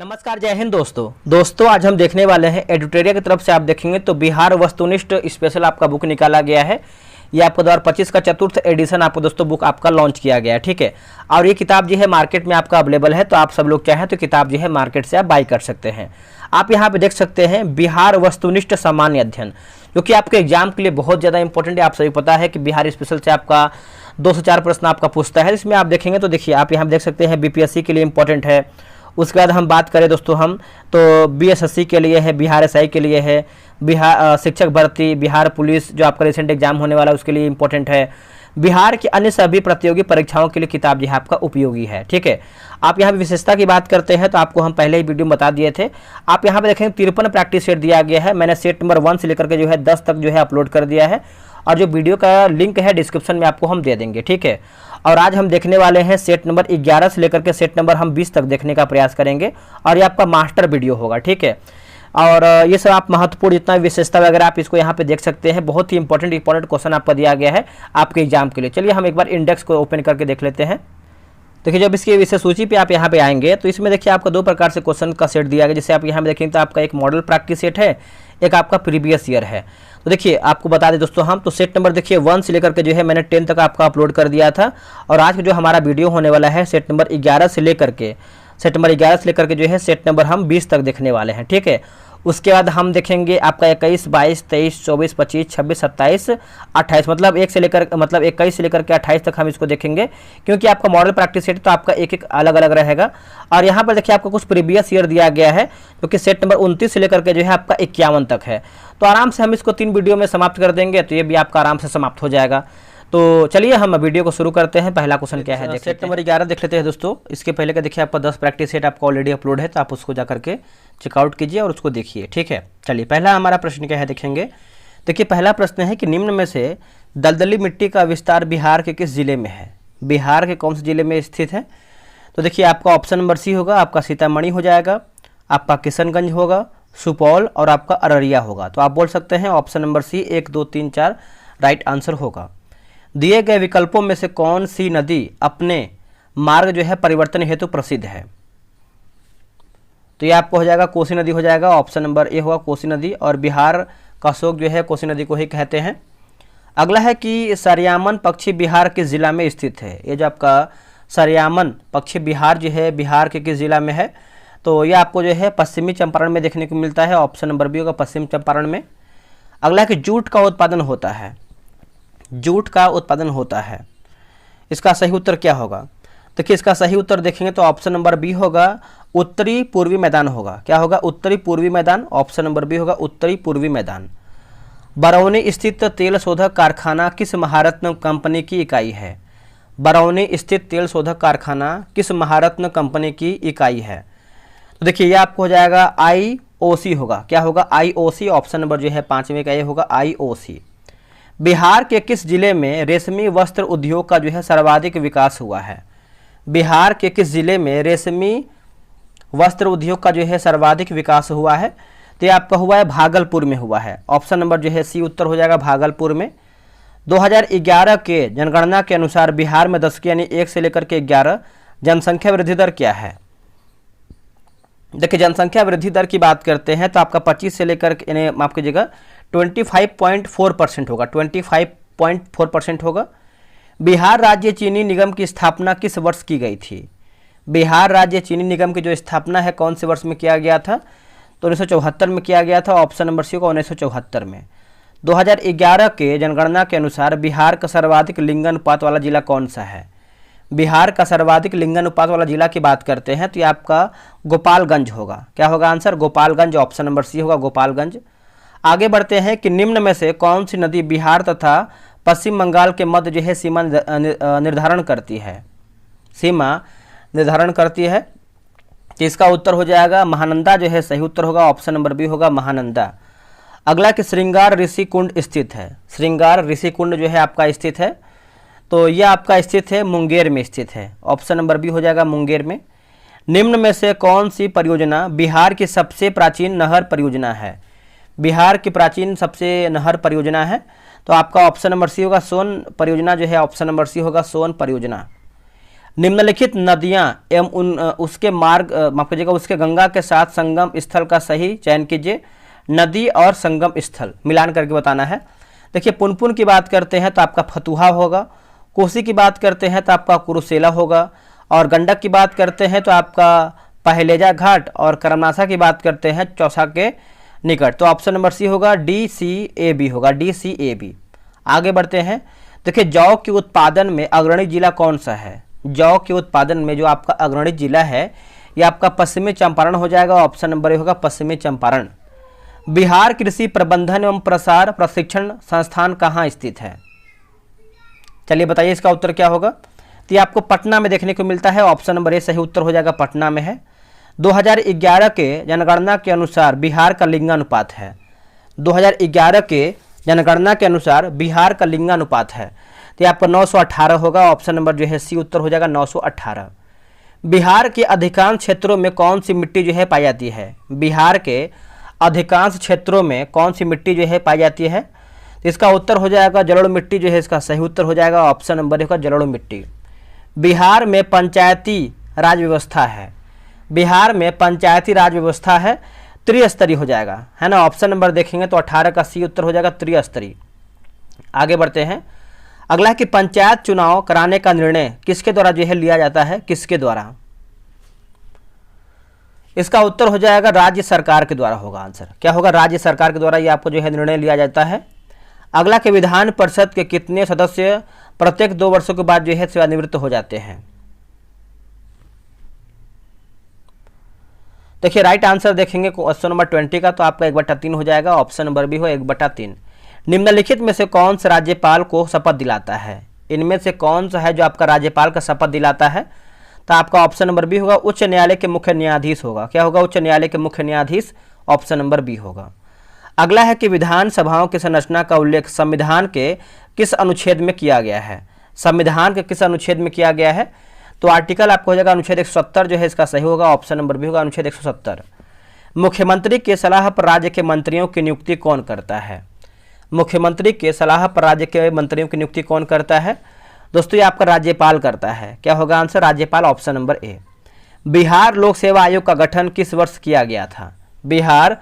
नमस्कार, जय हिंद दोस्तों आज हम देखने वाले हैं एडिटोरिया की तरफ से। आप देखेंगे तो बिहार वस्तुनिष्ठ स्पेशल आपका बुक निकाला गया है। ये आपका 2025 का चतुर्थ एडिशन आपको दोस्तों बुक आपका लॉन्च किया गया है, ठीक है। और ये किताब जो है मार्केट में आपका अवेलेबल है, तो आप सब लोग चाहें तो किताब जो है मार्केट से आप बाई कर सकते हैं। आप यहाँ पे देख सकते हैं बिहार वस्तुनिष्ठ सामान्य अध्ययन, जो कि आपके एग्जाम के लिए बहुत ज़्यादा इंपॉर्टेंट है। आप सभी पता है कि बिहार स्पेशल से आपका 2 से 4 प्रश्न आपका पूछता है। इसमें आप देखेंगे तो देखिए आप यहाँ देख सकते हैं बीपीएससी के लिए इंपॉर्टेंट है। उसके बाद हम बात करें दोस्तों हम तो बीएसएससी के लिए है, बिहार एसआई के लिए है, बिहार शिक्षक भर्ती, बिहार पुलिस जो आपका रिसेंट एग्जाम होने वाला है उसके लिए इंपॉर्टेंट है। बिहार की अन्य सभी प्रतियोगी परीक्षाओं के लिए किताब यह आपका उपयोगी है, ठीक है। आप यहाँ पे विशेषता की बात करते हैं तो आपको हम पहले ही वीडियो में बता दिए थे। आप यहाँ पे देखेंगे 53 प्रैक्टिस सेट दिया गया है। मैंने सेट नंबर 1 से लेकर के जो है 10 तक जो है अपलोड कर दिया है, और जो वीडियो का लिंक है डिस्क्रिप्शन में आपको हम दे देंगे, ठीक है। और आज हम देखने वाले हैं सेट नंबर 11 से लेकर के सेट नंबर हम 20 तक देखने का प्रयास करेंगे, और ये आपका मास्टर वीडियो होगा, ठीक है। और ये सब आप महत्वपूर्ण जितना विशेषता वगैरह आप इसको यहाँ पे देख सकते हैं। बहुत ही इंपॉर्टेंट क्वेश्चन आपका दिया गया है आपके एग्जाम के लिए। चलिए हम एक बार इंडेक्स को ओपन करके देख लेते हैं। देखिए जब इसकी विषय सूची पे आप यहाँ पे आएंगे तो इसमें देखिए आपका 2 प्रकार से क्वेश्चन का सेट दिया गया। जैसे आप यहाँ पे देखेंगे तो आपका एक मॉडल प्रैक्टिस सेट है, एक आपका प्रीवियस ईयर है। तो देखिए आपको बता दें दोस्तों हम तो सेट नंबर देखिए 1 से लेकर के जो है मैंने 10 तक आपका अपलोड कर दिया था। और आज जो हमारा वीडियो होने वाला है सेट नंबर 11 से लेकर के जो है सेट नंबर हम 20 तक देखने वाले हैं, ठीक है। उसके बाद हम देखेंगे आपका 21, 22, 23, 24, 25, 26, 27, 28 मतलब 21 से लेकर के 28 तक हम इसको देखेंगे, क्योंकि आपका मॉडल प्रैक्टिस सेट तो आपका एक अलग अलग रहेगा। और यहाँ पर देखिए आपको कुछ प्रीवियस ईयर दिया गया है, जो कि सेट नंबर 29 से लेकर के जो है आपका 51 तक है। तो आराम से हम इसको 3 वीडियो में समाप्त कर देंगे, तो ये भी आपका आराम से समाप्त हो जाएगा। तो चलिए हम वीडियो को शुरू करते हैं। पहला क्वेश्चन क्या है, सेट नंबर 11 देख लेते हैं दोस्तों। इसके पहले का देखिए आपका 10 प्रैक्टिस सेट आपका ऑलरेडी अपलोड है, तो आप उसको जा करके चेकआउट कीजिए और उसको देखिए, ठीक है। चलिए पहला हमारा प्रश्न क्या है देखेंगे। देखिए पहला प्रश्न है कि निम्न में से दलदली मिट्टी का विस्तार बिहार के किस जिले में है। बिहार के कौन से जिले में स्थित है। तो देखिए आपका ऑप्शन नंबर सी होगा, आपका सीतामढ़ी हो जाएगा, आपका किशनगंज होगा, सुपौल और आपका अररिया होगा। तो आप बोल सकते हैं option number C 1, 2, 3, 4 right answer होगा। दिए गए विकल्पों में से कौन सी नदी अपने मार्ग जो है परिवर्तन हेतु प्रसिद्ध है। तो ये आपको हो जाएगा कोसी नदी हो जाएगा, ऑप्शन नंबर ए होगा कोसी नदी। और बिहार का शोक जो है कोसी नदी को ही कहते हैं। अगला है कि सरयामन पक्षी बिहार किस जिला में स्थित है। ये जो आपका सरयामन पक्षी बिहार जो है बिहार के किस जिला में है। तो ये आपको जो है पश्चिमी चंपारण में देखने को मिलता है, ऑप्शन नंबर बी होगा पश्चिम चंपारण में। अगला है कि जूट का उत्पादन होता है। जूट का उत्पादन होता है, इसका सही उत्तर क्या होगा। देखिए इसका सही उत्तर देखेंगे तो ऑप्शन नंबर बी होगा उत्तरी पूर्वी मैदान होगा। क्या होगा, उत्तरी पूर्वी मैदान। ऑप्शन नंबर बी होगा उत्तरी पूर्वी मैदान। बरौनी स्थित तेल शोधक कारखाना किस महारत्न कंपनी की इकाई है। बरौनी स्थित तेल शोधक कारखाना किस महारत्न कंपनी की इकाई है। तो देखिए ये आपको हो जाएगा IOC होगा। क्या होगा, IOC। ऑप्शन नंबर जो है 5वें का ये होगा IOC। बिहार के किस जिले में रेशमी वस्त्र उद्योग का जो है सर्वाधिक विकास हुआ है। बिहार के किस जिले में रेशमी वस्त्र उद्योग का जो है सर्वाधिक विकास हुआ है। तो ये आपका हुआ है भागलपुर में हुआ है। ऑप्शन नंबर जो है सी उत्तर हो जाएगा भागलपुर में। 2011 के जनगणना के अनुसार बिहार में दशक यानी 1 से लेकर के 11 जनसंख्या वृद्धि दर क्या है। देखिए जनसंख्या वृद्धि दर की बात करते हैं तो आपका 25 से लेकर यानी माफ कीजिएगा 25.4% होगा, 25.4% होगा। बिहार राज्य चीनी निगम की स्थापना किस वर्ष की गई थी। बिहार राज्य चीनी निगम की जो स्थापना है कौन से वर्ष में किया गया था। तो 1974 में किया गया था, ऑप्शन नंबर सी होगा 1974 में। 2011 के जनगणना के अनुसार बिहार का सर्वाधिक लिंगानुपात वाला जिला कौन सा है। बिहार का सर्वाधिक लिंगानुपात वाला जिला की बात करते हैं तो ये आपका गोपालगंज होगा। क्या होगा answer, Gopalganj. Option number C होगा गोपालगंज। आगे बढ़ते हैं कि निम्न में से कौन सी नदी बिहार तथा पश्चिम बंगाल के मध्य जो है सीमा निर्धारण करती है। सीमा निर्धारण करती है, तो इसका उत्तर हो जाएगा महानंदा जो है सही उत्तर होगा। ऑप्शन नंबर बी होगा महानंदा। अगला कि श्रृंगार ऋषि कुंड स्थित है। श्रृंगार ऋषि कुंड जो है आपका स्थित है, तो यह आपका स्थित है मुंगेर में स्थित है। ऑप्शन नंबर बी हो जाएगा मुंगेर में। निम्न में से कौन सी परियोजना बिहार की सबसे प्राचीन नहर परियोजना है। बिहार की प्राचीन सबसे नहर परियोजना है, तो आपका ऑप्शन नंबर सी होगा सोन परियोजना जो है, ऑप्शन नंबर सी होगा सोन परियोजना। निम्नलिखित नदियां एवं उसके मार्ग माफ कीजिएगा उसके गंगा के साथ संगम स्थल का सही चयन कीजिए। नदी और संगम स्थल मिलान करके बताना है। देखिए पुनपुन की बात करते हैं तो आपका फतुहा होगा, कोसी की बात करते हैं तो आपका कुरुसेला होगा, और गंडक की बात करते हैं तो आपका पहलेजा घाट, और करमनासा की बात करते हैं चौसा के निकट। तो ऑप्शन नंबर सी होगा, DCAB होगा, DCAB। आगे बढ़ते हैं। देखिए जौ के उत्पादन में अग्रणी जिला कौन सा है? जौ के उत्पादन में जो आपका अग्रणी जिला है ये आपका पश्चिमी चंपारण हो जाएगा। ऑप्शन नंबर ए होगा पश्चिमी चंपारण। बिहार कृषि प्रबंधन एवं प्रसार प्रशिक्षण संस्थान कहाँ स्थित है? चलिए बताइए इसका उत्तर क्या होगा। तो ये आपको पटना में देखने को मिलता है। ऑप्शन नंबर ए सही उत्तर हो जाएगा, पटना में है। 2011 के जनगणना के अनुसार बिहार का लिंगानुपात है। 2011 के जनगणना के अनुसार बिहार का लिंगानुपात है तो आपका 918 होगा। ऑप्शन नंबर जो है सी उत्तर हो जाएगा 918। बिहार के अधिकांश क्षेत्रों में कौन सी मिट्टी जो है पाई जाती है? बिहार के अधिकांश क्षेत्रों में कौन सी मिट्टी जो है पाई जाती है? तो इसका उत्तर हो जाएगा जलोढ़ मिट्टी जो है इसका सही उत्तर हो जाएगा। ऑप्शन नंबर होगा जलोढ़ मिट्टी। बिहार में पंचायती राज व्यवस्था है। बिहार में पंचायती राज व्यवस्था है, त्रिस्तरीय हो जाएगा, है ना। ऑप्शन नंबर देखेंगे तो 18 का सी उत्तर हो जाएगा त्रिस्तरीय। आगे बढ़ते हैं। अगला है कि पंचायत चुनाव कराने का निर्णय किसके द्वारा जो है लिया जाता है? किसके द्वारा? इसका उत्तर हो जाएगा राज्य सरकार के द्वारा होगा। आंसर क्या होगा? राज्य सरकार के द्वारा ये आपको जो है निर्णय लिया जाता है। अगला के विधान परिषद के कितने सदस्य प्रत्येक 2 वर्षों के बाद जो है सेवानिवृत्त हो जाते हैं? देखिए राइट आंसर देखेंगे क्वेश्चन नंबर 20 का तो आपका 1/3 हो जाएगा। ऑप्शन नंबर बी हो 1/3। निम्नलिखित में से कौन सा राज्यपाल को शपथ दिलाता है? इनमें से कौन सा है जो आपका राज्यपाल का शपथ दिलाता है? तो आपका ऑप्शन नंबर बी होगा, उच्च न्यायालय के मुख्य न्यायाधीश होगा। क्या होगा? उच्च न्यायालय के मुख्य न्यायाधीश। ऑप्शन नंबर बी होगा। अगला है कि विधानसभाओं की संरचना का उल्लेख संविधान के किस अनुच्छेद में किया गया है? संविधान के किस अनुच्छेद में किया गया है? तो आर्टिकल आपको हो जाएगा अनुच्छेद 170 जो है इसका सही होगा। ऑप्शन नंबर बी होगा अनुच्छेद 170। मुख्यमंत्री के सलाह पर राज्य के मंत्रियों की नियुक्ति कौन करता है? मुख्यमंत्री के सलाह पर राज्य के मंत्रियों की नियुक्ति कौन करता है? दोस्तों ये आपका राज्यपाल करता है। क्या होगा आंसर? राज्यपाल। ऑप्शन नंबर ए। बिहार लोक सेवा आयोग का गठन किस वर्ष किया गया था? बिहार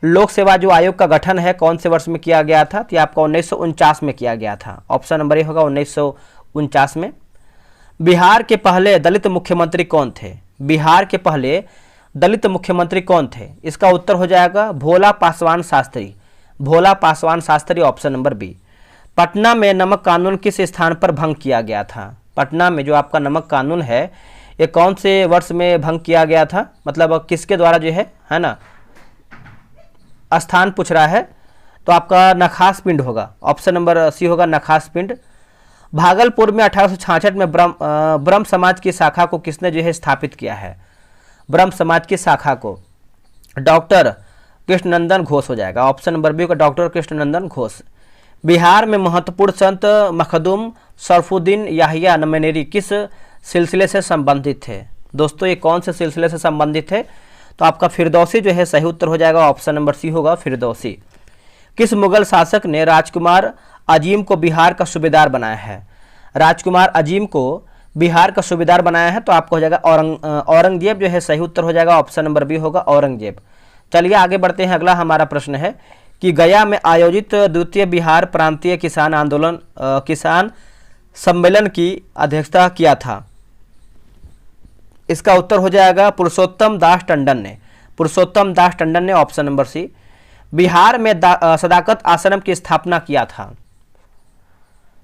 लोक सेवा जो आयोग का गठन है कौन से वर्ष में किया गया था? तो आपका 1949 में किया गया था। ऑप्शन नंबर ए होगा 1949 में। बिहार के पहले दलित मुख्यमंत्री कौन थे? बिहार के पहले दलित मुख्यमंत्री कौन थे? इसका उत्तर हो जाएगा Bhola Paswan Shastri. Bhola Paswan Shastri. Option number B. Patna में नमक कानून किस स्थान पर भंग किया गया था? पटना में जो आपका नमक कानून है ये कौन से वर्ष में भंग किया गया था? मतलब किसके द्वारा जो है ना, स्थान पूछ रहा है तो आपका नखास पिंड होगा। ऑप्शन नंबर सी होगा नखास पिंड। भागलपुर में 1866 में ब्रह्म समाज की शाखा को किसने जो है स्थापित किया है? ब्रह्म समाज की शाखा को डॉक्टर कृष्णनंदन घोष हो जाएगा। ऑप्शन नंबर बी का डॉक्टर कृष्णनंदन घोष। बिहार में महत्वपूर्ण संत मखदूम शरफुद्दीन याहिया नमनेरी किस सिलसिले से संबंधित थे? दोस्तों ये कौन से सिलसिले से संबंधित है? तो आपका फिरदौसी जो है सही उत्तर हो जाएगा। ऑप्शन नंबर सी होगा फिरदौसी। किस मुगल शासक ने राजकुमार अजीम को बिहार का सूबेदार बनाया है? राजकुमार अजीम को बिहार का सूबेदार बनाया है तो आपको हो जाएगा औरंगजेब जो है सही उत्तर हो जाएगा। ऑप्शन नंबर बी होगा औरंगजेब। चलिए आगे बढ़ते हैं। अगला हमारा प्रश्न है कि गया में आयोजित द्वितीय बिहार प्रांतीय किसान आंदोलन किसान सम्मेलन की अध्यक्षता किया था? इसका उत्तर हो जाएगा पुरुषोत्तम दास टंडन ने। पुरुषोत्तम दास टंडन ने। Option number C. बिहार में सदाकत आश्रम की स्थापना किया था?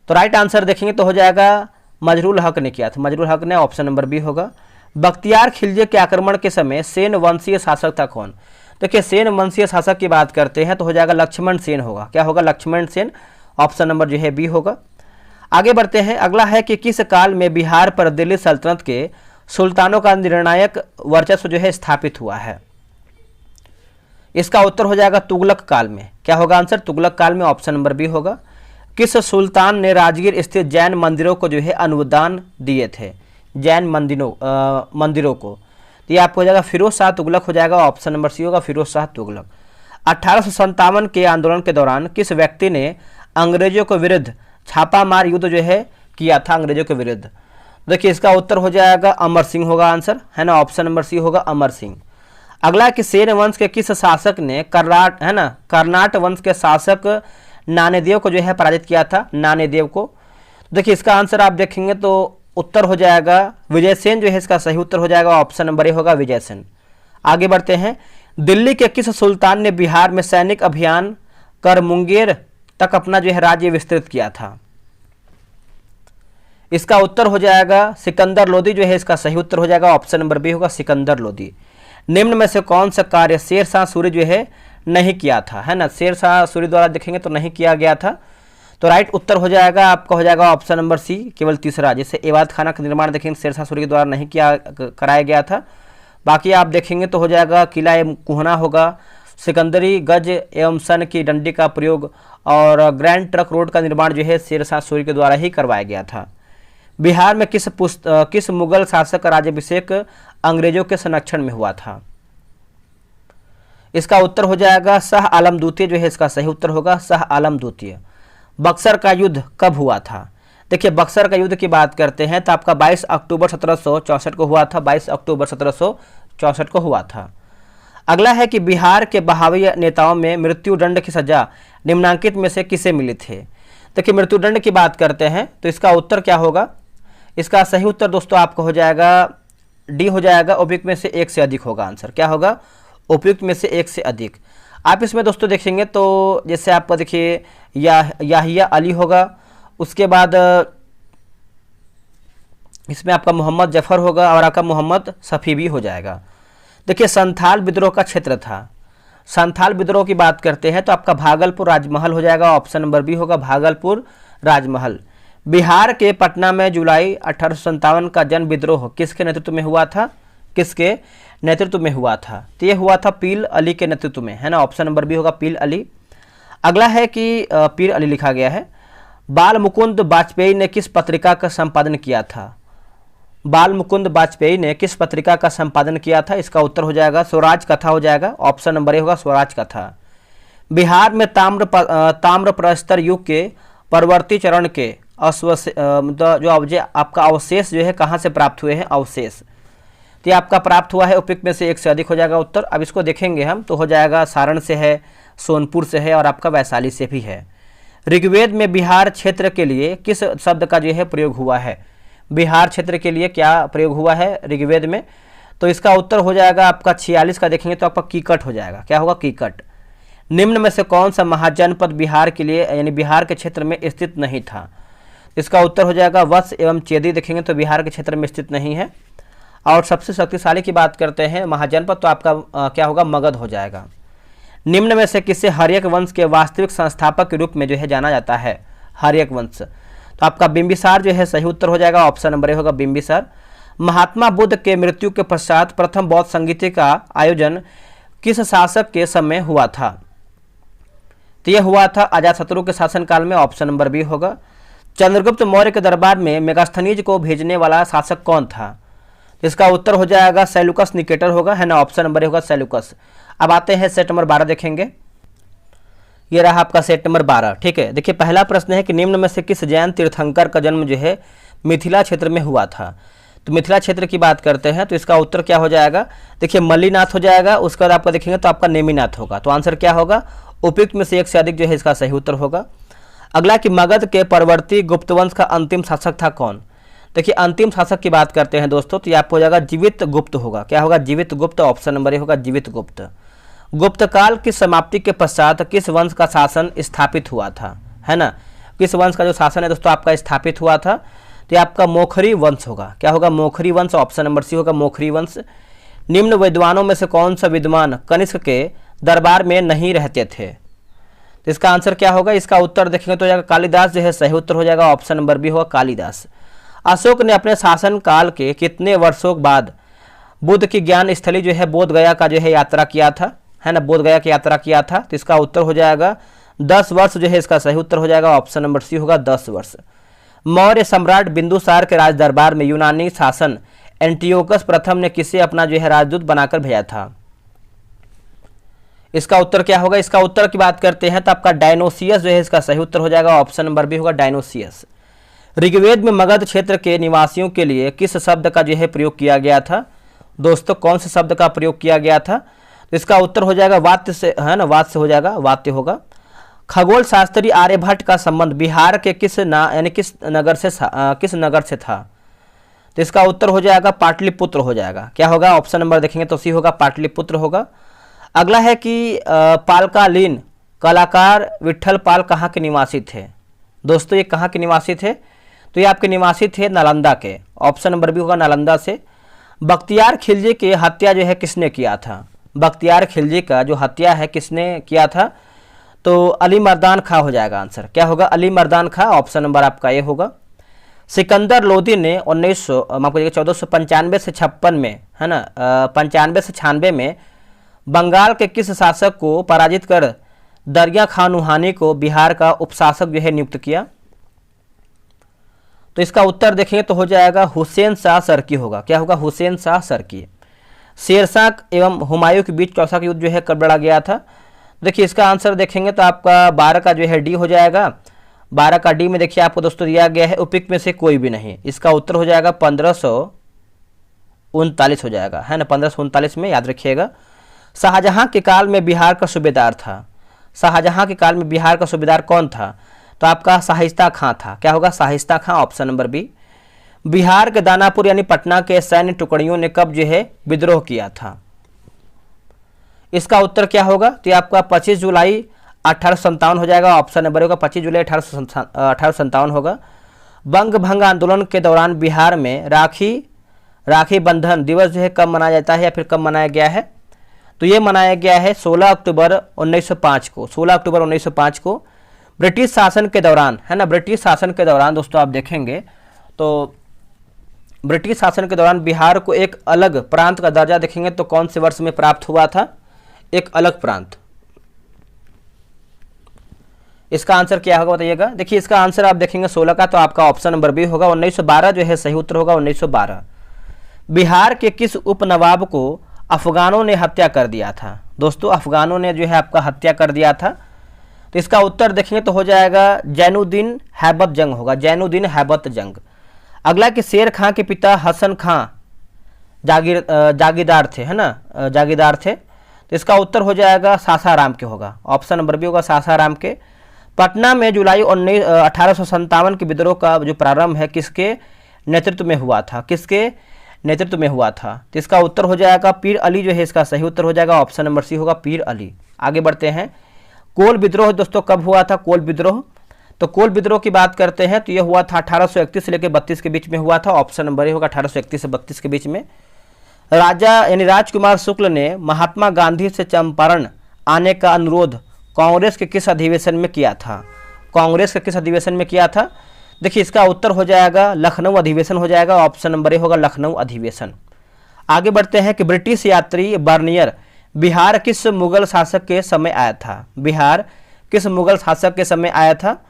तो राइट आंसर देखेंगे तो हो जाएगा मजरूल हक ने किया था। मजरूल हक ने। ऑप्शन नंबर बी होगा। बख्तियार खिलजी के आक्रमण के समय सेन वंशीय शासक था कौन? देखिए सेन वंशीय शासक की बात करते हैं तो हो जाएगा लक्ष्मण सेन होगा। क्या होगा? लक्ष्मण सेन। ऑप्शन नंबर जो है बी होगा। आगे बढ़ते हैं। अगला है कि किस काल में बिहार पर दिल्ली सल्तनत के सुल्तानों का निर्णायक वर्चस्व जो है स्थापित हुआ है? इसका उत्तर हो जाएगा तुगलक काल में। क्या होगा आंसर? तुगलक काल में। ऑप्शन नंबर बी होगा। किस सुल्तान ने राजगीर स्थित जैन मंदिरों को जो है अनुदान दिए थे? जैन मंदिरों को तो ये आपको हो जाएगा फिरोज शाह तुगलक हो जाएगा। ऑप्शन नंबर सी होगा फिरोज शाह तुगलक। 1857 के आंदोलन के दौरान किस व्यक्ति ने अंग्रेजों के विरुद्ध छापामार युद्ध जो है किया था? अंग्रेजों के विरुद्ध देखिए इसका उत्तर हो जाएगा अमर सिंह होगा आंसर, है ना, ऑप्शन नंबर सी होगा अमर सिंह। अगला कि सेन वंश के किस शासक ने कर्नाट वंश के शासक नानेदेव को जो है पराजित किया था, नानेदेव को। देखिए इसका आंसर आप देखेंगे तो उत्तर हो जाएगा विजयसेन जो है इसका सही उत्तर हो जाएगा, ऑप्शन नंबर ए होगा विजयसेन। आगे बढ़ते हैं, दिल्ली के किस सुल्तान ने बिहार में सैनिक अभियान कर मुंगेर तक अपना जो है राज्य विस्तृत किया था? इसका उत्तर हो जाएगा सिकंदर लोदी जो है इसका सही उत्तर हो जाएगा, ऑप्शन नंबर बी होगा सिकंदर लोदी। निम्न में से कौन सा कार्य शेरशाह सूरी जो है नहीं किया था, है ना, शेरशाह सूरी द्वारा देखेंगे तो नहीं किया गया था। तो राइट उत्तर हो जाएगा आपका हो जाएगा ऑप्शन नंबर सी, केवल तीसरा। जैसे एवाद खाना का निर्माण देखेंगे शेरशाह सूरी के द्वारा नहीं किया कराया गया था। बाकी आप देखेंगे तो हो जाएगा किला कुहना होगा, सिकंदरी गज एवं सन की डंडी का प्रयोग और ग्रैंड ट्रक रोड का निर्माण जो है शेरशाह सूरी के द्वारा ही करवाया गया था। बिहार में किस मुगल शासक का राज्याभिषेक अंग्रेजों के संरक्षण में हुआ था? इसका उत्तर हो जाएगा शाह आलम द्वितीय जो है इसका सही उत्तर होगा, शाह आलम द्वितीय। बक्सर का युद्ध कब हुआ था? देखिए बक्सर का युद्ध की बात करते हैं तो आपका 22 अक्टूबर 1764 को हुआ था, 22 अक्टूबर 1764 को हुआ था। अगला है कि बिहार के बहावी नेताओं में मृत्युदंड की सजा निम्नांकित में से किसे मिली थे? देखिए मृत्युदंड की बात करते हैं तो इसका उत्तर क्या होगा? इसका सही उत्तर दोस्तों आपको हो जाएगा डी हो जाएगा, उपयुक्त में से एक से अधिक होगा आंसर। क्या होगा? उपयुक्त में से एक से अधिक। आप इसमें दोस्तों देखेंगे तो जैसे आपको देखिए याहिया अली होगा, उसके बाद इसमें आपका मोहम्मद जफर होगा और आपका मोहम्मद सफ़ी भी हो जाएगा। देखिए संथाल विद्रोह का क्षेत्र था, संथाल विद्रोह की बात करते हैं तो आपका भागलपुर राजमहल हो जाएगा, ऑप्शन नंबर बी होगा भागलपुर राजमहल। बिहार के पटना में जुलाई 1857 का जन विद्रोह किसके नेतृत्व में हुआ था? किसके नेतृत्व में हुआ था? तो ये हुआ था पीर अली के नेतृत्व में, है ना, ऑप्शन नंबर बी होगा पीर अली। अगला है कि पीर अली लिखा गया है। बाल मुकुंद वाजपेयी ने किस पत्रिका का संपादन किया था? बाल मुकुंद वाजपेयी ने किस पत्रिका का संपादन किया था? इसका उत्तर हो जाएगा स्वराज कथा हो जाएगा, ऑप्शन नंबर ए होगा स्वराज कथा। बिहार में ताम्र प्रस्तर युग के परवर्ती चरण के जो आपका अवशेष जो है कहाँ से प्राप्त हुए हैं? अवशेष तो आपका प्राप्त हुआ है, उपयुक्त में से एक से अधिक हो जाएगा उत्तर। अब इसको देखेंगे हम तो हो जाएगा सारण से है, सोनपुर से है और आपका वैशाली से भी है। ऋग्वेद में बिहार क्षेत्र के लिए किस शब्द का जो है प्रयोग हुआ है? बिहार क्षेत्र के लिए क्या प्रयोग हुआ है ऋग्वेद में? तो इसका उत्तर हो जाएगा आपका 46 का देखेंगे तो आपका कीकट हो जाएगा। क्या होगा? कीकट। निम्न में से कौन सा महाजनपद बिहार के लिए यानी बिहार के क्षेत्र में स्थित नहीं था? इसका उत्तर हो जाएगा वत्स एवं चेदी देखेंगे तो बिहार के क्षेत्र में स्थित नहीं है। और सबसे शक्तिशाली की बात करते हैं महाजनपद तो आपका क्या होगा? मगध हो जाएगा। निम्न में से किसे हर्यक वंश के वास्तविक संस्थापक के रूप में जो है जाना जाता है? हर्यक वंश तो आपका बिंबिसार जो है सही उत्तर हो जाएगा, ऑप्शन नंबर ए होगा बिंबिसार। महात्मा बुद्ध के मृत्यु के पश्चात प्रथम बौद्ध संगीत का आयोजन किस शासक के समय हुआ था? तो यह हुआ था अजातशत्रु के शासनकाल में, ऑप्शन नंबर बी होगा। चंद्रगुप्त मौर्य के दरबार में मेगास्थनीज को भेजने वाला शासक कौन था? इसका उत्तर हो जाएगा सेल्यूकस निकेटर होगा, है ना, ऑप्शन नंबर ए होगा सेल्यूकस। अब आते हैं सेट नंबर 12 देखेंगे। ये रहा आपका सेट नंबर 12। ठीक है, देखिए पहला प्रश्न है कि निम्न में से किस जैन तीर्थंकर का जन्म जो है मिथिला क्षेत्र में हुआ था? तो मिथिला क्षेत्र की बात करते हैं तो इसका उत्तर क्या हो जाएगा? देखिए मल्लीनाथ हो जाएगा, उसके बाद आपका देखेंगे तो आपका नेमिनाथ होगा। तो आंसर क्या होगा? उपयुक्त में से एक से अधिक जो है इसका सही उत्तर होगा। अगला कि मगध के परवर्ती गुप्तवंश का अंतिम शासक था कौन? देखिए अंतिम शासक की बात करते हैं दोस्तों तो ये आपको हो जाएगा जीवित गुप्त होगा। क्या होगा? जीवित गुप्त, ऑप्शन नंबर ए होगा जीवित गुप्त। गुप्त काल की समाप्ति के पश्चात किस वंश का शासन स्थापित हुआ था? है ना, किस वंश का जो शासन है दोस्तों आपका स्थापित हुआ था? तो ये आपका मोखरी वंश होगा। क्या होगा? मोखरी वंश, ऑप्शन नंबर सी होगा मोखरी वंश। निम्न विद्वानों में से कौन सा विद्वान कनिष्क के दरबार में नहीं रहते थे? तो इसका आंसर क्या होगा? इसका उत्तर देखेंगे तो हो जाएगा कालिदास जो है सही उत्तर हो जाएगा, ऑप्शन नंबर बी होगा कालिदास। अशोक ने अपने शासन काल के कितने वर्षों बाद बुद्ध की ज्ञान स्थली जो है बोध गया का जो है यात्रा किया था? है ना, बोध गया की यात्रा किया था। तो इसका उत्तर हो जाएगा 10 वर्ष जो है इसका सही उत्तर हो जाएगा, ऑप्शन नंबर सी होगा 10 वर्ष। मौर्य सम्राट बिंदुसार के राज दरबार में यूनानी शासन एंटियोकस प्रथम ने किसे अपना जो है राजदूत बनाकर भेजा था? इसका उत्तर क्या होगा? इसका उत्तर की बात करते हैं तो आपका डायनोसियस जो है इसका सही उत्तर हो जाएगा, ऑप्शन नंबर बी होगा डायनोसियस। ऋग्वेद में मगध क्षेत्र के निवासियों के लिए किस शब्द का जो है प्रयोग किया गया था? दोस्तों कौन से शब्द का प्रयोग किया गया था? तो इसका उत्तर हो जाएगा वात्य से, है ना, वात्य से हो जाएगा, वात्य होगा। खगोल शास्त्री आर्यभट्ट का संबंध बिहार के किस नगर से था? तो इसका उत्तर हो जाएगा पाटलिपुत्र हो जाएगा। क्या होगा? ऑप्शन नंबर देखेंगे तो सी होगा, पाटलिपुत्र होगा। अगला है कि पालकालीन कलाकार विट्ठल पाल कहाँ के निवासी थे? दोस्तों ये कहाँ के निवासी थे? तो ये आपके निवासी थे नालंदा के। ऑप्शन नंबर बी होगा नालंदा से। बख्तियार खिलजी की हत्या जो है किसने किया था? बख्तियार खिलजी का जो हत्या है किसने किया था? तो अली मर्दान खां हो जाएगा आंसर। क्या होगा? अली मर्दान खां, ऑप्शन नंबर आपका ये होगा। सिकंदर लोदी ने 1495 से 56 में, है ना, 95 से 96 में बंगाल के किस शासक को पराजित कर दरिया खान नुहानी को बिहार का उपशासक जो है नियुक्त किया? तो इसका उत्तर देखेंगे तो हो जाएगा हुसैन शाह सरकी होगा। क्या होगा? हुसैन शाह सरकी। शेरशाह एवं हुमायूं के बीच चौसा युद्ध जो है कब लड़ा गया था? देखिए इसका आंसर देखेंगे तो आपका 12 का जो है डी हो जाएगा। 12 का डी में देखिए आपको दोस्तों दिया गया है उपयुक्त में से कोई भी नहीं। इसका उत्तर हो जाएगा 1539 हो जाएगा, है ना, 1539 में, याद रखिएगा। शाहजहां के काल में बिहार का सूबेदार था। शाहजहां के काल में बिहार का सूबेदार कौन था? तो आपका शाइस्ता खां था। क्या होगा? शाइस्ता खां, ऑप्शन नंबर बी। बिहार के दानापुर यानी पटना के सैन्य टुकड़ियों ने कब जो है विद्रोह किया था? इसका उत्तर क्या होगा? तो आपका 25 जुलाई 1857 हो जाएगा। ऑप्शन नंबर होगा 25 जुलाई 1857 होगा। बंग भंग आंदोलन के दौरान बिहार में राखी बंधन दिवस जो है कब मनाया जाता है या फिर कब मनाया गया है? तो ये मनाया गया है 16 अक्टूबर 1905 को। 16 अक्टूबर 1905 को ब्रिटिश शासन के दौरान, है ना, ब्रिटिश शासन के दौरान दोस्तों आप देखेंगे तो ब्रिटिश शासन के दौरान बिहार को एक अलग प्रांत का दर्जा देखेंगे तो कौन से वर्ष में प्राप्त हुआ था? एक अलग प्रांत। इसका आंसर क्या होगा बताइएगा? देखिए इसका आंसर आप देखेंगे 16 का, तो आपका ऑप्शन नंबर बी होगा 1912 जो है सही उत्तर होगा, 1912। बिहार के किस उपनवाब को अफगानों ने हत्या कर दिया था? दोस्तों अफगानों ने जो है आपका हत्या कर दिया था। तो इसका उत्तर देखेंगे तो हो जाएगा जैनुद्दीन हैबत जंग होगा, जैनुद्दीन हैबत जंग। अगला कि शेर खां के पिता हसन खां जागीरदार थे, है ना, जागीरदार थे। तो इसका उत्तर हो जाएगा सासाराम के होगा, ऑप्शन नंबर बी होगा सासाराम के। पटना में जुलाई 1857 के विद्रोह का जो प्रारंभ है किसके नेतृत्व में हुआ था? किसके नेतृत्व में हुआ था? तो इसका उत्तर हो जाएगा पीर अली जो है इसका सही उत्तर हो जाएगा, ऑप्शन नंबर सी होगा पीर अली। आगे बढ़ते हैं। कोल विद्रोह दोस्तों कब हुआ था? कोल विद्रोह, तो कोल विद्रोह की बात करते हैं तो यह हुआ था 1831 से लेकर 32 के बीच में हुआ था, ऑप्शन नंबर ए होगा 1831 से 32 के बीच में। राजा यानी राजकुमार शुक्ल ने महात्मा गांधी से चंपारण आने का अनुरोध कांग्रेस के किस अधिवेशन में किया था? कांग्रेस के किस अधिवेशन में किया था? देखिए इसका उत्तर हो जाएगा लखनऊ अधिवेशन हो जाएगा, ऑप्शन नंबर ए होगा लखनऊ अधिवेशन। आगे बढ़ते हैं कि ब्रिटिश यात्री बर्नियर बिहार किस मुगल शासक के समय आया था? बिहार किस मुगल शासक के समय आया था?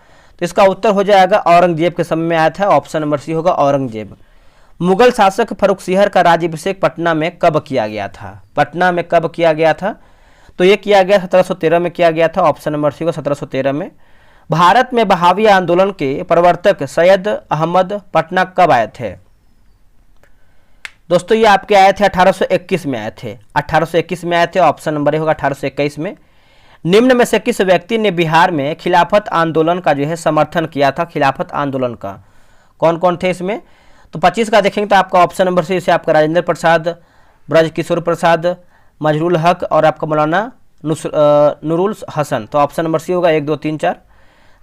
तो इसका उत्तर हो जाएगा औरंगजेब के समय में आया था, ऑप्शन नंबर सी होगा औरंगजेब। मुगल शासक फर्रुखसिहर का राज्याभिषेक पटना में कब किया गया था? पटना में कब किया गया था? तो ये किया गया 1713 में किया गया था, ऑप्शन नंबर सी होगा 1713 में। भारत में बहावी आंदोलन के प्रवर्तक सैयद अहमद पटना कब आए थे? दोस्तों ये आपके आए थे 1821 में आए थे, 1821 में आए थे, ऑप्शन नंबर ए होगा 1821 में। निम्न में से किस व्यक्ति ने बिहार में खिलाफत आंदोलन का जो है समर्थन किया था? खिलाफत आंदोलन का कौन कौन थे इसमें? तो 25 का देखेंगे तो आपका ऑप्शन नंबर सी से आपका राजेंद्र प्रसाद, ब्रज किशोर प्रसाद, मजरूल हक और आपका मौलाना नूरुल हसन। तो ऑप्शन नंबर सी होगा 1 2 3 4।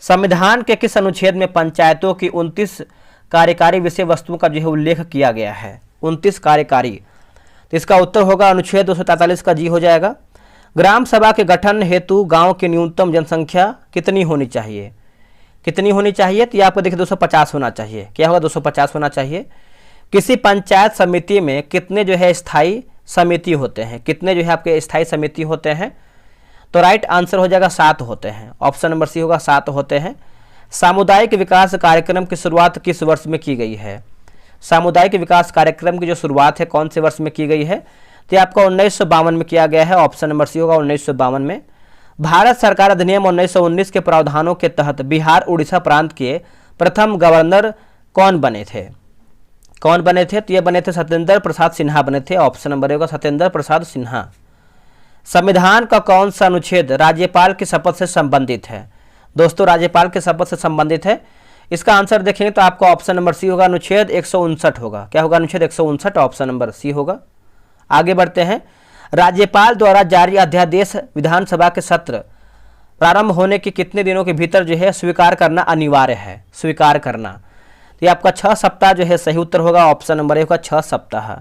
संविधान के किस अनुच्छेद में पंचायतों की 29 कार्यकारी विषय वस्तुओं का जो है उल्लेख किया गया है? 29 कार्यकारी, तो इसका उत्तर होगा अनुच्छेद 243 का जी हो जाएगा। ग्राम सभा के गठन हेतु गांव की न्यूनतम जनसंख्या कितनी होनी चाहिए? कितनी होनी चाहिए? तो ये आपको देखिए 250 होना चाहिए। क्या होगा? 250 होना चाहिए। किसी पंचायत समिति में कितने जो है स्थायी समिति होते हैं? कितने जो है आपके स्थायी समिति होते हैं? तो राइट आंसर हो जाएगा 7 होते हैं, ऑप्शन नंबर सी होगा 7 होते हैं। सामुदायिक विकास कार्यक्रम की शुरुआत किस वर्ष में की गई है? सामुदायिक विकास कार्यक्रम की जो शुरुआत है कौन से वर्ष में की गई है? तो आपका 1952 में किया गया है, ऑप्शन नंबर सी होगा 1952 में। भारत सरकार अधिनियम 1919 के प्रावधानों के तहत बिहार उड़ीसा प्रांत के प्रथम गवर्नर कौन बने थे? कौन बने थे? तो ये बने थे सत्येंद्र प्रसाद सिन्हा बने थे। ऑप्शन नंबर होगा सत्येंद्र प्रसाद सिन्हा। संविधान का कौन सा अनुच्छेद राज्यपाल की शपथ से संबंधित है? दोस्तों राज्यपाल के शपथ से संबंधित है। इसका आंसर देखेंगे तो आपका ऑप्शन नंबर सी होगा, अनुच्छेद 159 होगा। क्या होगा? अनुच्छेद 159, ऑप्शन नंबर सी होगा। आगे बढ़ते हैं। राज्यपाल द्वारा जारी अध्यादेश विधानसभा के सत्र प्रारंभ होने के कितने दिनों के भीतर जो है स्वीकार करना अनिवार्य है? स्वीकार करना, तो ये आपका 6 सप्ताह जो है सही उत्तर होगा। ऑप्शन नंबर ए होगा 6 सप्ताह।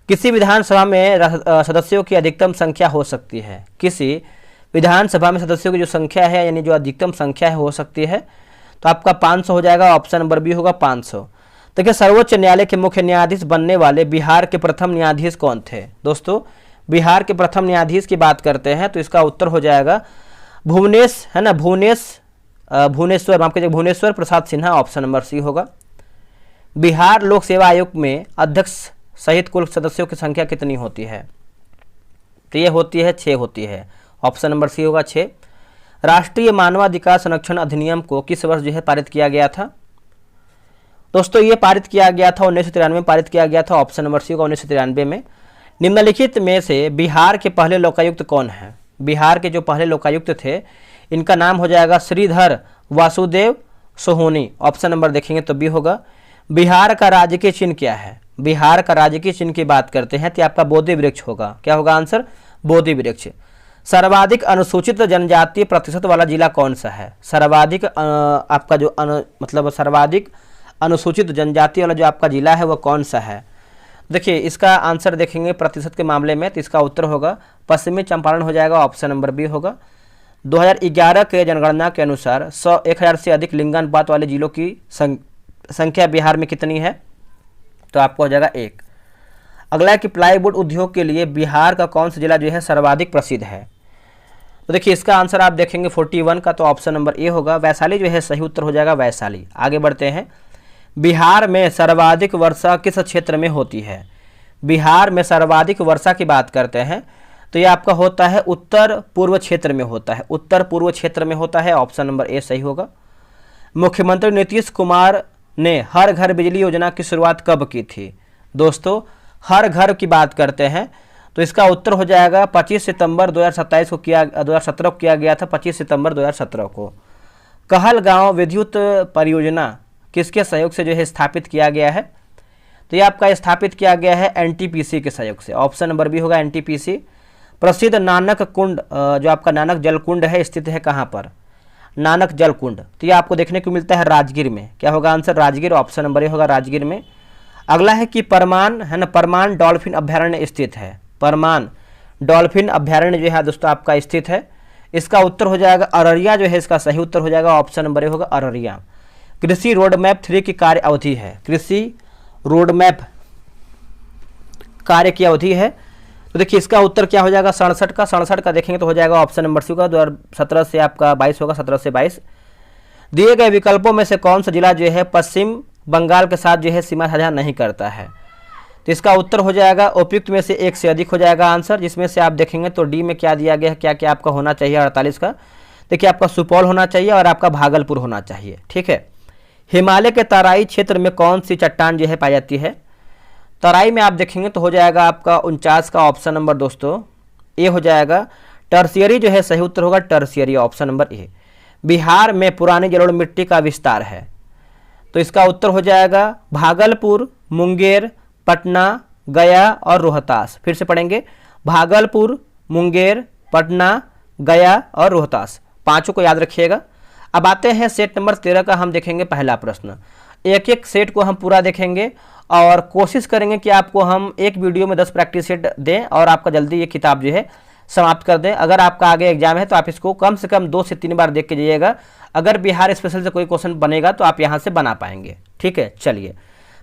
किसी विधानसभा में सदस्यों की अधिकतम संख्या हो सकती है? किसी विधानसभा में सदस्यों की जो संख्या है यानी जो अधिकतम संख्या है हो सकती है, तो आपका 500 हो जाएगा। ऑप्शन नंबर बी होगा 500। देखिए सर्वोच्च न्यायालय के मुख्य न्यायाधीश बनने वाले बिहार के प्रथम न्यायाधीश कौन थे? दोस्तों बिहार के प्रथम न्यायाधीश की बात करते हैं तो इसका उत्तर हो जाएगा भुवनेश, है ना, भुवनेश्वर, माफ कीजिए, Bhubaneswar Prasad Sinha. Option number C होगा। बिहार लोक सेवा आयोग में अध्यक्ष सहित कुल सदस्यों की संख्या कितनी होती है? तो ये होती है 6 होती है। ऑप्शन नंबर सी होगा 6। राष्ट्रीय मानवाधिकार संरक्षण अधिनियम को किस वर्ष जो है पारित किया गया था? दोस्तों ये पारित किया गया था 1993 में पारित किया गया था। ऑप्शन नंबर सी होगा 1993 में। निम्नलिखित में से बिहार के पहले लोकायुक्त कौन है? बिहार के जो पहले लोकायुक्त थे इनका नाम हो जाएगा श्रीधर वासुदेव सोहोनी। ऑप्शन नंबर देखेंगे तो बी होगा। बिहार का राजकीय चिन्ह क्या है? बिहार का राजकीय चिन्ह की बात करते हैं तो आपका बोधि वृक्ष होगा। क्या होगा आंसर? बोधि वृक्ष। सर्वाधिक अनुसूचित जनजातीय प्रतिशत वाला जिला कौन सा है? सर्वाधिक आपका जो मतलब सर्वाधिक अनुसूचित जनजाति वाला जो आपका जिला है वो कौन सा है? देखिए इसका आंसर देखेंगे प्रतिशत के मामले में तो इसका उत्तर होगा पश्चिमी चंपारण हो जाएगा। ऑप्शन नंबर बी होगा। 2011 के जनगणना के अनुसार 1000 से अधिक लिंगानुपात वाले जिलों की संख्या बिहार में कितनी है? तो आपको हो जाएगा 1। अगला है कि प्लाईवुड उद्योग के लिए बिहार का कौन सा जिला जो है सर्वाधिक प्रसिद्ध है? तो देखिए इसका आंसर आप देखेंगे 41 का, तो ऑप्शन नंबर ए होगा। वैशाली जो है सही उत्तर हो जाएगा वैशाली। आगे बढ़ते हैं। बिहार में सर्वाधिक वर्षा किस क्षेत्र में होती है? बिहार में सर्वाधिक वर्षा की बात करते हैं तो ये आपका होता है उत्तर पूर्व क्षेत्र में होता है। उत्तर पूर्व क्षेत्र में होता है। ऑप्शन नंबर ए सही होगा। मुख्यमंत्री नीतीश कुमार ने हर घर बिजली योजना की शुरुआत कब की थी? दोस्तों हर घर की बात करते हैं तो इसका उत्तर हो जाएगा 25 सितंबर 2017 को किया गया था। 25 सितंबर 2017 को। कहलगांव विद्युत परियोजना किसके सहयोग से जो है स्थापित किया गया है? तो ये आपका स्थापित किया गया है एनटीपीसी के सहयोग से। ऑप्शन नंबर बी होगा एनटीपीसी। प्रसिद्ध नानक कुंड जो आपका नानक जल कुंड है स्थित है कहाँ पर? नानक जल कुंड, तो ये आपको देखने को मिलता है राजगीर में। क्या होगा answer? Rajgir. Option number A होगा राजगीर में। अगला है कि परमान, है ना, परमान डॉल्फिन अभ्यारण्य स्थित है। परमान डॉल्फिन अभ्यारण्य जो है दोस्तों आपका स्थित है। इसका उत्तर हो जाएगा अररिया जो है इसका सही उत्तर हो जाएगा। ऑप्शन नंबर ए होगा अररिया। कृषि रोड मैप 3 की कार्य अवधि है? कृषि रोड मैप कार्य की अवधि है तो देखिए इसका उत्तर क्या हो जाएगा? 67 का। 67 का देखेंगे तो हो जाएगा ऑप्शन नंबर सी होगा। 2017 से आपका 22 होगा। 17 से 22। दिए गए विकल्पों में से कौन सा जिला जो है पश्चिम बंगाल के साथ जो है सीमा साझा नहीं करता है? तो इसका उत्तर हो जाएगा उपयुक्त में से एक से अधिक हो जाएगा आंसर, जिसमें से आप देखेंगे तो डी में क्या दिया गया है, क्या क्या आपका होना चाहिए 48 का। देखिए आपका सुपौल होना चाहिए और आपका भागलपुर होना चाहिए। ठीक है। हिमालय के तराई क्षेत्र में कौन सी चट्टान जो है पाई जाती है? तराई में आप देखेंगे तो हो जाएगा आपका 49 का। ऑप्शन नंबर दोस्तों ए हो जाएगा। टर्शियरी जो है सही उत्तर होगा टर्शियरी। ऑप्शन नंबर ए। बिहार में पुरानी जलोढ़ मिट्टी का विस्तार है तो इसका उत्तर हो जाएगा भागलपुर, मुंगेर, पटना, गया और रोहतास। फिर से पढ़ेंगे, भागलपुर, मुंगेर, पटना, गया और रोहतास। पांचों को याद रखिएगा। अब आते हैं सेट नंबर 13 का। हम देखेंगे पहला प्रश्न। एक एक सेट को हम पूरा देखेंगे और कोशिश करेंगे कि आपको हम एक वीडियो में 10 प्रैक्टिस सेट दें और आपका जल्दी ये किताब जो है समाप्त कर दें। अगर आपका आगे एग्जाम है तो आप इसको कम से कम 2 से 3 बार देख के जाइएगा। अगर बिहार स्पेशल से कोई क्वेश्चन बनेगा तो आप यहाँ से बना पाएंगे। ठीक है, चलिए।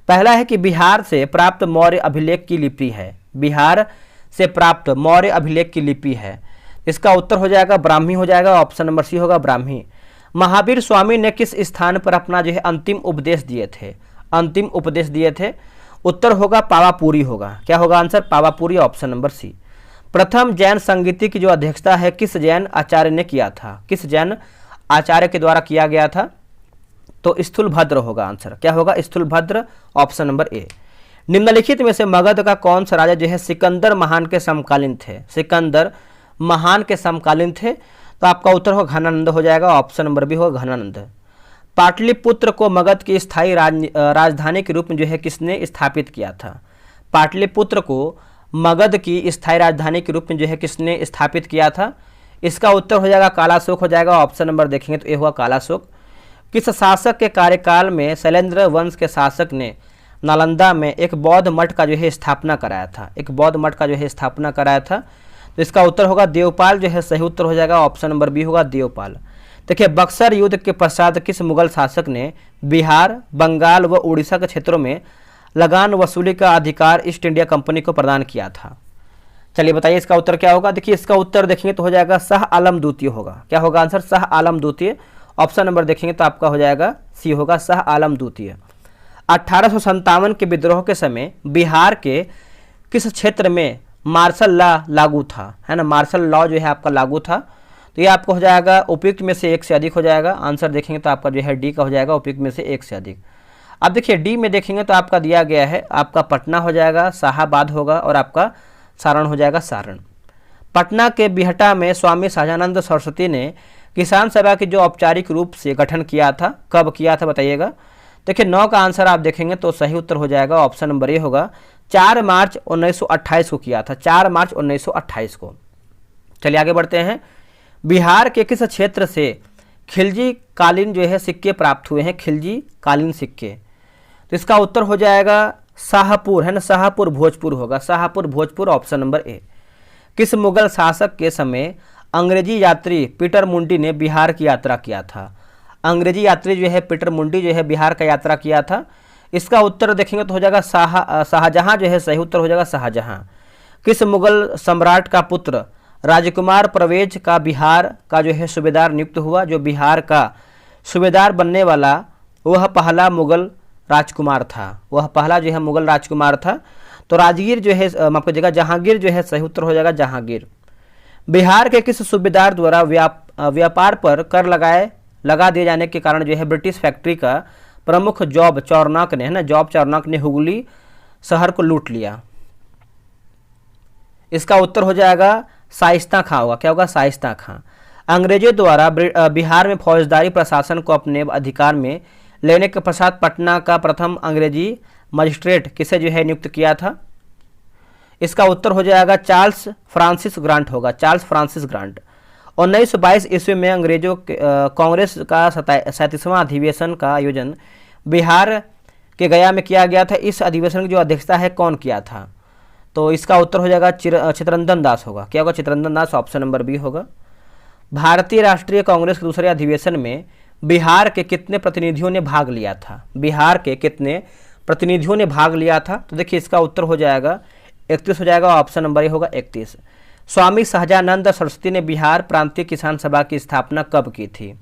पहला है कि बिहार से प्राप्त मौर्य अभिलेख की लिपि है। बिहार से प्राप्त मौर्य अभिलेख की लिपि है। इसका उत्तर हो जाएगा ब्राह्मी हो जाएगा। ऑप्शन नंबर सी होगा ब्राह्मी। महावीर स्वामी ने किस स्थान पर अपना जो है अंतिम उपदेश दिए थे? अंतिम उपदेश दिए थे। उत्तर होगा पावापुरी होगा। क्या होगा answer? Pawapuri. Option number C. प्रथम जैन संगीति की जो अध्यक्षता है किस जैन आचार्य ने किया था? किस जैन आचार्य के द्वारा किया गया था? तो स्थूलभद्र होगा आंसर। क्या होगा? स्थूलभद्र, ऑप्शन नंबर ए। निम्नलिखित में से मगध का कौन सा राजा जो है सिकंदर महान के समकालीन थे? सिकंदर महान के समकालीन थे, तो आपका उत्तर होगा घनानंद हो जाएगा, ऑप्शन नंबर बी होगा घनानंद। पाटलिपुत्र को मगध की स्थायी राजधानी के रूप में जो है किसने स्थापित किया था? पाटलिपुत्र को मगध की स्थायी राजधानी के रूप में जो है किसने स्थापित किया था? इसका उत्तर हो जाएगा कालाशोक हो जाएगा, ऑप्शन नंबर देखेंगे तो ये हुआ कालाशोक। किस शासक के कार्यकाल में शैलेंद्र वंश के शासक ने नालंदा में एक बौद्ध मठ का जो है स्थापना कराया था? एक बौद्ध मठ का जो है स्थापना कराया था, तो इसका उत्तर होगा देवपाल जो है सही उत्तर हो जाएगा, ऑप्शन नंबर बी होगा देवपाल। देखिए, बक्सर युद्ध के पश्चात किस मुगल शासक ने बिहार, बंगाल व उड़ीसा के क्षेत्रों में लगान वसूली का अधिकार ईस्ट इंडिया कंपनी को प्रदान किया था? चलिए बताइए इसका उत्तर क्या होगा। देखिए, इसका उत्तर देखेंगे तो हो जाएगा शाह आलम द्वितीय होगा। क्या होगा आंसर? शाह आलम द्वितीय। ऑप्शन नंबर देखेंगे तो आपका हो जाएगा सी होगा, शाह आलम द्वितीय। 1857 के विद्रोह के समय बिहार के किस क्षेत्र में मार्शल लॉ लागू था? है ना, मार्शल लॉ जो है आपका लागू था, तो ये आपको हो जाएगा उपयुक्त में से एक से अधिक हो जाएगा। आंसर देखेंगे तो आपका जो है डी का हो जाएगा, उपयुक्त में से एक से अधिक। अब देखिए डी में देखेंगे तो आपका दिया गया है, आपका पटना हो जाएगा, शाहाबाद होगा और आपका सारण हो जाएगा, सारण। पटना के बिहटा में स्वामी सहजानंद सरस्वती ने किसान सभा की जो औपचारिक रूप से गठन किया था, कब किया था बताइएगा। देखिए 9 का आंसर आप देखेंगे तो सही उत्तर हो जाएगा, ऑप्शन नंबर ए होगा, 4 मार्च 1928 को किया था, 4 मार्च 1928 को। चलिए आगे बढ़ते हैं। बिहार के किस क्षेत्र से खिलजी कालीन जो है सिक्के प्राप्त हुए हैं? खिलजी कालीन सिक्के, तो इसका उत्तर हो जाएगा शाहपुर, है ना, शाहपुर भोजपुर होगा, शाहपुर भोजपुर, ऑप्शन नंबर ए। किस मुगल शासक के समय अंग्रेजी यात्री पीटर मुंडी ने बिहार की यात्रा किया था? अंग्रेजी यात्री जो है पीटर मुंडी जो है बिहार का यात्रा किया था। इसका उत्तर देखेंगे तो हो जाएगा शाहजहां जो है सही उत्तर हो जाएगा, शाहजहां। किस मुगल सम्राट का पुत्र राजकुमार परवेज का बिहार का जो है सूबेदार नियुक्त हुआ? जो बिहार का सूबेदार बनने वाला वह पहला मुगल राजकुमार था, वह पहला जो है मुगल राजकुमार था। तो राजगीर जो है माफ कीजिएगा, जहांगीर जो है सही उत्तर हो जाएगा, जहांगीर। बिहार के किस सूबेदार द्वारा व्यापार पर कर लगा दिए जाने के कारण जो है ब्रिटिश फैक्ट्री का प्रमुख जॉब चौरनाक ने, है ना, जॉब चौरनाक ने हुगली शहर को लूट लिया? इसका उत्तर हो जाएगा शाइस्ता खां होगा। क्या होगा? शाइस्ता खां। अंग्रेजों द्वारा बिहार में फौजदारी प्रशासन को अपने अधिकार में लेने के पश्चात पटना का प्रथम अंग्रेजी मजिस्ट्रेट किसे जो है नियुक्त किया था? इसका उत्तर हो जाएगा चार्ल्स फ्रांसिस ग्रांट होगा, चार्ल्स फ्रांसिस ग्रांट। 1922 ईस्वी में अंग्रेजों कांग्रेस का 37वां अधिवेशन का आयोजन बिहार के गया में किया गया था। इस अधिवेशन की जो अध्यक्षता है कौन किया था? तो इसका उत्तर हो जाएगा चितरंजन दास होगा। क्या होगा? चितरंजन दास, ऑप्शन नंबर बी होगा। भारतीय राष्ट्रीय कांग्रेस के दूसरे अधिवेशन में बिहार के कितने प्रतिनिधियों ने भाग लिया था? बिहार के कितने प्रतिनिधियों ने भाग लिया था? तो देखिए इसका उत्तर हो जाएगा 31 हो जाएगा, ऑप्शन नंबर ए होगा 31। स्वामी सहजानंद सरस्वती ने बिहार प्रांतीय किसान सभा की स्थापना कब की थी?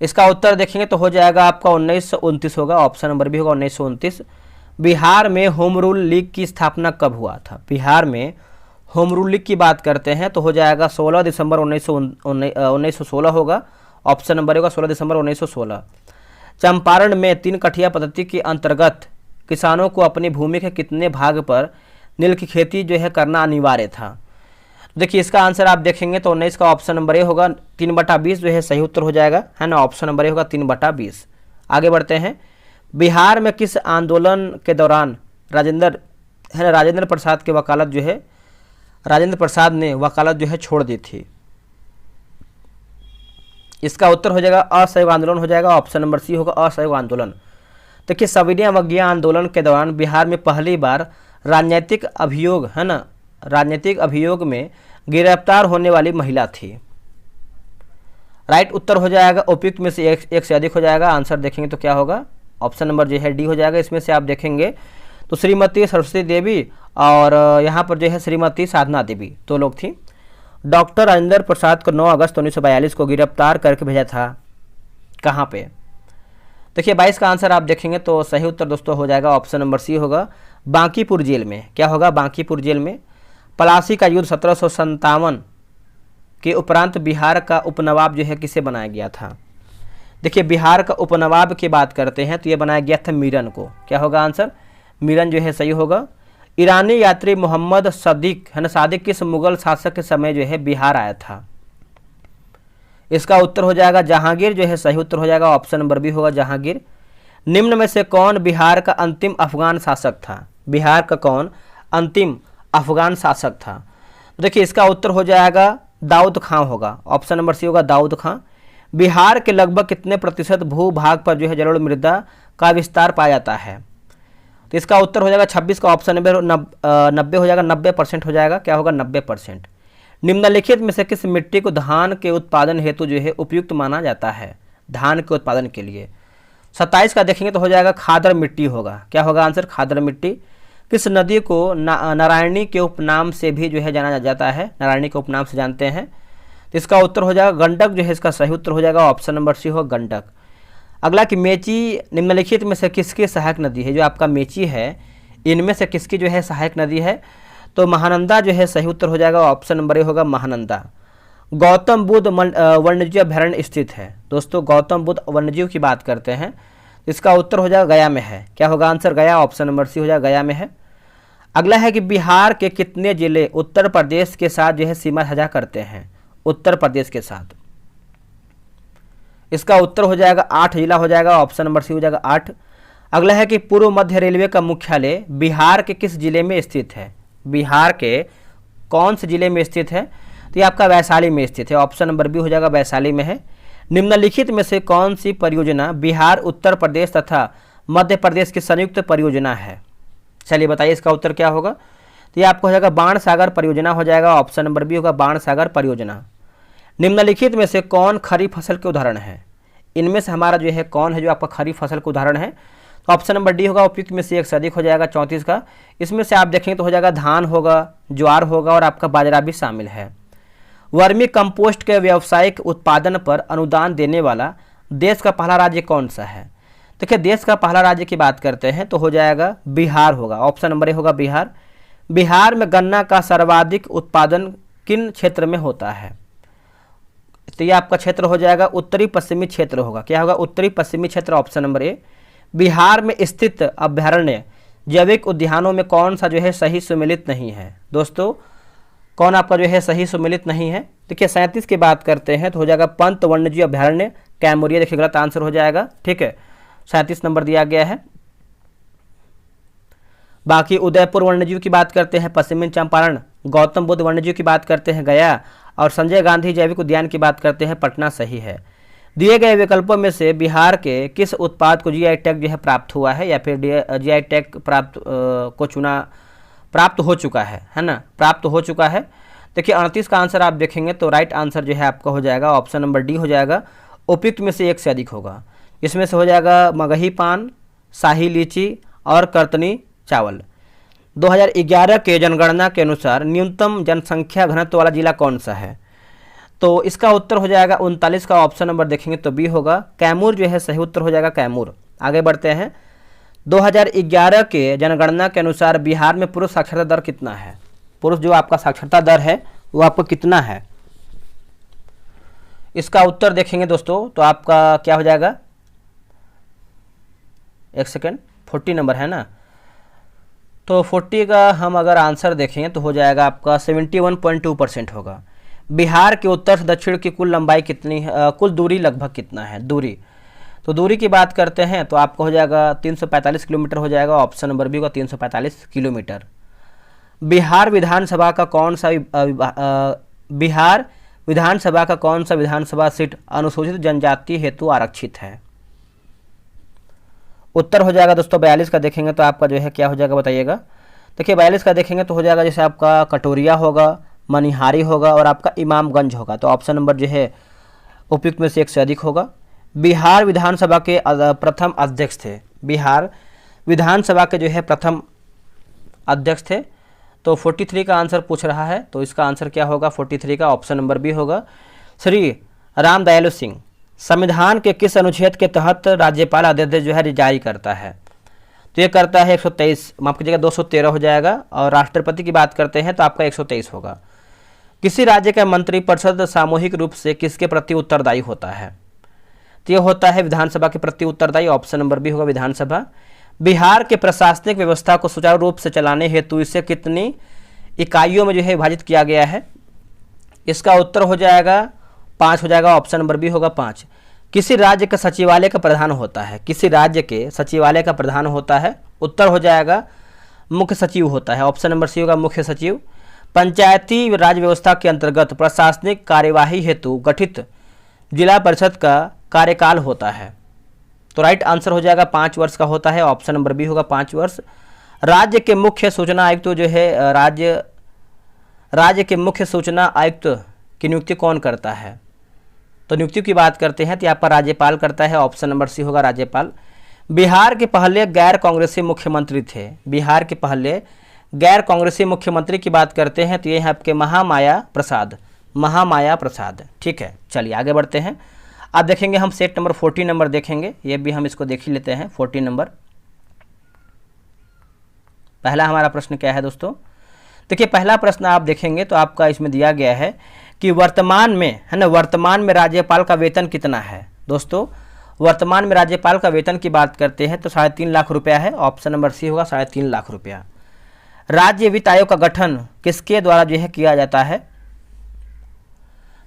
इसका उत्तर देखेंगे तो हो जाएगा आपका 1929 होगा, ऑप्शन नंबर बी होगा 1929। बिहार में होम रूल लीग की स्थापना कब हुआ था? बिहार में होम रूल लीग की बात करते हैं तो हो जाएगा 16 दिसंबर 1916 होगा, ऑप्शन नंबर होगा 16 दिसंबर 1916। चंपारण में 3 कठिया पद्धति के अंतर्गत किसानों को अपनी भूमि के कितने भाग पर नील की खेती जो है करना अनिवार्य था? देखिए इसका आंसर आप देखेंगे तो 19 का ऑप्शन नंबर ए होगा, 3/20 जो है सही उत्तर हो जाएगा, है ना, ऑप्शन नंबर ए होगा 3/20। आगे बढ़ते हैं। बिहार में किस आंदोलन के दौरान राजेंद्र प्रसाद की वकालत जो है राजेंद्र प्रसाद ने वकालत जो है छोड़ दी थी? इसका उत्तर हो जाएगा असहयोग आंदोलन हो जाएगा, ऑप्शन नंबर सी होगा असहयोग आंदोलन। देखिए सविनय अवज्ञा आंदोलन के दौरान बिहार में पहली बार राजनीतिक अभियोग, है ना, राजनीतिक अभियोग में गिरफ्तार होने वाली महिला थी। राइट उत्तर हो जाएगा उपयुक्त में से एक से अधिक हो जाएगा। आंसर देखेंगे तो क्या होगा? ऑप्शन नंबर जो है डी हो जाएगा। इसमें से आप देखेंगे तो श्रीमती सरस्वती देवी और यहाँ पर जो है श्रीमती साधना देवी, 2 लोग थी। डॉक्टर राजेंद्र प्रसाद को 9 अगस्त 1942 को गिरफ्तार करके भेजा था कहाँ पे? देखिए 22 का आंसर आप देखेंगे तो सही उत्तर दोस्तों हो जाएगा, ऑप्शन नंबर सी होगा, बांकीपुर जेल में। क्या होगा? बांकीपुर जेल में। पलासी का युद्ध 1757 के उपरांत बिहार का उपनवाब जो है किसे बनाया गया था? देखिए बिहार का उपनवाब की बात करते हैं तो ये बनाया गया था मीरन को। क्या होगा आंसर? मीरन जो है सही होगा। ईरानी यात्री मोहम्मद सदीक है ना, सादिक किस मुगल शासक के समय जो है बिहार आया था? इसका उत्तर हो जाएगा जहांगीर, जो है सही उत्तर हो जाएगा, ऑप्शन नंबर बी होगा जहांगीर। निम्न में से कौन बिहार का अंतिम अफगान शासक था? बिहार का कौन अंतिम अफगान शासक था? तो देखिए इसका उत्तर हो जाएगा दाऊद खां होगा, ऑप्शन नंबर सी होगा दाऊद खां। बिहार के लगभग कितने प्रतिशत भूभाग पर जो है जलोढ़ मृदा का विस्तार पाया जाता है? तो इसका उत्तर हो जाएगा 26 का ऑप्शन नंबर 90 हो जाएगा, 90% हो जाएगा। क्या होगा? 90%। निम्नलिखित में से किस मिट्टी को धान के उत्पादन हेतु जो है उपयुक्त माना जाता है? धान के उत्पादन के लिए 27 का देखेंगे तो हो जाएगा खादर मिट्टी होगा। क्या होगा आंसर? खादर मिट्टी। किस नदी को नारायणी के उपनाम से भी जो है जाना जाता है? नारायणी के उपनाम से जानते हैं। तो इसका उत्तर हो जाएगा गंडक, जो है इसका सही उत्तर हो जाएगा, ऑप्शन नंबर सी हो गंडक। अगला कि मेची निम्नलिखित में से किसकी सहायक नदी है? जो आपका मेची है इनमें से किसकी जो है सहायक नदी है? तो महानंदा जो है सही उत्तर हो जाएगा, ऑप्शन नंबर ए होगा महानंदा। गौतम बुद्ध वन्यजीव अभयारण्य स्थित है। दोस्तों गौतम बुद्ध वन्यजीव की बात करते हैं, इसका उत्तर हो जाएगा गया में है। क्या होगा आंसर? गया, ऑप्शन नंबर सी हो जाएगा, गया में है। अगला है कि बिहार के कितने जिले उत्तर प्रदेश के साथ जो है सीमा साझा करते हैं? उत्तर प्रदेश के साथ इसका उत्तर हो जाएगा 8 जिला हो जाएगा, ऑप्शन नंबर सी हो जाएगा 8। अगला है कि पूर्व मध्य रेलवे का मुख्यालय बिहार के किस जिले में स्थित है? बिहार के कौन से जिले में स्थित है? तो ये आपका वैशाली में स्थित है, ऑप्शन नंबर बी हो जाएगा, वैशाली में है। निम्नलिखित में से कौन सी परियोजना बिहार, उत्तर प्रदेश तथा मध्य प्रदेश की संयुक्त परियोजना है? चलिए बताइए इसका उत्तर क्या होगा? तो ये आपको हो जाएगा बाण सागर परियोजना हो जाएगा, ऑप्शन नंबर बी होगा बाण सागर परियोजना। निम्नलिखित में से कौन खरीफ फसल के उदाहरण है? इनमें से हमारा जो है कौन है जो आपका खरीफ फसल का उदाहरण है? तो ऑप्शन नंबर डी होगा उपयुक्त में से एक से अधिक हो जाएगा 34 का। इसमें से आप देखेंगे तो हो जाएगा धान होगा, ज्वार होगा और आपका बाजरा भी शामिल है। वर्मी कंपोस्ट के व्यावसायिक उत्पादन पर अनुदान देने वाला देश का पहला राज्य कौन सा है? देखिए देश का पहला राज्य की बात करते हैं तो हो जाएगा बिहार होगा, ऑप्शन नंबर ए होगा बिहार। बिहार में गन्ना का सर्वाधिक उत्पादन किन क्षेत्र में होता है? तो ये आपका क्षेत्र हो जाएगा उत्तरी पश्चिमी क्षेत्र होगा। क्या होगा? उत्तरी पश्चिमी क्षेत्र, ऑप्शन नंबर ए। बिहार में स्थित अभ्यारण्य जैविक उद्यानों में कौन सा जो है सही सुमेलित नहीं है? दोस्तों कौन आपका जो है सही सुमेलित नहीं है? देखिए 37 की बात करते हैं तो हो जाएगा पंत वन्यजीव अभ्यारण्य कैमूरिया। देखिए गलत आंसर हो जाएगा, ठीक है, 37 नंबर दिया गया है। बाकी उदयपुर वन्यजीव की बात करते हैं पश्चिमी चंपारण, गौतम बुद्ध वन्यजीव की बात करते हैं गया, और संजय गांधी जैविक उद्यान की बात करते हैं पटना सही है। दिए गए विकल्पों में से बिहार के किस उत्पाद को जीआई टैग जो है प्राप्त हुआ है या फिर जीआई टैग प्राप्त हो चुका है ना? प्राप्त हो चुका है। देखिए 38 का आंसर आप देखेंगे तो राइट आंसर जो है आपका हो जाएगा, ऑप्शन नंबर डी हो जाएगा, उपयुक्त में से एक से अधिक होगा। इसमें से हो जाएगा मगही पान, शाही लीची और कर्तनी चावल। 2011 के जनगणना के अनुसार न्यूनतम जनसंख्या घनत्व वाला जिला कौन सा है? तो इसका उत्तर हो जाएगा 39 का, ऑप्शन नंबर देखेंगे तो बी होगा, कैमूर जो है सही उत्तर हो जाएगा, कैमूर। आगे बढ़ते हैं। 2011 के जनगणना के अनुसार बिहार में पुरुष साक्षरता दर कितना है? पुरुष जो आपका साक्षरता दर है वो आपको कितना है? इसका उत्तर देखेंगे दोस्तों तो आपका क्या हो जाएगा, एक सेकेंड, 40 नंबर है ना, तो 40 का हम अगर आंसर देखें तो हो जाएगा आपका 71.2% होगा। बिहार के उत्तर से दक्षिण की कुल लंबाई कितनी है, कुल दूरी लगभग कितना है? दूरी, तो दूरी की बात करते हैं तो आपको हो जाएगा 345 किलोमीटर हो जाएगा, ऑप्शन नंबर बी होगा 345 किलोमीटर। बिहार विधानसभा का कौन सा बिहार विधानसभा का कौन सा विधानसभा सीट अनुसूचित जनजाति हेतु आरक्षित है? उत्तर हो जाएगा दोस्तों 42 का देखेंगे तो आपका जो है क्या हो जाएगा बताइएगा। देखिए 42 का देखेंगे तो हो जाएगा जैसे आपका कटोरिया होगा, मनिहारी होगा और आपका इमामगंज होगा, तो ऑप्शन नंबर जो है उपयुक्त में से एक से अधिक होगा। बिहार विधानसभा के प्रथम अध्यक्ष थे, बिहार विधानसभा के जो है प्रथम अध्यक्ष थे, तो 43 का आंसर पूछ रहा है, तो इसका आंसर क्या होगा 43 का, ऑप्शन नंबर बी होगा, श्री रामदयालु सिंह। संविधान के किस अनुच्छेद के तहत राज्यपाल आदेश जो है जारी करता है? तो ये करता है 123, माफ कीजिएगा 213 हो जाएगा, और राष्ट्रपति की बात करते हैं तो आपका 123 होगा। किसी राज्य का मंत्रिपरिषद सामूहिक रूप से किसके प्रति उत्तरदायी होता है? तो ये होता है विधानसभा के प्रति उत्तरदायी, ऑप्शन नंबर बी होगा विधानसभा। बिहार के प्रशासनिक व्यवस्था को सुचारू रूप से चलाने हेतु इसे कितनी इकाइयों में जो है विभाजित किया गया है? इसका उत्तर हो जाएगा 5 हो जाएगा, ऑप्शन नंबर बी होगा 5। किसी राज्य का सचिवालय का प्रधान होता है? किसी राज्य के सचिवालय का प्रधान होता है? उत्तर हो जाएगा मुख्य सचिव होता है, ऑप्शन नंबर सी होगा मुख्य सचिव। पंचायती राज व्यवस्था के अंतर्गत प्रशासनिक कार्यवाही हेतु गठित जिला परिषद का कार्यकाल होता है? तो राइट आंसर हो जाएगा 5 वर्ष का होता है, ऑप्शन नंबर बी होगा 5 वर्ष। राज्य के मुख्य सूचना आयुक्त जो है राज्य के मुख्य सूचना आयुक्त की नियुक्ति कौन करता है? तो नियुक्ति की बात करते हैं तो यहाँ पर राज्यपाल करता है, ऑप्शन नंबर सी होगा राज्यपाल। बिहार के पहले गैर कांग्रेसी मुख्यमंत्री थे? बिहार के पहले गैर कांग्रेसी मुख्यमंत्री की बात करते हैं तो ये है आपके महामाया प्रसाद, महामाया प्रसाद। ठीक है, चलिए आगे बढ़ते हैं। अब देखेंगे हम सेट नंबर 14 नंबर देखेंगे, ये भी हम इसको देख ही लेते हैं। 14 नंबर पहला हमारा प्रश्न क्या है दोस्तों? देखिए पहला प्रश्न आप देखेंगे तो आपका इसमें दिया गया है कि वर्तमान में, है ना, वर्तमान में राज्यपाल का वेतन कितना है? दोस्तों वर्तमान में राज्यपाल का वेतन की बात करते हैं तो 3.5 लाख रुपया है, ऑप्शन नंबर सी होगा 3.5 लाख रुपया। राज्य वित्त आयोग का गठन किसके द्वारा जो है किया जाता है?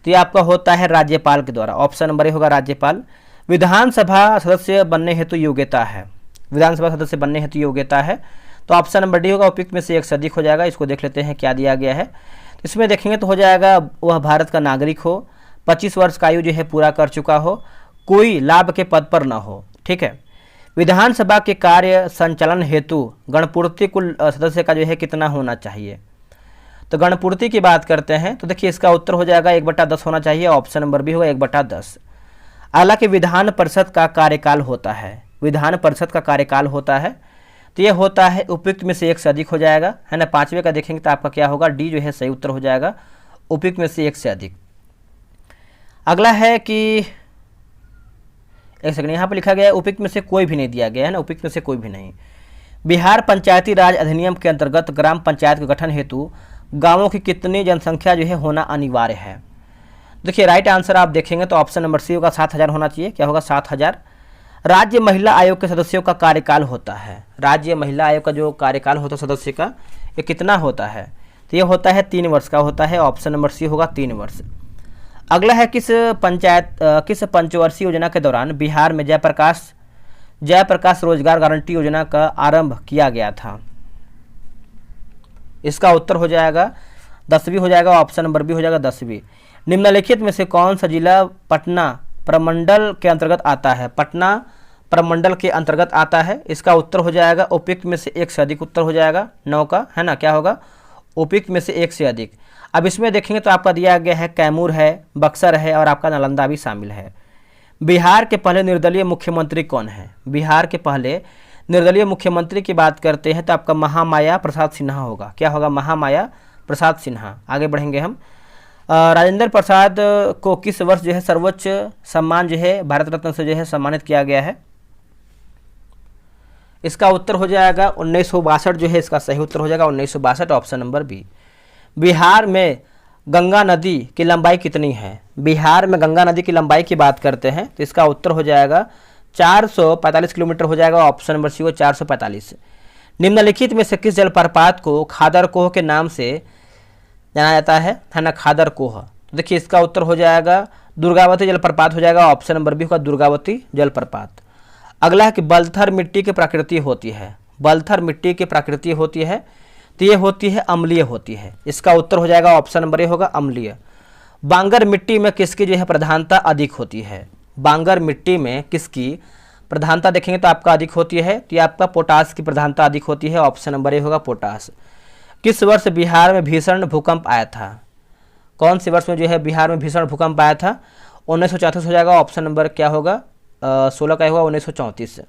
तो ये आपका होता है राज्यपाल के द्वारा, ऑप्शन नंबर ए होगा राज्यपाल। विधानसभा सदस्य बनने हेतु योग्यता है? विधानसभा सदस्य बनने हेतु योग्यता है तो ऑप्शन नंबर डी होगा उपयुक्त में से एक से अधिक हो जाएगा। इसको देख लेते हैं क्या दिया गया है। इसमें देखेंगे तो हो जाएगा वह भारत का नागरिक हो, 25 वर्ष का आयु जो है पूरा कर चुका हो, कोई लाभ के पद पर ना हो। ठीक है, विधानसभा के कार्य संचालन हेतु गणपूर्ति कुल सदस्य का जो है कितना होना चाहिए? तो गणपूर्ति की बात करते हैं तो देखिए इसका उत्तर हो जाएगा 1/10 होना चाहिए, ऑप्शन नंबर बी होगा 1/10। हालांकि विधान परिषद का कार्यकाल होता है, विधान परिषद का कार्यकाल होता है तो ये होता है उपयुक्त में से एक से अधिक हो जाएगा, है ना। 5वें का देखेंगे तो आपका क्या होगा, डी जो है सही उत्तर हो जाएगा, उपयुक्त में से एक से अधिक। अगला है कि एक सेकंड, यहाँ पर लिखा गया है उपयुक्त में से कोई भी नहीं दिया गया है ना, उपयुक्त में से कोई भी नहीं। बिहार पंचायती राज अधिनियम के अंतर्गत ग्राम पंचायत के गठन हेतु गांवों की कितनी जनसंख्या जो है होना अनिवार्य है? देखिए राइट आंसर आप देखेंगे तो ऑप्शन नंबर सी होगा 7000 होना चाहिए। क्या होगा? 7000। राज्य महिला आयोग के सदस्यों का कार्यकाल होता है, राज्य महिला आयोग का जो कार्यकाल होता है सदस्य का, ये कितना होता है? तो ये होता है 3 वर्ष का होता है, ऑप्शन नंबर सी होगा 3 वर्ष। अगला है किस पंचवर्षीय योजना के दौरान बिहार में जयप्रकाश रोजगार गारंटी योजना का आरंभ किया गया था? इसका उत्तर हो जाएगा 10वीं हो जाएगा, ऑप्शन नंबर बी हो जाएगा 10वीं। निम्नलिखित में से कौन सा जिला पटना प्रमंडल के अंतर्गत आता है? पटना प्रमंडल के अंतर्गत आता है। इसका उत्तर हो जाएगा उपयुक्त में से एक से अधिक उत्तर हो जाएगा 9 का, है ना। क्या होगा? उपयुक्त में से एक से अधिक। अब इसमें देखेंगे तो आपका दिया गया है कैमूर है, बक्सर है और आपका नालंदा भी शामिल है। बिहार के पहले निर्दलीय मुख्यमंत्री कौन है? बिहार के पहले निर्दलीय मुख्यमंत्री की बात करते हैं तो आपका महामाया प्रसाद सिन्हा होगा। क्या होगा? महामाया प्रसाद सिन्हा। आगे बढ़ेंगे हम। राजेंद्र प्रसाद को किस वर्ष जो है सर्वोच्च सम्मान जो है भारत रत्न से जो है सम्मानित किया गया है? इसका उत्तर हो जाएगा 1962 जो है इसका सही उत्तर हो जाएगा 1962, ऑप्शन नंबर बी। बिहार में गंगा नदी की लंबाई कितनी है? बिहार में गंगा नदी की लंबाई की बात करते हैं तो इसका उत्तर हो जाएगा 445 किलोमीटर हो जाएगा, ऑप्शन नंबर सी हो 445। निम्नलिखित में से किस जलप्रपात को खादरकोह के नाम से जाना जाता है ना? खादरकोह। तो देखिए इसका उत्तर हो जाएगा दुर्गावती जलप्रपात हो जाएगा, ऑप्शन नंबर बी होगा दुर्गावती जलप्रपात। अगला है कि बलथर मिट्टी की प्रकृति होती है, बलथर मिट्टी की प्रकृति होती है तो ये होती है अम्लीय होती है। इसका उत्तर हो जाएगा ऑप्शन नंबर ए होगा अम्लीय। बांगर मिट्टी में किसकी जो है प्रधानता अधिक होती है? बांगर मिट्टी में किसकी प्रधानता देखेंगे तो आपका अधिक होती है तो ये आपका पोटास की प्रधानता अधिक होती है, ऑप्शन नंबर ए होगा पोटास। किस वर्ष बिहार में भीषण भूकंप आया था? कौन से वर्ष में जो है बिहार में भीषण भूकंप आया था? 1934 हो जाएगा, ऑप्शन नंबर क्या होगा 16 का होगा 1934।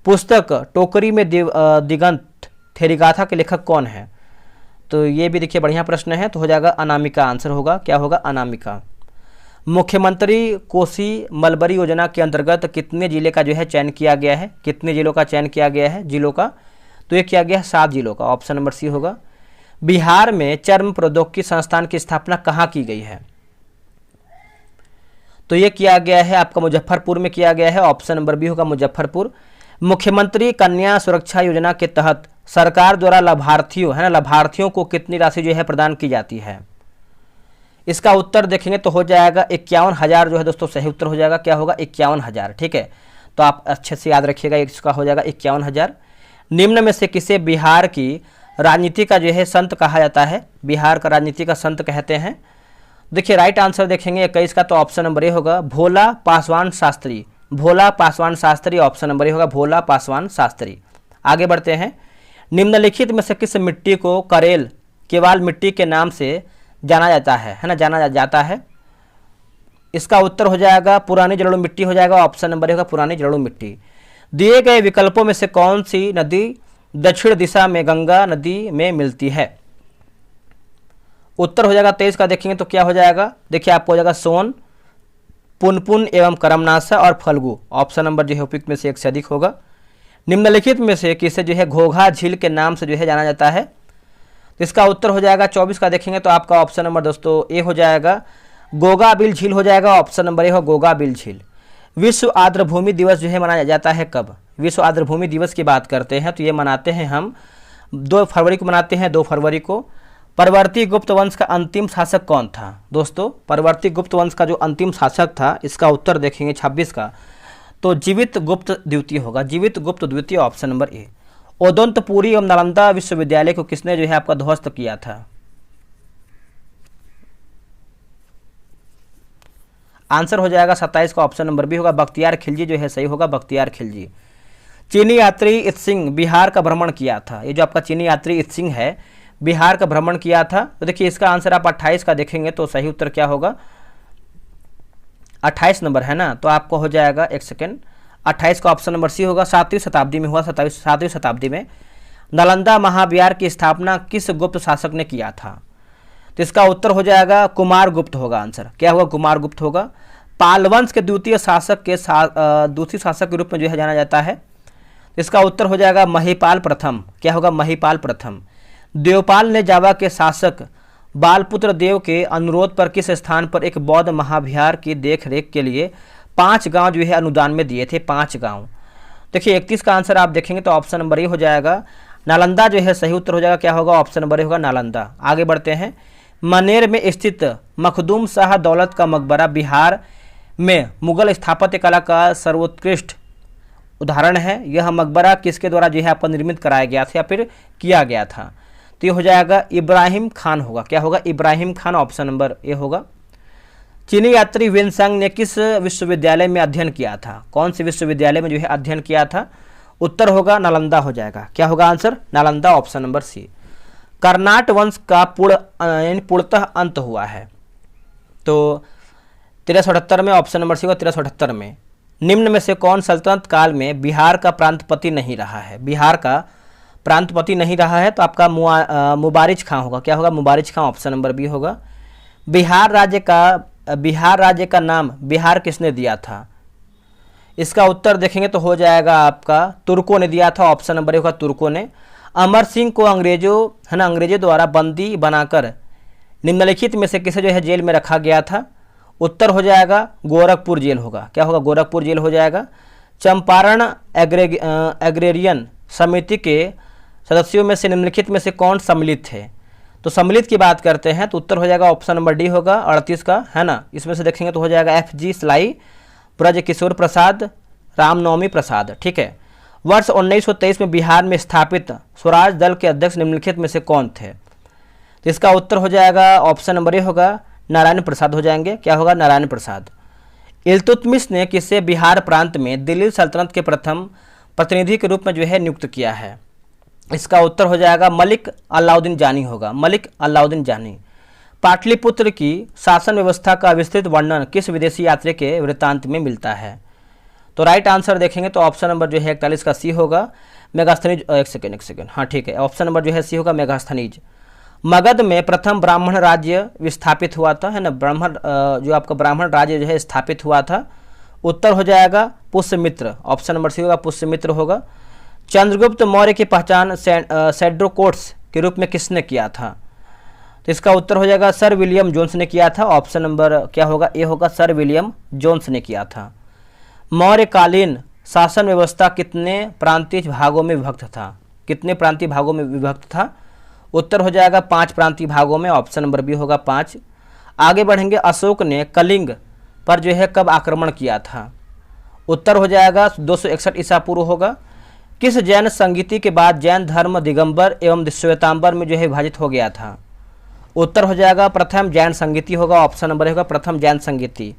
पुस्तक टोकरी में दिगंत थेरीगाथा के लेखक कौन है? तो ये भी देखिए बढ़िया प्रश्न है, तो हो जाएगा अनामिका, आंसर होगा क्या होगा अनामिका। मुख्यमंत्री कोसी मलबरी योजना के अंतर्गत कितने जिले का जो है चयन किया गया है? कितने जिलों का चयन किया गया है जिलों का? तो ये किया गया है 7 जिलों का, ऑप्शन नंबर सी होगा। बिहार में चर्म प्रौद्योगिकी संस्थान की स्थापना कहाँ की गई है? तो ये किया गया है आपका मुजफ्फरपुर में किया गया है, ऑप्शन नंबर बी होगा मुजफ्फरपुर। मुख्यमंत्री कन्या सुरक्षा योजना के तहत सरकार द्वारा लाभार्थियों है ना, लाभार्थियों को कितनी राशि जो है प्रदान की जाती है? इसका उत्तर देखेंगे तो हो जाएगा 51,000 जो है दोस्तों, सही उत्तर हो जाएगा। क्या होगा? 51,000। ठीक है, तो आप अच्छे से याद रखिएगा, इसका हो जाएगा 51,000। निम्न में से किसे बिहार की राजनीति का जो है संत कहा जाता है? बिहार का राजनीति का संत कहते हैं। देखिए राइट आंसर देखेंगे 21 का, तो ऑप्शन नंबर ए होगा Bhola Paswan Shastri. Bhola Paswan Shastri, option number A होगा भोला पासवान शास्त्री। आगे बढ़ते हैं। निम्नलिखित में से किस मिट्टी को करेल केवाल मिट्टी के नाम से जाना जाता है ना, जाना जाता है? इसका उत्तर हो जाएगा पुरानी जलोढ़ मिट्टी हो जाएगा, ऑप्शन नंबर ए होगा पुरानी जलोढ़ मिट्टी। दिए गए विकल्पों में से कौन सी नदी दक्षिण दिशा में गंगा नदी में मिलती है? उत्तर हो जाएगा 23 का, देखेंगे तो क्या हो जाएगा? देखिए आपको हो जाएगा सोन, पुनपुन एवं करमनाशा और फल्गु। ऑप्शन नंबर जो है उपयुक्त में से एक से अधिक होगा। निम्नलिखित में से किसे जो है घोघा झील के नाम से जो है जाना जाता है? तो इसका उत्तर हो जाएगा 24 का, देखेंगे तो आपका ऑप्शन नंबर दोस्तों ए हो जाएगा गोगाबिल झील हो जाएगा, ऑप्शन नंबर ए हो गोगाबिल झील। विश्व आर्द्रभूमि दिवस जो है मनाया जाता है कब? विश्व आर्द्रभूमि दिवस की बात करते हैं तो ये मनाते हैं हम 2 फरवरी को मनाते हैं, 2 फरवरी को। परवर्ती गुप्त वंश का अंतिम शासक कौन था? दोस्तों परवर्ती गुप्त वंश का जो अंतिम शासक था, इसका उत्तर देखेंगे 26 का, तो जीवित गुप्त द्वितीय होगा, जीवित गुप्त द्वितीय, ऑप्शन नंबर ए। ओदंतपुरी एवं नालंदा विश्वविद्यालय को किसने जो है आपका ध्वस्त किया था? आंसर हो जाएगा 27 का, ऑप्शन नंबर बी होगा बख्तियार खिलजी जो है सही होगा, बख्तियार खिलजी। चीनी यात्री इत्सिंग बिहार का भ्रमण किया था। ये जो आपका चीनी यात्री इत्सिंग है बिहार का भ्रमण किया था, तो देखिए इसका आंसर आप 28 का देखेंगे तो सही उत्तर क्या होगा? 28 नंबर है ना, तो आपको हो जाएगा एक सेकेंड, 28 का ऑप्शन नंबर सी होगा। 7वीं शताब्दी में हुआ, 7वीं शताब्दी में। नालंदा महाविहार की स्थापना किस गुप्त शासक ने किया था? तो इसका उत्तर हो जाएगा कुमार गुप्त होगा। आंसर क्या होगा? कुमार गुप्त होगा। पाल वंश के द्वितीय शासक के दूसरी शासक के रूप में जो है जाना जाता है, इसका उत्तर हो जाएगा महिपाल प्रथम। क्या होगा? महिपाल प्रथम। देवपाल ने जावा के शासक बालपुत्र देव के अनुरोध पर किस स्थान पर एक बौद्ध महाविहार की देखरेख के लिए 5 गांव जो है अनुदान में दिए थे? 5 गांव। देखिए 31 का आंसर आप देखेंगे तो ऑप्शन नंबर ए हो जाएगा नालंदा जो है सही उत्तर हो जाएगा। क्या होगा? ऑप्शन नंबर ए होगा नालंदा। आगे बढ़ते हैं। मनेर में स्थित मखदूम शाह दौलत का मकबरा बिहार में मुगल स्थापत्य कला का सर्वोत्कृष्ट उदाहरण है। यह मकबरा किसके द्वारा जो है आपको निर्मित कराया गया था या फिर किया गया था? तो ये हो जाएगा इब्राहिम खान होगा। क्या होगा? Ibrahim Khan, option number A होगा। चीनी यात्री वेनसांग ने किस विश्वविद्यालय में अध्ययन किया था? कौन से विश्वविद्यालय में जो है अध्ययन किया था? उत्तर होगा नालंदा हो जाएगा। क्या होगा answer? Nalanda, option number C. Karnat वंश का पूर्णतः अंत हुआ है, तो 1378 में, ऑप्शन नंबर सी होगा 1378 में। निम्न में से कौन सल्तनत काल में बिहार का प्रांतपति नहीं रहा है? बिहार का प्रांतपति नहीं रहा है तो आपका मुबारिज खां होगा। क्या होगा? मुबारिज खां, ऑप्शन नंबर बी होगा। बिहार राज्य का नाम बिहार किसने दिया था? इसका उत्तर देखेंगे तो हो जाएगा आपका तुर्कों ने दिया था, ऑप्शन नंबर ए होगा तुर्कों ने। अमर सिंह को अंग्रेजों द्वारा बंदी बनाकर निम्नलिखित में से किसे जो है जेल में रखा गया था? उत्तर हो जाएगा गोरखपुर जेल होगा। क्या होगा? गोरखपुर जेल हो जाएगा। चंपारण एग्रेरियन समिति के सदस्यों में से निम्नलिखित में से कौन सम्मिलित थे? तो सम्मिलित की बात करते हैं तो उत्तर हो जाएगा ऑप्शन नंबर डी होगा 38 का, है ना। इसमें से देखेंगे तो हो जाएगा FG स्लाई, ब्रज किशोर प्रसाद, रामनवमी प्रसाद। ठीक है। वर्ष 1923 में बिहार में स्थापित स्वराज दल के अध्यक्ष निम्नलिखित में से कौन थे? तो इसका उत्तर हो जाएगा ऑप्शन नंबर ए होगा नारायण प्रसाद हो जाएंगे। क्या होगा? नारायण प्रसाद। इल्तुतमिश ने किसे बिहार प्रांत में दिल्ली सल्तनत के प्रथम प्रतिनिधि के रूप में जो है नियुक्त किया है? इसका उत्तर हो जाएगा मलिक अलाउद्दीन जानी होगा, मलिक अलाउद्दीन जानी। पाटलिपुत्र की शासन व्यवस्था का विस्तृत वर्णन किस विदेशी यात्री के वृत्तांत में मिलता है? तो राइट आंसर देखेंगे तो ऑप्शन नंबर जो है 41 का सी होगा मेगास्थनीज। एक सेकेंड, हाँ ठीक है, ऑप्शन नंबर जो है सी होगा मेगास्थनीज। मगध में प्रथम ब्राह्मण राज्य विस्थापित हुआ था, है ना, जो आपका ब्राह्मण राज्य जो है स्थापित हुआ था। उत्तर हो जाएगा पुष्यमित्र, ऑप्शन नंबर सी होगा पुष्यमित्र होगा। चंद्रगुप्त मौर्य की पहचान सेड्रोकोट्स के रूप में किसने किया था? तो तो इसका उत्तर हो जाएगा सर विलियम जोन्स ने किया था। ऑप्शन नंबर क्या होगा, ए होगा, सर विलियम जोन्स ने किया था। मौर्यकालीन शासन व्यवस्था कितने प्रांतीय भागों में विभक्त था, कितने प्रांतीय भागों में विभक्त था? उत्तर हो जाएगा 5 प्रांतीय भागों में। ऑप्शन नंबर बी होगा 5। आगे बढ़ेंगे, अशोक ने कलिंग पर जो है कब आक्रमण किया था? उत्तर हो जाएगा 261 ईसा पूर्व होगा। किस जैन संगीति के बाद जैन धर्म दिगंबर एवं श्वेतांबर में जो है विभाजित हो गया था? उत्तर हो जाएगा प्रथम जैन संगीति होगा। ऑप्शन नंबर होगा प्रथम जैन संगीति।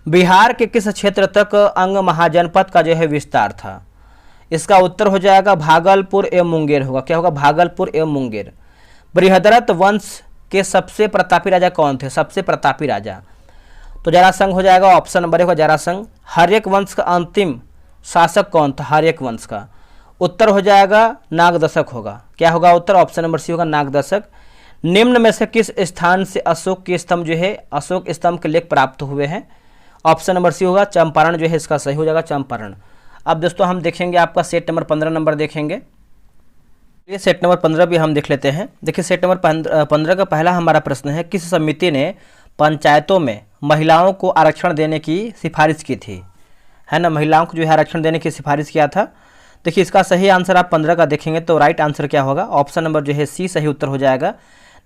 बिहार के किस क्षेत्र तक अंग महाजनपद का जो है विस्तार था? इसका उत्तर हो जाएगा भागलपुर एवं मुंगेर होगा। क्या होगा, भागलपुर एवं मुंगेर। बृहद्रथ वंश के सबसे प्रतापी राजा कौन थे? सबसे प्रतापी राजा तो जरासंध हो जाएगा। ऑप्शन नंबर होगा जरासंध। हर्यक वंश का अंतिम शासक कौन था? हर्यक वंश का। उत्तर हो जाएगा नागदशक होगा। क्या होगा उत्तर? ऑप्शन नंबर सी होगा नागदशक। निम्न में से किस स्थान से अशोक के स्तंभ जो है, अशोक स्तंभ के लेख प्राप्त हुए हैं? ऑप्शन नंबर सी होगा चंपारण जो है इसका सही हो जाएगा, चंपारण। अब दोस्तों हम देखेंगे आपका सेट नंबर 15 नंबर देखेंगे। ये सेट नंबर 15 भी हम देख लेते हैं। देखिए सेट नंबर 15 का पहला हमारा प्रश्न है, किस समिति ने पंचायतों में महिलाओं को आरक्षण देने की सिफारिश की थी? है ना, महिलाओं को जो है आरक्षण देने की सिफारिश किया था। देखिए इसका सही आंसर आप 15 का देखेंगे तो राइट आंसर क्या होगा? ऑप्शन नंबर जो है सी सही उत्तर हो जाएगा।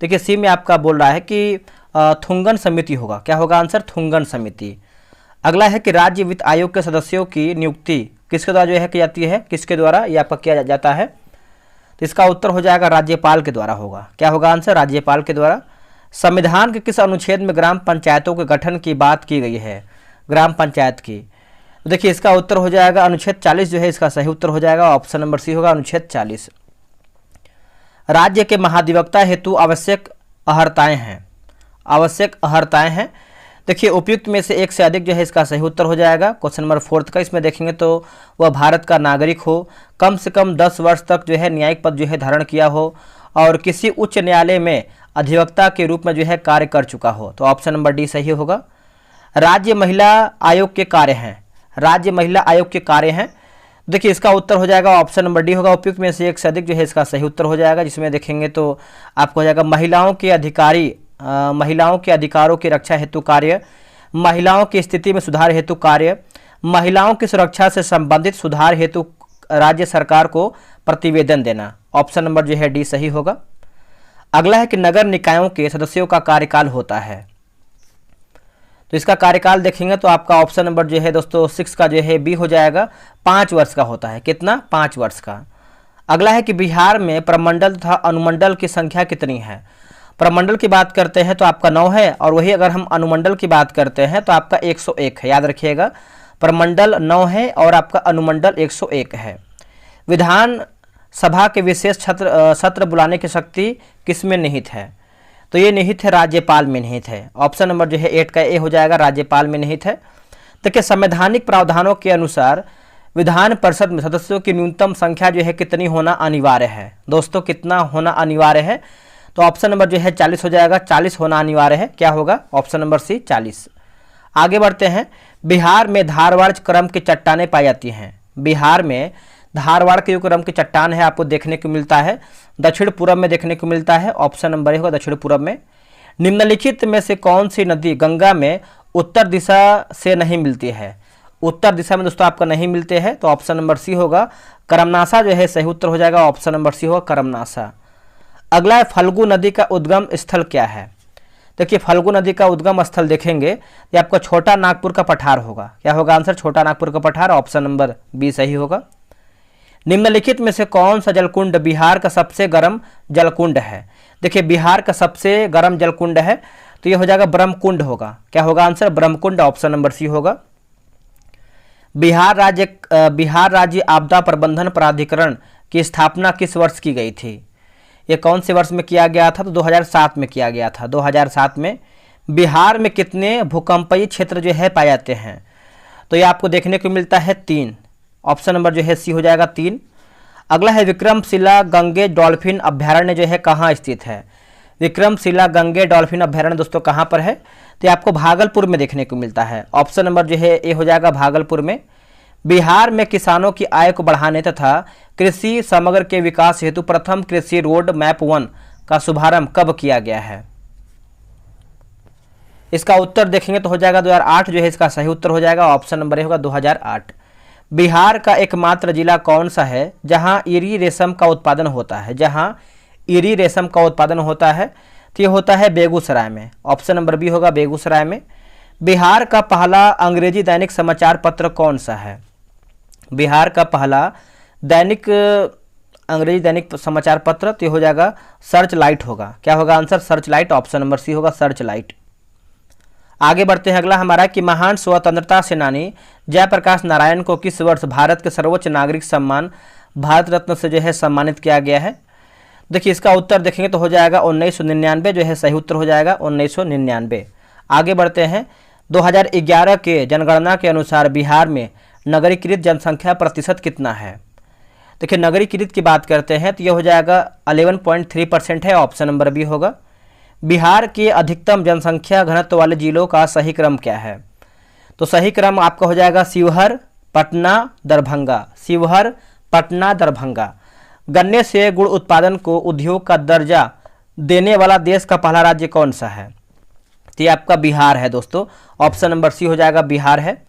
देखिए सी में आपका बोल रहा है कि थुंगन समिति होगा। क्या होगा आंसर? थुंगन समिति। अगला है कि राज्य वित्त आयोग के सदस्यों की नियुक्ति किसके द्वारा जो है की जाती है? किसके द्वारा ये आपका किया जाता है? तो इसका उत्तर हो जाएगा राज्यपाल के द्वारा होगा। क्या होगा आंसर? राज्यपाल के द्वारा। संविधान के किस अनुच्छेद में ग्राम पंचायतों के गठन की बात की गई है? ग्राम पंचायत की। तो देखिए इसका उत्तर हो जाएगा अनुच्छेद 40 जो है इसका सही उत्तर हो जाएगा। ऑप्शन नंबर सी होगा अनुच्छेद 40। राज्य के महाधिवक्ता हेतु आवश्यक अहर्ताएं हैं, आवश्यक अहर्ताएं हैं। देखिए उपयुक्त में से एक से अधिक जो है इसका सही उत्तर हो जाएगा। क्वेश्चन नंबर 4 का इसमें देखेंगे तो वह भारत का नागरिक हो, कम से कम 10 वर्ष तक जो है न्यायिक पद जो है धारण किया हो और किसी उच्च न्यायालय में अधिवक्ता के रूप में जो है कार्य कर चुका हो। तो ऑप्शन नंबर डी सही होगा। राज्य महिला आयोग के कार्य हैं, राज्य महिला आयोग के कार्य हैं। देखिए इसका उत्तर हो जाएगा ऑप्शन नंबर डी होगा। उपयुक्त में से एक से अधिक जो है इसका सही उत्तर हो जाएगा, जिसमें देखेंगे तो आपको हो जाएगा महिलाओं के अधिकारी, महिलाओं के अधिकारों की रक्षा हेतु कार्य, महिलाओं की स्थिति में सुधार हेतु कार्य, महिलाओं की सुरक्षा से संबंधित सुधार हेतु राज्य सरकार को प्रतिवेदन देना। ऑप्शन नंबर जो है डी सही होगा। अगला है कि नगर निकायों के सदस्यों का कार्यकाल होता है, तो इसका कार्यकाल देखेंगे तो आपका ऑप्शन नंबर जो है दोस्तों 6 का जो है बी हो जाएगा, 5 वर्ष का होता है। कितना? 5 वर्ष का। अगला है कि बिहार में प्रमंडल तथा अनुमंडल की संख्या कितनी है? प्रमंडल की बात करते हैं तो आपका 9 है और वही अगर हम अनुमंडल की बात करते हैं तो आपका 101 है। याद रखिएगा प्रमंडल 9 है और आपका अनुमंडल 101 है। विधान सभा के विशेष सत्र बुलाने की शक्ति किसमें निहित है? तो ये निहित है राज्यपाल में निहित है। ऑप्शन नंबर जो है 8 का ए हो जाएगा, राज्यपाल में निहित है। देखिए संवैधानिक प्रावधानों के अनुसार विधान परिषद में सदस्यों की न्यूनतम संख्या जो है कितनी होना अनिवार्य है? दोस्तों कितना होना अनिवार्य है? तो ऑप्शन नंबर जो है 40 हो जाएगा, 40 होना अनिवार्य है। क्या होगा? Option number C 40। आगे बढ़ते हैं। बिहार में धारवाड़ क्रम की चट्टानें पाई जाती हैं। बिहार में धारवाड़ के क्रम की चट्टान है आपको देखने को मिलता है, दक्षिण पूर्व में देखने को मिलता है। ऑप्शन नंबर होगा दक्षिण पूर्व में। निम्नलिखित में से कौन सी नदी गंगा में उत्तर दिशा से नहीं मिलती है? उत्तर दिशा में दोस्तों आपका नहीं मिलते हैं, तो ऑप्शन नंबर सी होगा करमनासा जो है सही उत्तर हो जाएगा। ऑप्शन नंबर सी होगा करमनासा। अगला है फल्गु नदी का उद्गम स्थल क्या है? देखिए फल्गु नदी का उद्गम स्थल देखेंगे ये आपका छोटा नागपुर का पठार होगा। क्या होगा आंसर? छोटा नागपुर का पठार। ऑप्शन नंबर बी सही होगा। निम्नलिखित में से कौन सा जलकुंड बिहार का सबसे गर्म जलकुंड है? देखिए बिहार का सबसे गर्म जलकुंड है तो ये हो जाएगा ब्रह्मकुंड होगा। क्या होगा answer? Brahmakund. Option number C होगा। बिहार राज्य आपदा प्रबंधन प्राधिकरण की स्थापना किस वर्ष की गई थी? ये कौन से वर्ष में किया गया था? तो 2007 में किया गया था। 2007 में। बिहार में कितने भूकंपीय क्षेत्र जो है पाए जाते हैं? तो ये आपको देखने को मिलता है 3। ऑप्शन नंबर जो है सी हो जाएगा 3। अगला है विक्रमशिला गंगे डॉल्फिन अभ्यारण्य जो है कहाँ स्थित है? विक्रमशिला गंगे डॉल्फिन अभ्यारण्य दोस्तों कहाँ पर है? तो आपको भागलपुर में देखने को मिलता है। ऑप्शन नंबर जो है ए हो जाएगा भागलपुर में। बिहार में किसानों की आय को बढ़ाने तथा कृषि समग्र के विकास हेतु प्रथम कृषि रोड मैप 1 का शुभारंभ कब किया गया है? इसका उत्तर देखेंगे तो हो जाएगा 2008 जो है इसका सही उत्तर हो जाएगा, ऑप्शन नंबर ए होगा 2008। बिहार का एकमात्र जिला कौन सा है जहां इरी रेशम का उत्पादन होता है? जहां इरी रेशम का उत्पादन होता है तो ये होता है बेगूसराय में, ऑप्शन नंबर बी होगा बेगूसराय में। बिहार का पहला अंग्रेजी दैनिक समाचार पत्र कौन सा है? बिहार का पहला दैनिक अंग्रेजी दैनिक समाचार पत्र तो ये हो जाएगा सर्च लाइट होगा। क्या होगा answer? Search light, option number C होगा सर्च लाइट। आगे बढ़ते हैं, अगला हमारा कि महान स्वतंत्रता सेनानी जयप्रकाश नारायण को किस वर्ष भारत के सर्वोच्च नागरिक सम्मान भारत रत्न से जो है सम्मानित किया गया है? देखिए इसका उत्तर देखेंगे तो हो जाएगा 1999 जो है सही उत्तर हो जाएगा 1999। आगे बढ़ते हैं, 2011 के जनगणना के अनुसार बिहार में नगरीकृत जनसंख्या प्रतिशत कितना है? देखिए नगरीकृत की बात करते हैं तो यह हो जाएगा 11.3% है, ऑप्शन नंबर बी होगा। बिहार के अधिकतम जनसंख्या घनत्व वाले जिलों का सही क्रम क्या है? तो सही क्रम आपका हो जाएगा शिवहर, पटना, दरभंगा। शिवहर, पटना, दरभंगा। गन्ने से गुड़ उत्पादन को उद्योग का दर्जा देने वाला देश का पहला राज्य कौन सा है? तो ये आपका बिहार है दोस्तों, ऑप्शन नंबर सी हो जाएगा बिहार है।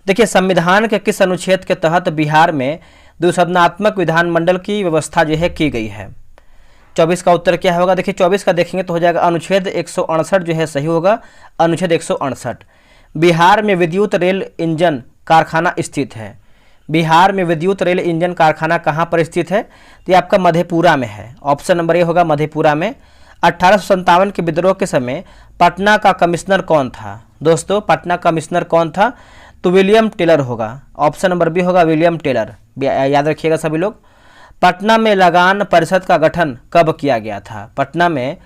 देखिए संविधान के किस अनुच्छेद के तहत बिहार में द्विसदनात्मक विधानमंडल की व्यवस्था जो है की गई है? 24 का उत्तर क्या होगा? देखिए 24 का देखेंगे तो हो जाएगा अनुच्छेद 168 जो है सही होगा, अनुच्छेद 168। बिहार में विद्युत रेल इंजन कारखाना स्थित है। बिहार में विद्युत रेल इंजन कारखाना कहाँ पर स्थित है? तो ये आपका मधेपुरा में है, ऑप्शन नंबर ए होगा मधेपुरा में। 1857 के विद्रोह के समय पटना का कमिश्नर कौन था? दोस्तों पटना कमिश्नर कौन था? तो विलियम टेलर होगा, ऑप्शन नंबर बी होगा विलियम टेलर, याद रखिएगा सभी लोग। पटना में लगान परिषद का गठन कब किया गया था? पटना में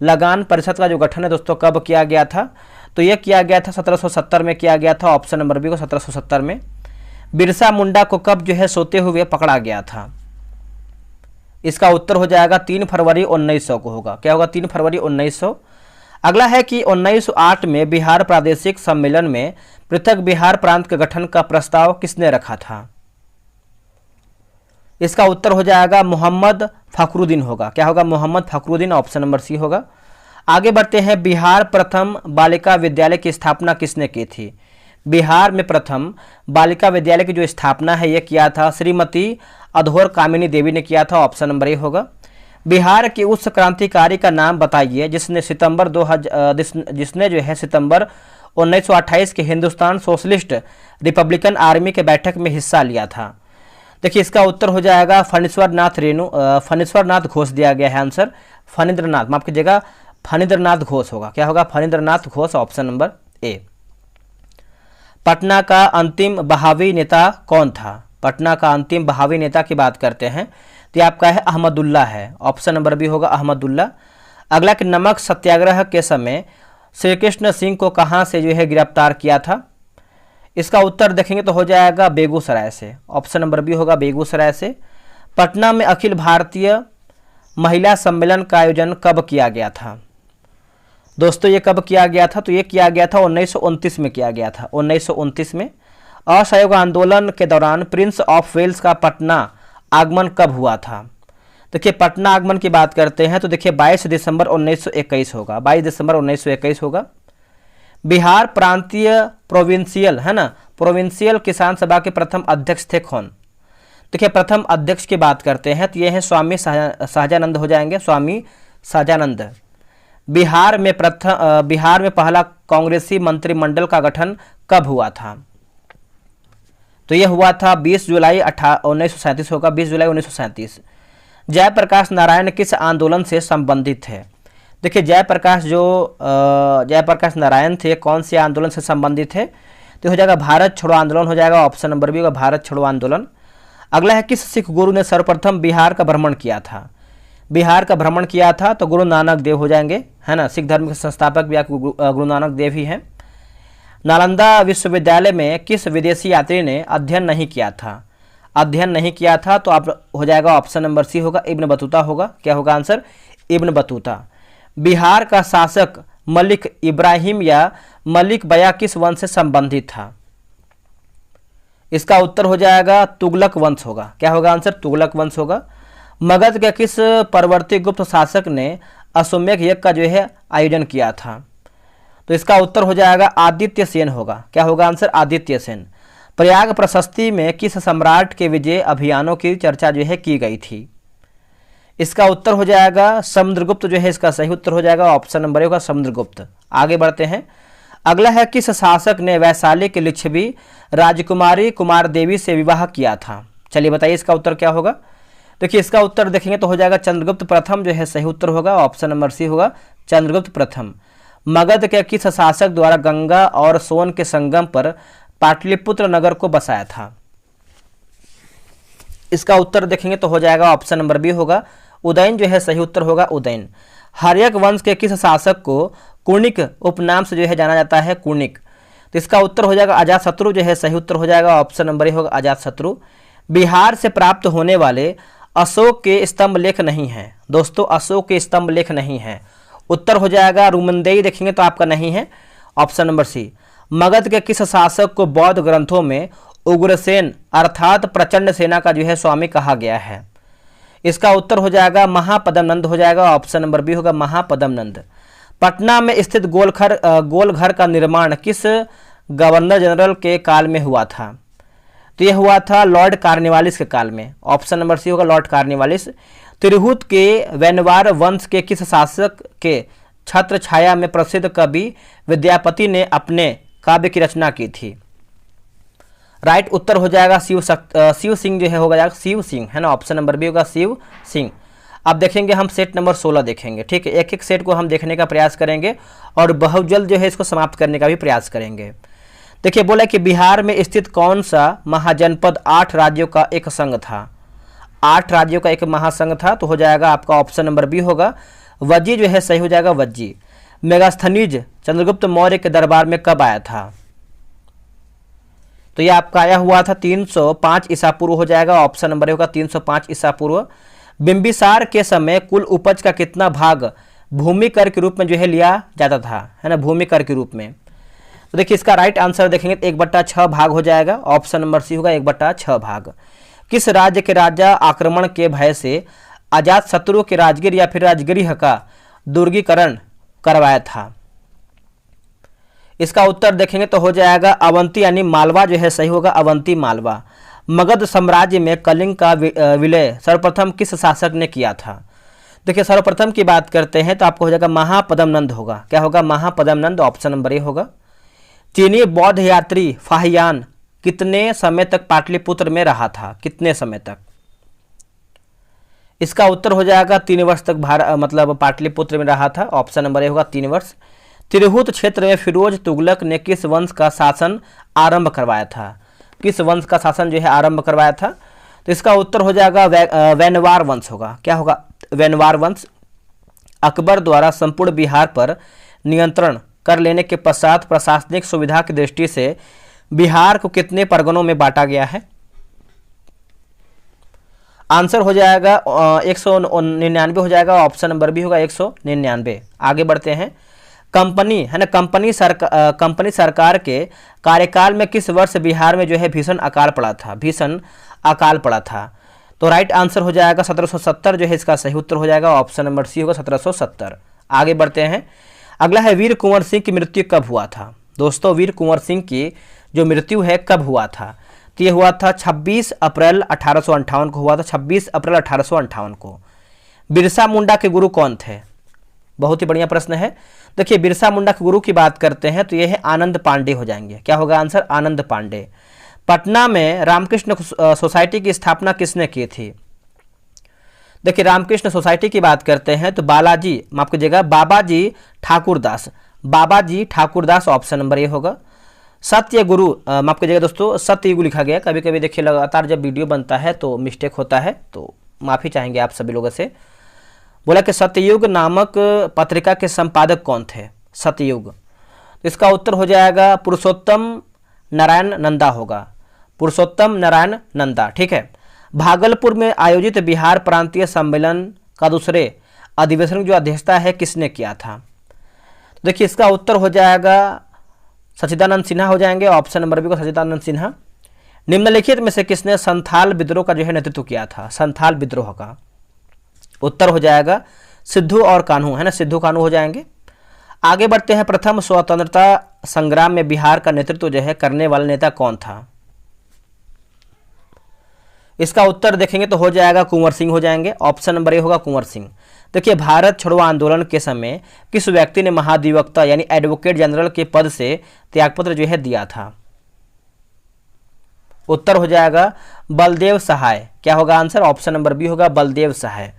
लगान परिषद का जो गठन है दोस्तों कब किया गया था? तो यह किया गया था 1770 में किया गया था, ऑप्शन नंबर बी को 1770 में। बिरसा मुंडा को कब जो है सोते हुए पकड़ा गया था? इसका उत्तर हो जाएगा 3 फरवरी 1900 को होगा। क्या होगा? 3 फरवरी 1900। अगला है कि 1908 में बिहार प्रादेशिक सम्मेलन में पृथक बिहार प्रांत के गठन का प्रस्ताव किसने रखा था? इसका उत्तर हो जाएगा मोहम्मद फखरुद्दीन होगा। क्या होगा? Mohammad Fakhruddin, option number C होगा। आगे बढ़ते हैं, बिहार प्रथम बालिका विद्यालय की स्थापना किसने की थी? बिहार में प्रथम बालिका विद्यालय की जो स्थापना है यह किया था श्रीमती अधोर कामिनी देवी ने किया था, ऑप्शन नंबर ए होगा। बिहार के उस क्रांतिकारी का नाम बताइए जिसने जिसने जो है सितंबर 1928 के हिंदुस्तान सोशलिस्ट रिपब्लिकन आर्मी के बैठक में हिस्सा लिया था। देखिए इसका उत्तर हो जाएगा फणीश्वर नाथ घोष दिया गया है आंसर। फणींद्रनाथ, माफ कीजिएगा, फणींद्रनाथ घोष होगा। क्या होगा? Phanindranath Ghosh, option number A. Patna का अंतिम बहावी नेता कौन था? पटना का अंतिम बहावी नेता की बात करते हैं तो ये आपका है अहमदुल्ला है, ऑप्शन नंबर बी होगा अहमदुल्ला। अगला कि नमक सत्याग्रह के समय श्री कृष्ण सिंह को कहाँ से जो है गिरफ्तार किया था? इसका उत्तर देखेंगे तो हो जाएगा बेगूसराय से, ऑप्शन नंबर बी होगा बेगूसराय से। पटना में अखिल भारतीय महिला सम्मेलन का आयोजन कब किया गया था? दोस्तों ये कब किया गया था? तो ये किया गया था 1929 में किया गया था, 1929 में। असहयोग आंदोलन के दौरान प्रिंस ऑफ वेल्स का पटना आगमन कब हुआ था? देखिए पटना आगमन की बात करते हैं तो देखिए 22 दिसंबर 1921 होगा, 22 दिसंबर 1921 होगा। बिहार प्रांतीय प्रोविंशियल है ना, प्रोविंशियल किसान सभा के प्रथम अध्यक्ष थे कौन? देखिए प्रथम अध्यक्ष की बात करते हैं तो ये है स्वामी सहजानंद हो जाएंगे, स्वामी सहजानंद। बिहार में पहला कांग्रेसी मंत्रिमंडल का गठन कब हुआ था? तो यह हुआ था 20 जुलाई 1937 होगा, 20 जुलाई 1937। जयप्रकाश नारायण किस आंदोलन से संबंधित थे? देखिए जयप्रकाश नारायण थे कौन से आंदोलन से संबंधित थे? तो हो जाएगा भारत छोड़ो आंदोलन हो जाएगा, ऑप्शन नंबर बी होगा भारत छोड़ो आंदोलन। अगला है किस सिख गुरु ने सर्वप्रथम बिहार का भ्रमण किया था? बिहार का भ्रमण किया था तो गुरु नानक देव हो जाएंगे, है ना, सिख धर्म के संस्थापक भी गुरु नानक देव ही हैं। नालंदा विश्वविद्यालय में किस विदेशी यात्री ने अध्ययन नहीं किया था? अध्ययन नहीं किया था तो आप हो जाएगा ऑप्शन नंबर सी होगा इब्न बतूता होगा। क्या होगा आंसर? Ibn Battuta. बिहार का शासक मलिक इब्राहिम या मलिक बया किस वंश से संबंधित था? इसका उत्तर हो जाएगा तुगलक वंश होगा। क्या होगा आंसर? तुगलक वंश होगा। मगध के किस परवर्ती गुप्त शासक ने अश्वमेध यज्ञ का जो है आयोजन किया था? तो इसका उत्तर हो जाएगा आदित्य सेन होगा। क्या होगा आंसर? आदित्य सेन। प्रयाग प्रशस्ति में किस सम्राट के विजय अभियानों की चर्चा जो है की गई थी? इसका उत्तर हो जाएगा समुद्रगुप्त जो है इसका सही उत्तर हो जाएगा, ऑप्शन नंबर ए होगा समुद्रगुप्त। आगे बढ़ते हैं। अगला है किस शासक ने वैशाली के लिच्छवी राजकुमारी कुमार देवी से विवाह किया था? चलिए बताइए इसका उत्तर क्या होगा। देखिए इसका उत्तर देखेंगे तो हो जाएगा चंद्रगुप्त प्रथम जो है सही उत्तर होगा, ऑप्शन नंबर सी होगा चंद्रगुप्त प्रथम। मगध के किस शासक द्वारा गंगा और सोन के संगम पर पाटलिपुत्र नगर को बसाया था? इसका उत्तर देखेंगे तो हो जाएगा ऑप्शन नंबर बी होगा उदयन जो है सही उत्तर होगा उदयन। हर्यक वंश के किस शासक को कुणिक उपनाम से जो है जाना जाता है? कुणिक। तो इसका उत्तर हो जाएगा अजातशत्रु जो है सही उत्तर हो जाएगा, ऑप्शन नंबर ए होगा अजातशत्रु। बिहार से प्राप्त होने वाले अशोक के स्तंभ लेख नहीं है। दोस्तों अशोक के स्तंभ लेख नहीं है, उत्तर हो जाएगा रुमनदेई। देखेंगे तो आपका नहीं है, ऑप्शन नंबर सी। मगध के किस शासक को बौद्ध ग्रंथों में उग्रसेन अर्थात प्रचंड सेना का जो है स्वामी कहा गया है? इसका उत्तर हो जाएगा महापद्मनंद हो जाएगा, ऑप्शन नंबर बी होगा महापद्मनंद। पटना में स्थित गोलघर का निर्माण किस गवर्नर जनरल के काल में हुआ था? तो यह हुआ था लॉर्ड कार्नवालिस के काल में, ऑप्शन नंबर सी होगा लॉर्ड कार्नवालिस। तिरहुत के वेनवार वंश के किस शासक के छत्र छाया में प्रसिद्ध कवि विद्यापति ने अपने काव्य की रचना की थी? राइट उत्तर हो जाएगा शिव सिंह जो है होगा जाएगा शिव सिंह, है ना, ऑप्शन नंबर बी होगा शिव सिंह। अब देखेंगे हम सेट नंबर 16 देखेंगे, ठीक है। एक एक सेट को हम देखने का प्रयास करेंगे और बहुत जल्द जो है इसको समाप्त करने का भी प्रयास करेंगे। देखिए बोला कि बिहार में स्थित कौन सा महाजनपद 8 राज्यों का एक संघ था? 8 राज्यों का एक महासंघ था, तो हो जाएगा आपका ऑप्शन नंबर बी होगा वज्जी जो है सही हो जाएगा वज्जी। मेगास्थनीज चंद्रगुप्त मौर्य के दरबार में कब आया था? तो यह आपका आया हुआ था 305 ईसा पूर्व हो जाएगा, ऑप्शन नंबर होगा 305 ईसा पूर्व। बिंबिसार के समय कुल उपज का कितना भाग भूमि कर के रूप में जो है लिया जाता था, है ना, भूमि कर के रूप में? तो देखिए इसका राइट आंसर देखेंगे तो 1/6 भाग हो जाएगा, ऑप्शन नंबर सी होगा 1/6 भाग। किस राज्य के राजा आक्रमण के भय से अजातशत्रु के राजगीर या फिर राजगृह का दुर्गीकरण करवाया था? इसका उत्तर देखेंगे तो हो जाएगा अवंती यानी मालवा जो है सही होगा अवंती मालवा। मगध साम्राज्य में कलिंग का विलय सर्वप्रथम किस शासक ने किया था? देखिए सर्वप्रथम की बात करते हैं तो आपको हो जाएगा महापद्मनंद होगा। क्या होगा? महापद्मनंद, ऑप्शन नंबर ए होगा। चीनी बौद्ध यात्री फाहियान कितने समय तक पाटलिपुत्र में रहा था? कितने समय तक? इसका उत्तर हो जाएगा 3 वर्ष तक मतलब पाटलिपुत्र में रहा था, ऑप्शन नंबर ए होगा 3 वर्ष। तिरहुत क्षेत्र में फिरोज तुगलक ने किस वंश का शासन आरंभ करवाया था? किस वंश का शासन जो है आरंभ करवाया था? तो इसका उत्तर हो जाएगा वैनवार वंश होगा। क्या होगा? वैनवार वंश। अकबर द्वारा संपूर्ण बिहार पर नियंत्रण कर लेने के पश्चात प्रशासनिक सुविधा की दृष्टि से बिहार को कितने परगनों में बांटा गया है? आंसर हो जाएगा 199 हो जाएगा, ऑप्शन नंबर बी होगा 199। आगे बढ़ते हैं। कंपनी, है ना, कंपनी सरकार के कार्यकाल में किस वर्ष बिहार में जो है भीषण अकाल पड़ा था? भीषण अकाल पड़ा था। तो राइट आंसर हो जाएगा 1770 जो है इसका सही उत्तर हो जाएगा, ऑप्शन नंबर सी होगा 1770। आगे बढ़ते हैं। अगला है वीर कुंवर सिंह की मृत्यु कब हुआ था? दोस्तों वीर कुंवर सिंह की जो मृत्यु है कब हुआ था? तो ये हुआ था 26 अप्रैल 1858 को हुआ था, 26 अप्रैल 1858 को। बिरसा मुंडा के गुरु कौन थे? बहुत ही बढ़िया प्रश्न है। देखिए बिरसा मुंडा के गुरु की बात करते हैं तो ये है आनंद पांडे हो जाएंगे। क्या होगा आंसर? आनंद पांडे। पटना में रामकृष्ण सोसाइटी की स्थापना किसने की थी? देखिए रामकृष्ण सोसाइटी की बात करते हैं तो बालाजी, माफ कीजिएगा, बाबाजी ठाकुरदास, बाबाजी ठाकुरदास, ऑप्शन नंबर ए होगा। सत्य गुरु, माफ कीजिएगा दोस्तों, सत्ययुग लिखा गया। कभी कभी देखिए लगातार जब वीडियो बनता है तो मिस्टेक होता है, तो माफ़ी चाहेंगे आप सभी लोगों से। बोला कि सत्ययुग नामक पत्रिका के संपादक कौन थे? सत्ययुग। तो इसका उत्तर हो जाएगा पुरुषोत्तम नारायण नंदा होगा, पुरुषोत्तम नारायण नंदा, ठीक है। भागलपुर में आयोजित बिहार प्रांतीय सम्मेलन का दूसरे अधिवेशन की जो अध्यक्षता है किसने किया था? देखिए इसका उत्तर हो जाएगा सच्चिदानंद सिन्हा हो जाएंगे, ऑप्शन नंबर बी को सच्चिदानंद सिन्हा। निम्नलिखित में से किसने संथाल विद्रोह का जो है नेतृत्व किया था? संथाल विद्रोह का उत्तर हो जाएगा सिद्धू और कान्हू, है ना, सिद्धू कान्हू हो जाएंगे। आगे बढ़ते हैं, प्रथम स्वतंत्रता संग्राम में बिहार का नेतृत्व जो है करने वाला नेता कौन था? इसका उत्तर देखेंगे तो हो जाएगा कुंवर सिंह हो जाएंगे। ऑप्शन नंबर ए होगा कुंवर सिंह। देखिए, भारत छोड़ो आंदोलन के समय किस व्यक्ति ने महाधिवक्ता यानी एडवोकेट जनरल के पद से त्यागपत्र जो है दिया था? उत्तर हो जाएगा बलदेव सहाय। क्या होगा आंसर? ऑप्शन नंबर बी होगा बलदेव सहाय।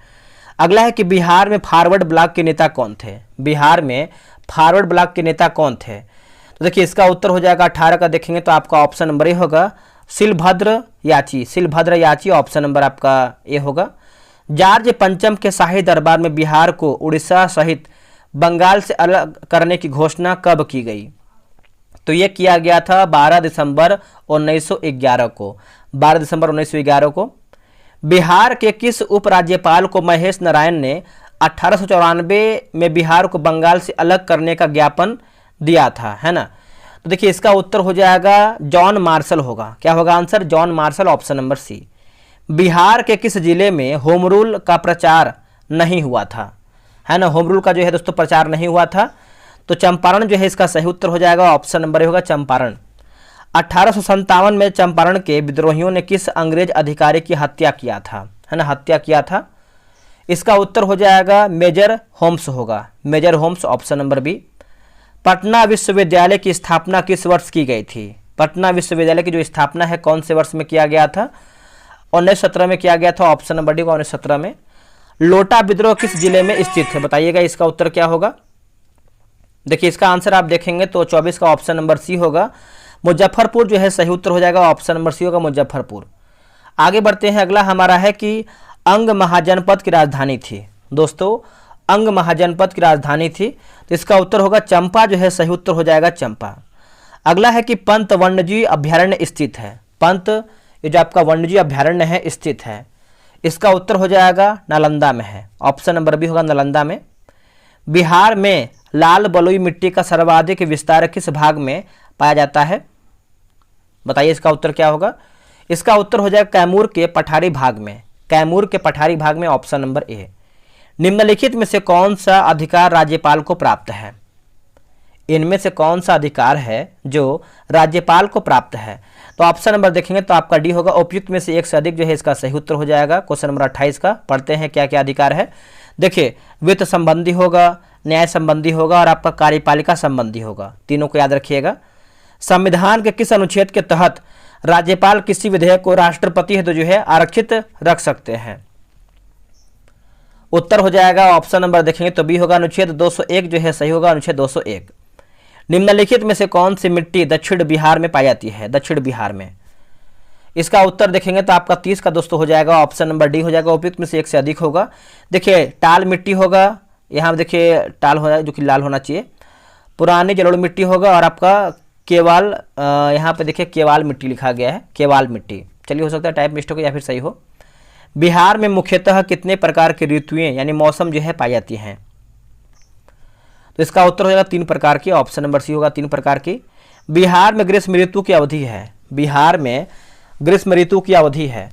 अगला है कि बिहार में फॉरवर्ड ब्लॉक के नेता कौन थे? बिहार में फॉरवर्ड ब्लॉक के नेता कौन थे? तो देखिए, इसका उत्तर हो जाएगा 18 का देखेंगे तो आपका ऑप्शन नंबर ए होगा शिलभद्र याची। शिलभद्र याची ऑप्शन नंबर आपका ए होगा। जॉर्ज पंचम के शाही दरबार में बिहार को उड़ीसा सहित बंगाल से अलग करने की घोषणा कब की गई? तो ये किया गया था 12 दिसंबर 1911 को। 12 दिसंबर 1911 को। बिहार के किस उपराज्यपाल को महेश नारायण ने 1894 में बिहार को बंगाल से अलग करने का ज्ञापन दिया था, है ना? तो देखिए, इसका उत्तर हो जाएगा जॉन मार्शल होगा। क्या होगा answer? John Marshall, option number C. Bihar के किस जिले में होम रूल का प्रचार नहीं हुआ था? है ना, होम रूल का जो है दोस्तों प्रचार नहीं हुआ था। तो चंपारण जो है इसका सही उत्तर हो जाएगा, ऑप्शन नंबर ए होगा चंपारण। 1857 में चंपारण के विद्रोहियों ने किस अंग्रेज अधिकारी की हत्या किया था? है ना, हत्या किया था। इसका उत्तर हो जाएगा मेजर होम्स होगा। Major Holmes, option number B. Patna विश्वविद्यालय की स्थापना किस वर्ष की गई थी? पटना विश्वविद्यालय की जो स्थापना है कौन से वर्ष में किया गया था? 1917 में किया गया था, ऑप्शन नंबर डी को 1917 में। लोटा विद्रोह किस जिले में स्थित है? बताइएगा इसका उत्तर क्या होगा। देखिए, इसका आंसर आप देखेंगे तो 24 का ऑप्शन नंबर सी होगा मुजफ्फरपुर जो है सही उत्तर हो जाएगा, ऑप्शन नंबर सी होगा मुजफ्फरपुर। आगे बढ़ते हैं, अगला हमारा है कि अंग महाजनपद की राजधानी थी। दोस्तों, अंग महाजनपद की राजधानी थी, तो इसका उत्तर होगा चंपा जो है सही उत्तर हो जाएगा चंपा। अगला है कि पंत वन्यजीव अभ्यारण्य स्थित है। पंत ये जो आपका वन्यजीव अभ्यारण्य है स्थित है, इसका उत्तर हो जाएगा नालंदा में है, ऑप्शन नंबर बी होगा नालंदा में। बिहार में लाल बलुई मिट्टी का सर्वाधिक विस्तार किस भाग में पाया जाता है? बताइए इसका उत्तर क्या होगा। इसका उत्तर हो जाएगा कैमूर के पठारी भाग में। कैमूर के पठारी भाग में, ऑप्शन नंबर ए। निम्नलिखित में से कौन सा अधिकार राज्यपाल को प्राप्त है? इनमें से कौन सा अधिकार है जो राज्यपाल को प्राप्त है? तो ऑप्शन नंबर देखेंगे तो आपका डी होगा उपयुक्त में से एक से अधिक जो है इसका सही उत्तर हो जाएगा। क्वेश्चन नंबर 28 का पढ़ते हैं क्या क्या अधिकार है। देखिए, वित्त संबंधी होगा, न्याय संबंधी होगा और आपका कार्यपालिका संबंधी होगा, तीनों को याद रखिएगा। संविधान के किस अनुच्छेद के तहत राज्यपाल किसी विधेयक को राष्ट्रपति हेतु जो है आरक्षित रख सकते हैं? उत्तर हो जाएगा ऑप्शन नंबर देखेंगे तो बी होगा अनुच्छेद 201 जो है सही होगा, अनुच्छेद 201। निम्नलिखित में से कौन सी मिट्टी दक्षिण बिहार में पाई जाती है? दक्षिण बिहार में। इसका उत्तर देखेंगे तो आपका 30 का दोस्तों हो जाएगा, ऑप्शन नंबर डी हो जाएगा उपयुक्त में से एक से अधिक होगा। देखिए, टाल मिट्टी होगा, यहाँ देखिए टाल हो जाए जो कि लाल होना चाहिए, पुरानी जलोढ़ मिट्टी होगा और आपका केवाल, यहाँ पे देखिए केवाल मिट्टी लिखा गया है, केवाल मिट्टी। चलिए, हो सकता है टाइप मिस्टेक हो या फिर सही हो। बिहार में मुख्यतः कितने प्रकार की ऋतुएं यानी मौसम जो है पाई जाती हैं? तो इसका उत्तर हो जाएगा 3 प्रकार की, ऑप्शन नंबर सी होगा 3 प्रकार की। बिहार में ग्रीष्म ऋतु की अवधि है। बिहार में ग्रीष्म ऋतु की अवधि है,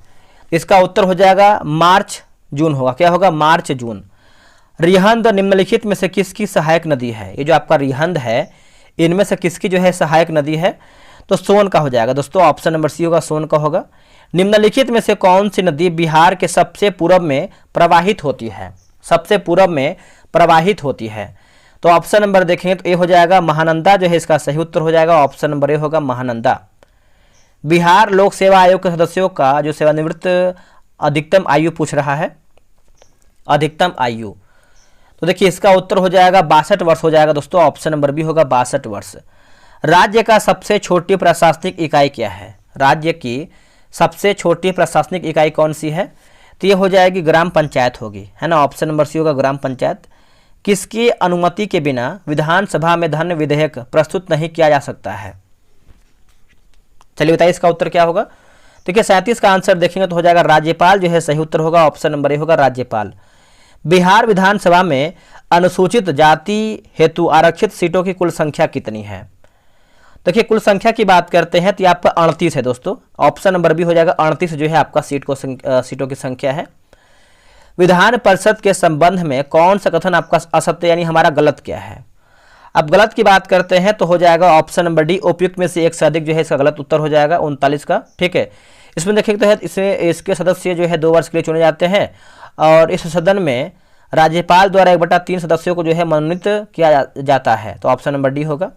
इसका उत्तर हो जाएगा मार्च जून होगा। क्या होगा? मार्च जून। रिहंद निम्नलिखित में से किसकी सहायक नदी है? ये जो आपका रिहंद है इनमें से किसकी जो है सहायक नदी है? तो सोन का हो जाएगा दोस्तों, ऑप्शन नंबर सी होगा, सोन का होगा। निम्नलिखित में से कौन सी नदी बिहार के सबसे पूर्व में प्रवाहित होती है? सबसे पूर्व में प्रवाहित होती है, तो ऑप्शन नंबर देखेंगे तो ए हो जाएगा महानंदा जो है इसका सही उत्तर हो जाएगा, ऑप्शन नंबर ए होगा महानंदा। बिहार लोक सेवा आयोग के सदस्यों का जो सेवानिवृत्त अधिकतम आयु पूछ रहा है, अधिकतम आयु, तो देखिए इसका उत्तर हो जाएगा 62 वर्ष हो जाएगा दोस्तों, ऑप्शन नंबर बी होगा 62 वर्ष। राज्य का सबसे छोटी प्रशासनिक इकाई क्या है? राज्य की सबसे छोटी प्रशासनिक इकाई कौन सी है? तो ये हो जाएगी ग्राम पंचायत होगी, है ना, ऑप्शन नंबर सी होगा ग्राम पंचायत। किसकी अनुमति के बिना विधानसभा में धन विधेयक प्रस्तुत नहीं किया जा सकता है? चलिए बताइए इसका उत्तर क्या होगा। देखिए 37 का आंसर देखेंगे तो हो जाएगा राज्यपाल जो है सही उत्तर होगा, ऑप्शन नंबर ए होगा राज्यपाल। बिहार विधानसभा में अनुसूचित जाति हेतु आरक्षित सीटों की कुल संख्या कितनी है? देखिए कुल संख्या की बात करते हैं तो ये आपका 38 है दोस्तों, ऑप्शन नंबर बी हो जाएगा 38 जो है आपका सीटों की संख्या है। विधान परिषद के संबंध में कौन सा कथन आपका असत्य यानी हमारा गलत क्या है? अब गलत की बात करते हैं तो हो जाएगा ऑप्शन नंबर डी, उपयुक्त में से एक से अधिक जो है इसका गलत उत्तर हो जाएगा 39 का। ठीक है, इसमें देखेंगे तो है इसमें इसके सदस्य जो है 2 वर्ष के लिए चुने जाते हैं और इस सदन में राज्यपाल द्वारा 1/3 सदस्यों को जो है मनोनीत किया जाता है, तो ऑप्शन नंबर डी होगा।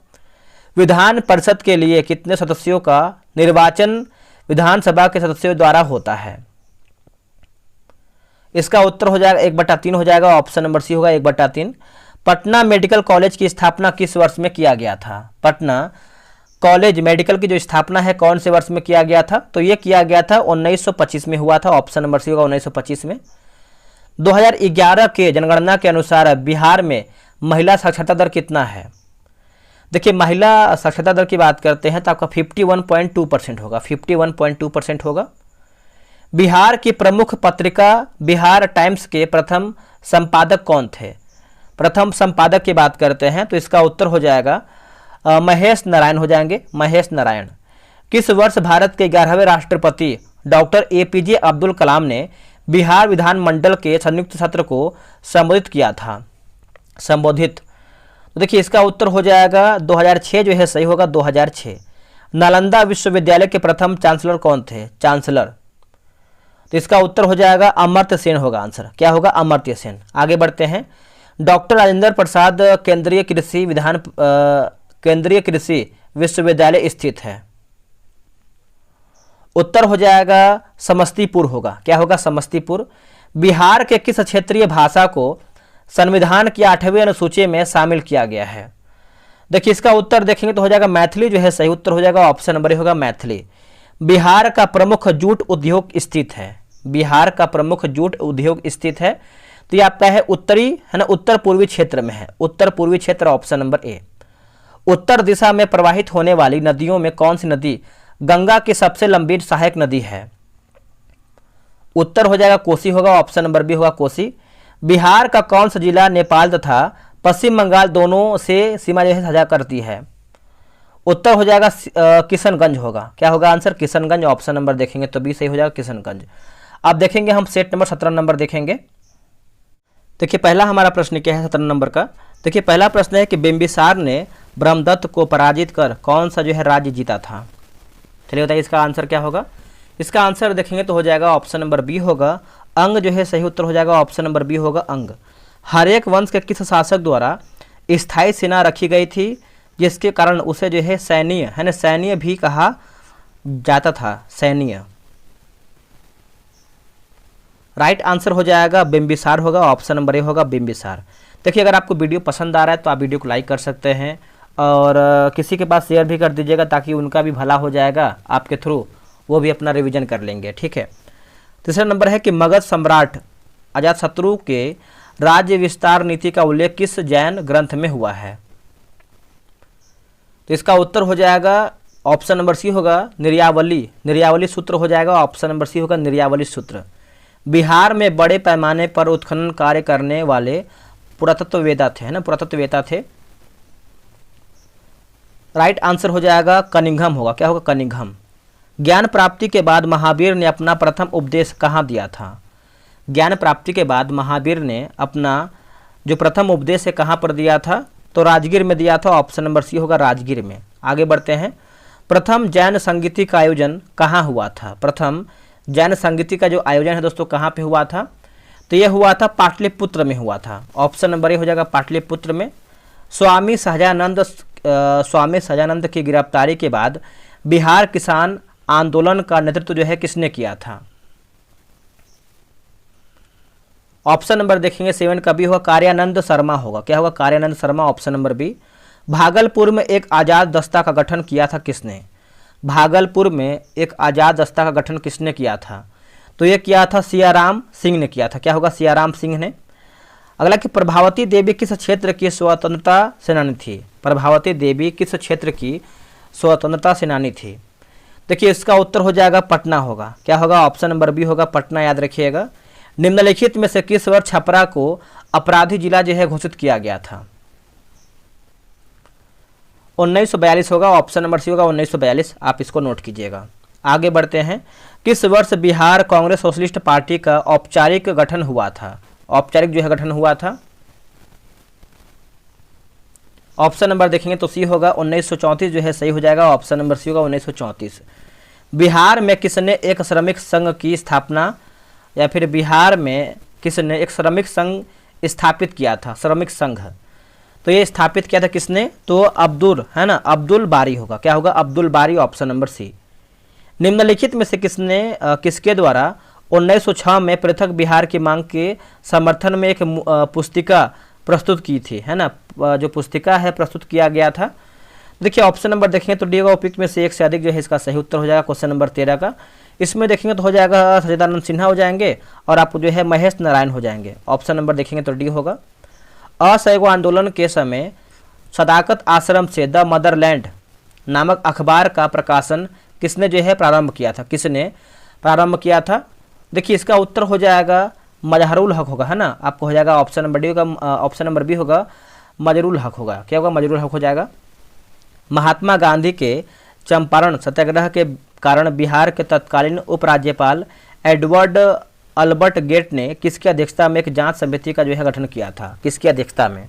विधान परिषद के लिए कितने सदस्यों का निर्वाचन विधानसभा के सदस्यों द्वारा होता है? इसका उत्तर हो जाएगा 1/3 हो जाएगा, ऑप्शन नंबर सी होगा 1/3। पटना मेडिकल कॉलेज की स्थापना किस वर्ष में किया गया था? पटना कॉलेज मेडिकल की जो स्थापना है कौन से वर्ष में किया गया था? तो ये किया गया था 1925 में हुआ था, ऑप्शन नंबर सी होगा 1925 में। 2011 के जनगणना के अनुसार बिहार में महिला साक्षरता दर कितना है? देखिए, महिला साक्षरता दर की बात करते हैं तो आपका 51.2% होगा, 51.2% होगा। बिहार की प्रमुख पत्रिका बिहार टाइम्स के प्रथम संपादक कौन थे? प्रथम संपादक की बात करते हैं तो इसका उत्तर हो जाएगा महेश नारायण हो जाएंगे, महेश नारायण। किस वर्ष भारत के 11वें राष्ट्रपति डॉक्टर APJ अब्दुल कलाम ने बिहार विधानमंडल के संयुक्त सत्र को संबोधित किया था? संबोधित, तो देखिए इसका उत्तर हो जाएगा 2006 जो है सही होगा, 2006। नालंदा विश्वविद्यालय के प्रथम चांसलर कौन थे? चांसलर, तो इसका उत्तर हो जाएगा अमर्त्य सेन होगा आंसर। क्या होगा? अमर्त्य सेन। आगे बढ़ते हैं। डॉक्टर राजेंद्र प्रसाद केंद्रीय कृषि विश्वविद्यालय स्थित है? उत्तर हो जाएगा समस्तीपुर होगा। क्या होगा? समस्तीपुर। बिहार के किस क्षेत्रीय भाषा को संविधान की 8वीं अनुसूची में शामिल किया गया है? देखिए इसका उत्तर देखेंगे तो हो जाएगा मैथिली जो है सही उत्तर हो जाएगा, ऑप्शन नंबर होगा मैथिली। बिहार का प्रमुख जूट उद्योग स्थित है? बिहार का प्रमुख जूट उद्योग स्थित है तो ये आपका है उत्तरी है ना, उत्तर पूर्वी क्षेत्र में है, उत्तर पूर्वी क्षेत्र, ऑप्शन नंबर ए। उत्तर दिशा में प्रवाहित होने वाली नदियों में कौन सी नदी गंगा की सबसे लंबी सहायक नदी है? उत्तर हो जाएगा कोसी होगा, ऑप्शन नंबर बी होगा कोसी। बिहार का कौन सा जिला नेपाल तथा पश्चिम बंगाल दोनों से सीमा जो है साझा करती है? उत्तर हो जाएगा किशनगंज होगा। क्या होगा आंसर? किशनगंज, ऑप्शन नंबर देखेंगे तो बी सही हो जाएगा किशनगंज। अब देखेंगे हम सेट नंबर 17 नंबर देखेंगे। देखिए पहला हमारा प्रश्न क्या है 17 नंबर का। देखिए पहला प्रश्न है कि बिंबिसार ने ब्रह्मदत्त को पराजित कर कौन सा जो है राज्य जीता था? चलिए बताइए इसका आंसर क्या होगा। इसका आंसर देखेंगे तो हो जाएगा ऑप्शन नंबर बी होगा अंग जो है सही उत्तर हो जाएगा, ऑप्शन नंबर बी होगा अंग। हरेक वंश के किस शासक द्वारा स्थायी सेना रखी गई थी जिसके कारण उसे जो है सैन्य है ना, सैन्य भी कहा जाता था, सैन्य। राइट आंसर हो जाएगा बिंबिसार होगा, ऑप्शन नंबर ए होगा बिंबिसार। देखिए अगर आपको वीडियो पसंद आ रहा है तो आप वीडियो को लाइक कर सकते हैं और किसी के पास शेयर भी कर दीजिएगा ताकि उनका भी भला हो जाएगा आपके थ्रू, वो भी अपना रिवीजन कर लेंगे। ठीक है। तीसरा नंबर है कि मगध सम्राट अजातशत्रु के राज्य विस्तार नीति का उल्लेख किस जैन ग्रंथ में हुआ है? तो इसका उत्तर हो जाएगा ऑप्शन नंबर सी होगा निर्यावली, निर्यावली सूत्र हो जाएगा, ऑप्शन नंबर सी होगा निर्यावली सूत्र। बिहार में बड़े पैमाने पर उत्खनन कार्य करने वाले पुरातत्ववेत्ता थे है ना, पुरातत्ववेत्ता थे। राइट आंसर हो जाएगा कनिंघम होगा। क्या होगा? कनिंघम। ज्ञान प्राप्ति के बाद महावीर ने अपना प्रथम उपदेश कहाँ दिया था? ज्ञान प्राप्ति के बाद महावीर ने अपना जो प्रथम उपदेश है कहाँ पर दिया था? तो राजगीर में दिया था, ऑप्शन नंबर सी होगा राजगीर में। आगे बढ़ते हैं। प्रथम जैन संगीति का आयोजन कहाँ हुआ था? प्रथम जैन संगीति का जो आयोजन है दोस्तों कहाँ पे हुआ था? तो यह हुआ था पाटलिपुत्र में हुआ था, ऑप्शन नंबर ए हो जाएगा पाटलिपुत्र में। स्वामी सहजानंद की गिरफ्तारी के बाद बिहार किसान आंदोलन का नेतृत्व जो है किसने किया था? ऑप्शन नंबर देखेंगे 7 का बी होगा कार्यानंद शर्मा होगा। क्या होगा? Karyanand Sharma, option number B. Bhagalpur में एक आजाद दस्ता का गठन किया था किसने? भागलपुर में एक आजाद दस्ता का गठन किसने किया था? तो ये किया था सियाराम सिंह ने किया था। क्या होगा? सियाराम सिंह ने। अगला कि प्रभावती देवी किस क्षेत्र की स्वतंत्रता सेनानी थी? प्रभावती देवी किस क्षेत्र की स्वतंत्रता सेनानी थी? देखिए इसका उत्तर हो जाएगा पटना होगा। क्या होगा? ऑप्शन नंबर बी होगा पटना, याद रखिएगा। निम्नलिखित में से किस वर्ष छपरा को अपराधी जिला जो है घोषित किया गया था? 1942 होगा, ऑप्शन नंबर सी होगा 1942, आप इसको नोट कीजिएगा। आगे बढ़ते हैं। किस वर्ष बिहार कांग्रेस सोशलिस्ट पार्टी का औपचारिक गठन हुआ था? औपचारिक जो है गठन हुआ था। ऑप्शन नंबर देखेंगे तो सी होगा 1934 जो है सही हो जाएगा, ऑप्शन नंबर सी होगा 1934। बिहार में किसने एक श्रमिक संघ की स्थापना, या फिर बिहार में किसने एक श्रमिक संघ स्थापित किया था, श्रमिक संघ, तो ये स्थापित किया था किसने, तो अब्दुल, है ना, अब्दुल बारी होगा, क्या होगा, अब्दुल बारी, ऑप्शन नंबर सी। निम्नलिखित में से किसके द्वारा 1906 में पृथक बिहार की मांग के समर्थन में एक पुस्तिका प्रस्तुत की थी, है ना, जो पुस्तिका है प्रस्तुत किया गया था। देखिए ऑप्शन नंबर देखेंगे तो डी होगा, उपयुक्त में से एक से अधिक जो है इसका सही उत्तर हो जाएगा क्वेश्चन नंबर 13 का। इसमें देखेंगे तो हो जाएगा सच्चिदानंद सिन्हा हो जाएंगे और आपको जो है महेश नारायण हो जाएंगे। ऑप्शन नंबर देखेंगे तो डी होगा। असहयोग आंदोलन के समय सदाकत आश्रम से द मदरलैंड नामक अखबार का प्रकाशन किसने जो है प्रारंभ किया था, किसने प्रारंभ किया था। देखिए इसका उत्तर हो जाएगा मजहरुल हक होगा, है ना, आपको हो जाएगा ऑप्शन नंबर डी होगा, ऑप्शन नंबर बी होगा मजरुल हक होगा, क्या होगा, मजरुल हक हो जाएगा। महात्मा गांधी के चंपारण सत्याग्रह के कारण बिहार के तत्कालीन उपराज्यपाल एडवर्ड अल्बर्ट गेट ने किसकी अध्यक्षता में एक जांच समिति का जो है गठन किया था, किसकी अध्यक्षता में,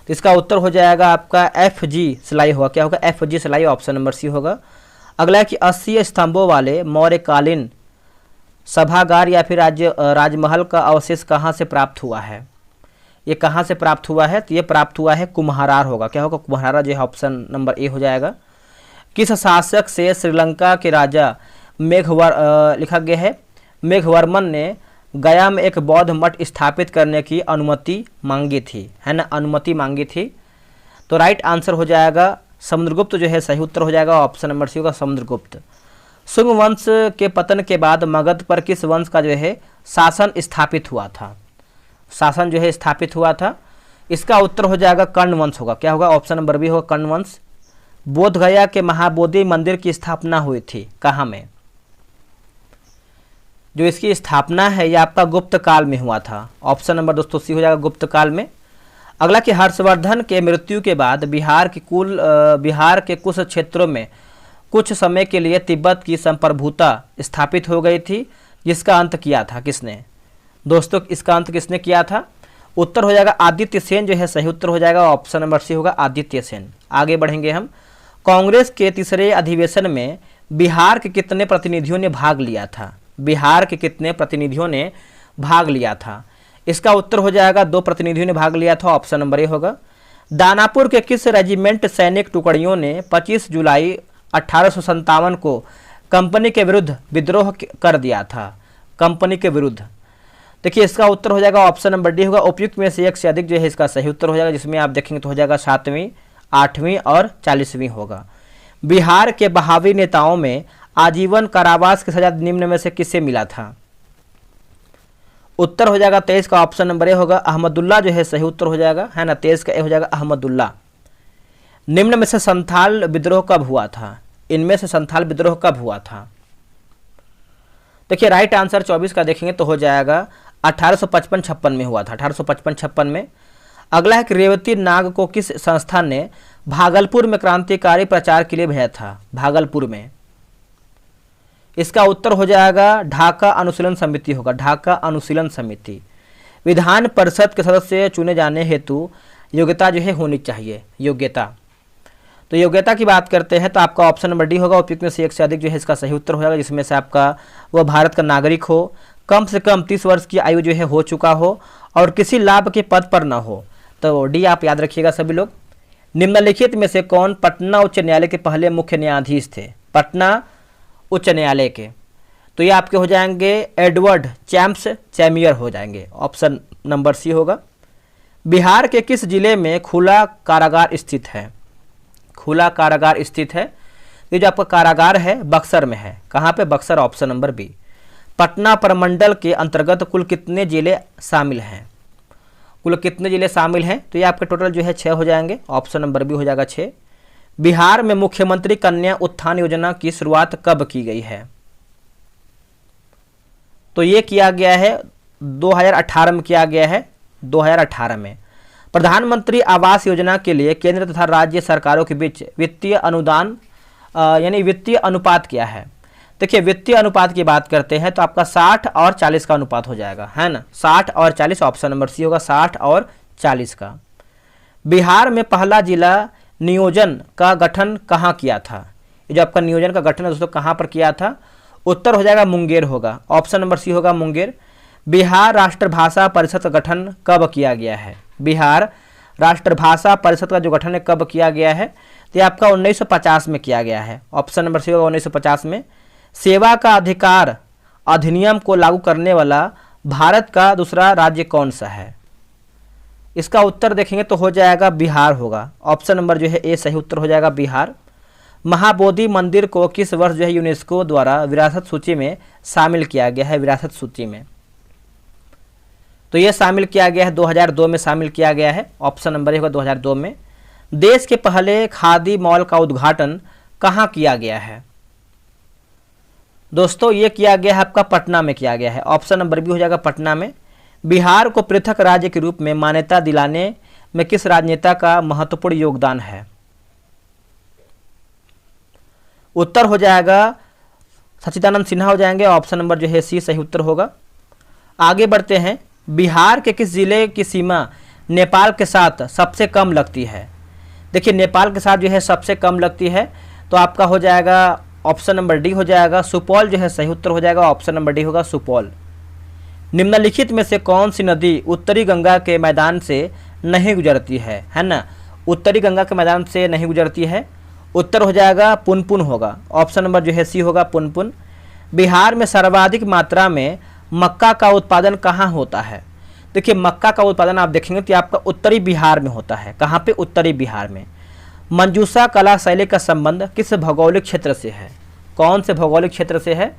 तो इसका उत्तर हो जाएगा आपका एफ जी सिलाई होगा, क्या होगा, एफ जी सिलाई, ऑप्शन नंबर सी होगा। अगला है कि 80 स्तंभों वाले मौर्यकालीन सभागार या फिर राजमहल का अवशेष कहाँ से प्राप्त हुआ है, ये कहाँ से प्राप्त हुआ है, तो ये प्राप्त हुआ है कुम्हारार होगा, क्या होगा, कुम्हारा जो है ऑप्शन नंबर ए हो जाएगा। किस शासक से श्रीलंका के राजा लिखा गया है, मेघवर्मन ने गया में एक बौद्ध मठ स्थापित करने की अनुमति मांगी थी, है ना, अनुमति मांगी थी, तो राइट आंसर हो जाएगा समुद्रगुप्त जो है सही उत्तर हो जाएगा, ऑप्शन नंबर सी होगा समुद्रगुप्त। शुंग वंश के पतन के बाद मगध पर किस वंश का जो है शासन स्थापित हुआ था, शासन जो है स्थापित हुआ था, इसका उत्तर हो जाएगा कर्ण वंश होगा, क्या होगा, ऑप्शन नंबर बी होगा कर्ण वंश। बोध गया के महाबोधि मंदिर की स्थापना हुई थी कहाँ में, जो इसकी स्थापना है ये आपका गुप्त काल में हुआ था, ऑप्शन नंबर दोस्तों सी हो जाएगा गुप्त काल में। अगला कि हर्षवर्धन के मृत्यु के बाद बिहार के कुछ क्षेत्रों में कुछ समय के लिए तिब्बत की संप्रभुता स्थापित हो गई थी, जिसका अंत किया था किसने, दोस्तों इसका अंत किसने किया था, उत्तर हो जाएगा आदित्य सेन जो है सही उत्तर हो जाएगा, ऑप्शन नंबर सी होगा आदित्य सेन। आगे बढ़ेंगे हम। कांग्रेस के तीसरे अधिवेशन में बिहार के कितने प्रतिनिधियों ने भाग लिया था, बिहार के कितने प्रतिनिधियों ने भाग लिया था, इसका उत्तर हो जाएगा 2 प्रतिनिधियों ने भाग लिया था, ऑप्शन नंबर ए होगा। दानापुर के किस रेजिमेंट सैनिक टुकड़ियों ने 25 जुलाई 1857 को कंपनी के विरुद्ध विद्रोह कर दिया था, कंपनी के विरुद्ध, देखिए इसका उत्तर हो जाएगा ऑप्शन नंबर डी होगा, उपयुक्त में से एक से अधिक जो है इसका सही उत्तर हो जाएगा, जिसमें आप देखेंगे तो हो जाएगा 7वीं, 8वीं और 40वीं होगा। बिहार के बहावी नेताओं में आजीवन कारावास की सजा निम्न में से किससे मिला था, उत्तर हो जाएगा 23 का ऑप्शन नंबर ए होगा अहमदुल्ला जो है सही उत्तर हो जाएगा, है ना, 23 का ए हो जाएगा अहमदुल्ला। निम्न में से संथाल विद्रोह कब हुआ था, इनमें से संथाल विद्रोह कब हुआ था, देखिए राइट आंसर 24 का देखेंगे तो हो जाएगा 1855-56 में हुआ था, 1855-56 में। अगला है कि रेवती नाग को किस संस्था ने भागलपुर में क्रांतिकारी प्रचार के लिए भेजा था, भागलपुर में, इसका उत्तर हो जाएगा ढाका अनुशीलन समिति होगा, ढाका अनुशीलन समिति। विधान परिषद के सदस्य चुने जाने हेतु योग्यता जो है होनी चाहिए, योग्यता, तो योग्यता की बात करते हैं तो आपका ऑप्शन नंबर डी होगा, उपयुक्त में से एक से अधिक जो है इसका सही उत्तर हो जाएगा, जिसमें से आपका वह भारत का नागरिक हो, कम से कम 30 वर्ष की आयु जो है हो चुका हो और किसी लाभ के पद पर ना हो, तो डी आप याद रखिएगा सभी लोग। निम्नलिखित में से कौन पटना उच्च न्यायालय के पहले मुख्य न्यायाधीश थे, पटना उच्च न्यायालय के, तो ये आपके हो जाएंगे एडवर्ड चैम्प्स चैमियर हो जाएंगे, ऑप्शन नंबर सी होगा। बिहार के किस जिले में खुला कारागार स्थित है, खुला कारागार स्थित है, ये जो आपका कारागार है बक्सर में है, कहाँ पे, Buxar, option number B. Patna प्रमंडल के अंतर्गत कुल कितने जिले शामिल हैं, कुल कितने जिले शामिल हैं, तो ये आपके टोटल जो है 6 हो जाएंगे, ऑप्शन नंबर बी हो जाएगा 6। बिहार में मुख्यमंत्री कन्या उत्थान योजना की शुरुआत कब की गई है, तो ये किया गया है 2018 में किया गया है, 2018 में। प्रधानमंत्री आवास योजना के लिए केंद्र तथा राज्य सरकारों के बीच वित्तीय अनुदान यानी वित्तीय अनुपात क्या है, देखिए वित्तीय अनुपात की बात करते हैं तो आपका 60 और 40 का अनुपात हो जाएगा, है ना, 60 और 40, ऑप्शन नंबर सी होगा 60 और 40 का। बिहार में पहला जिला नियोजन का गठन कहाँ किया था? ये जो आपका नियोजन का गठन है दोस्तों कहाँ पर किया था? उत्तर हो जाएगा मुंगेर होगा, ऑप्शन नंबर सी होगा मुंगेर। बिहार राष्ट्रभाषा परिषद का गठन कब किया गया है? बिहार राष्ट्रभाषा परिषद का जो गठन है कब किया गया है? तो ये आपका 1950 में किया गया है, ऑप्शन नंबर सी होगा 1950 में। सेवा का अधिकार अधिनियम को लागू करने वाला भारत का दूसरा राज्य कौन सा है? इसका उत्तर देखेंगे तो हो जाएगा बिहार होगा, ऑप्शन नंबर जो है ए सही उत्तर हो जाएगा बिहार। महाबोधि मंदिर को किस वर्ष जो है यूनेस्को द्वारा विरासत सूची में शामिल किया गया है? विरासत सूची में तो ये शामिल किया गया है 2002 में शामिल किया गया है, ऑप्शन नंबर ए होगा 2002 में। देश के पहले खादी मॉल का उद्घाटन कहाँ किया गया है? दोस्तों ये किया गया है आपका पटना में किया गया है, ऑप्शन नंबर बी हो जाएगा पटना में। बिहार को पृथक राज्य के रूप में मान्यता दिलाने में किस राजनेता का महत्वपूर्ण योगदान है? उत्तर हो जाएगा सच्चिदानंद सिन्हा हो जाएंगे, ऑप्शन नंबर जो है सी सही उत्तर होगा। आगे बढ़ते हैं। बिहार के किस जिले की सीमा नेपाल के साथ सबसे कम लगती है? देखिए नेपाल के साथ जो है सबसे कम लगती है, तो आपका हो जाएगा ऑप्शन नंबर डी हो जाएगा सुपौल जो है सही उत्तर हो जाएगा, ऑप्शन नंबर डी होगा सुपौल। निम्नलिखित में से कौन सी नदी उत्तरी गंगा के मैदान से नहीं गुजरती है ना? उत्तरी गंगा के मैदान से नहीं गुजरती है, उत्तर हो जाएगा पुनपुन होगा, ऑप्शन नंबर जो है सी होगा पुनपुन। बिहार में सर्वाधिक मात्रा में मक्का का उत्पादन कहाँ होता है? देखिए मक्का का उत्पादन आप देखेंगे तो आपका उत्तरी बिहार में होता है। कहाँ पे? उत्तरी बिहार में। मंजूषा कला शैली का संबंध किस भौगोलिक क्षेत्र से है? कौन से भौगोलिक क्षेत्र से है?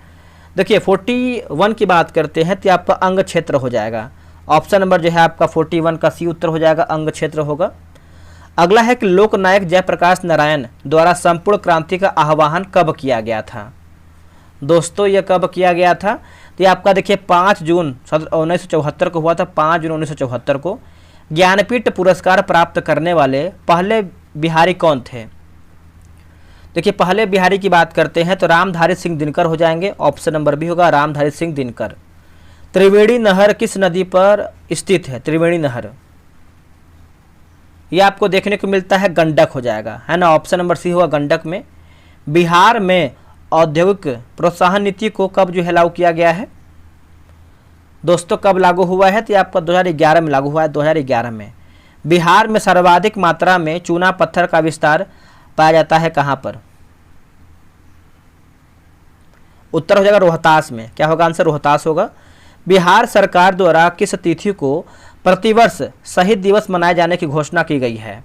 देखिए 41 की बात करते हैं तो आपका अंग क्षेत्र हो जाएगा, ऑप्शन नंबर जो है आपका 41 का सी उत्तर हो जाएगा, अंग क्षेत्र होगा। अगला है कि लोकनायक जयप्रकाश नारायण द्वारा संपूर्ण क्रांति का आह्वान कब किया गया था? दोस्तों ये कब किया गया था? तो ये आपका देखिए 5 जून 1974 को हुआ था, 5 जून 1974 को। ज्ञानपीठ पुरस्कार प्राप्त करने वाले पहले बिहारी कौन थे? देखिए पहले बिहारी की बात करते हैं तो रामधारी सिंह दिनकर हो जाएंगे, ऑप्शन नंबर बी होगा रामधारी सिंह दिनकर। त्रिवेणी नहर किस नदी पर स्थित है? त्रिवेणी नहर यह आपको देखने को मिलता है गंडक हो जाएगा, है ना, ऑप्शन नंबर सी होगा गंडक में। बिहार में औद्योगिक प्रोत्साहन नीति को कब जो है लागू किया गया है? दोस्तों कब लागू हुआ है? तो ये आपका 2011 में लागू हुआ है, 2011 में। बिहार में सर्वाधिक मात्रा में चूना पत्थर का विस्तार पाया जाता है कहाँ पर? उत्तर हो जाएगा रोहतास में। क्या होगा आंसर? रोहतास होगा। बिहार सरकार द्वारा किस तिथि को प्रतिवर्ष शहीद दिवस मनाए जाने की घोषणा की गई है?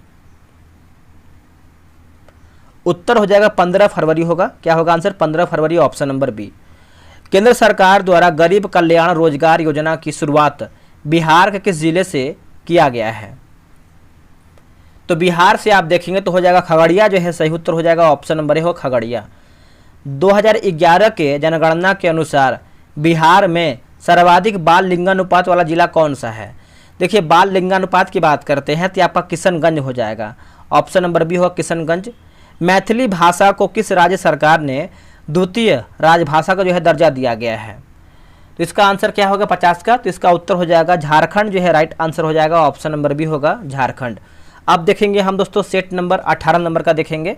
उत्तर हो जाएगा 15 फरवरी होगा। क्या होगा आंसर? 15 फरवरी, ऑप्शन नंबर बी। केंद्र सरकार द्वारा गरीब कल्याण रोजगार योजना की शुरुआत बिहार के किस जिले से किया गया है? तो बिहार से आप देखेंगे तो हो जाएगा खगड़िया जो है सही उत्तर हो जाएगा, ऑप्शन नंबर ए हो खगड़िया। 2011 के जनगणना के अनुसार बिहार में सर्वाधिक बाल लिंगानुपात वाला जिला कौन सा है? देखिए बाल लिंगानुपात की बात करते हैं तो आपका किशनगंज हो जाएगा, ऑप्शन नंबर बी होगा किशनगंज। मैथिली भाषा को किस राज्य सरकार ने द्वितीय राजभाषा का जो है दर्जा दिया गया है? तो इसका आंसर क्या होगा 50 का? तो इसका उत्तर हो जाएगा झारखंड जो है राइट आंसर हो जाएगा, ऑप्शन नंबर बी होगा झारखंड। अब देखेंगे हम दोस्तों सेट नंबर 18 नंबर का देखेंगे।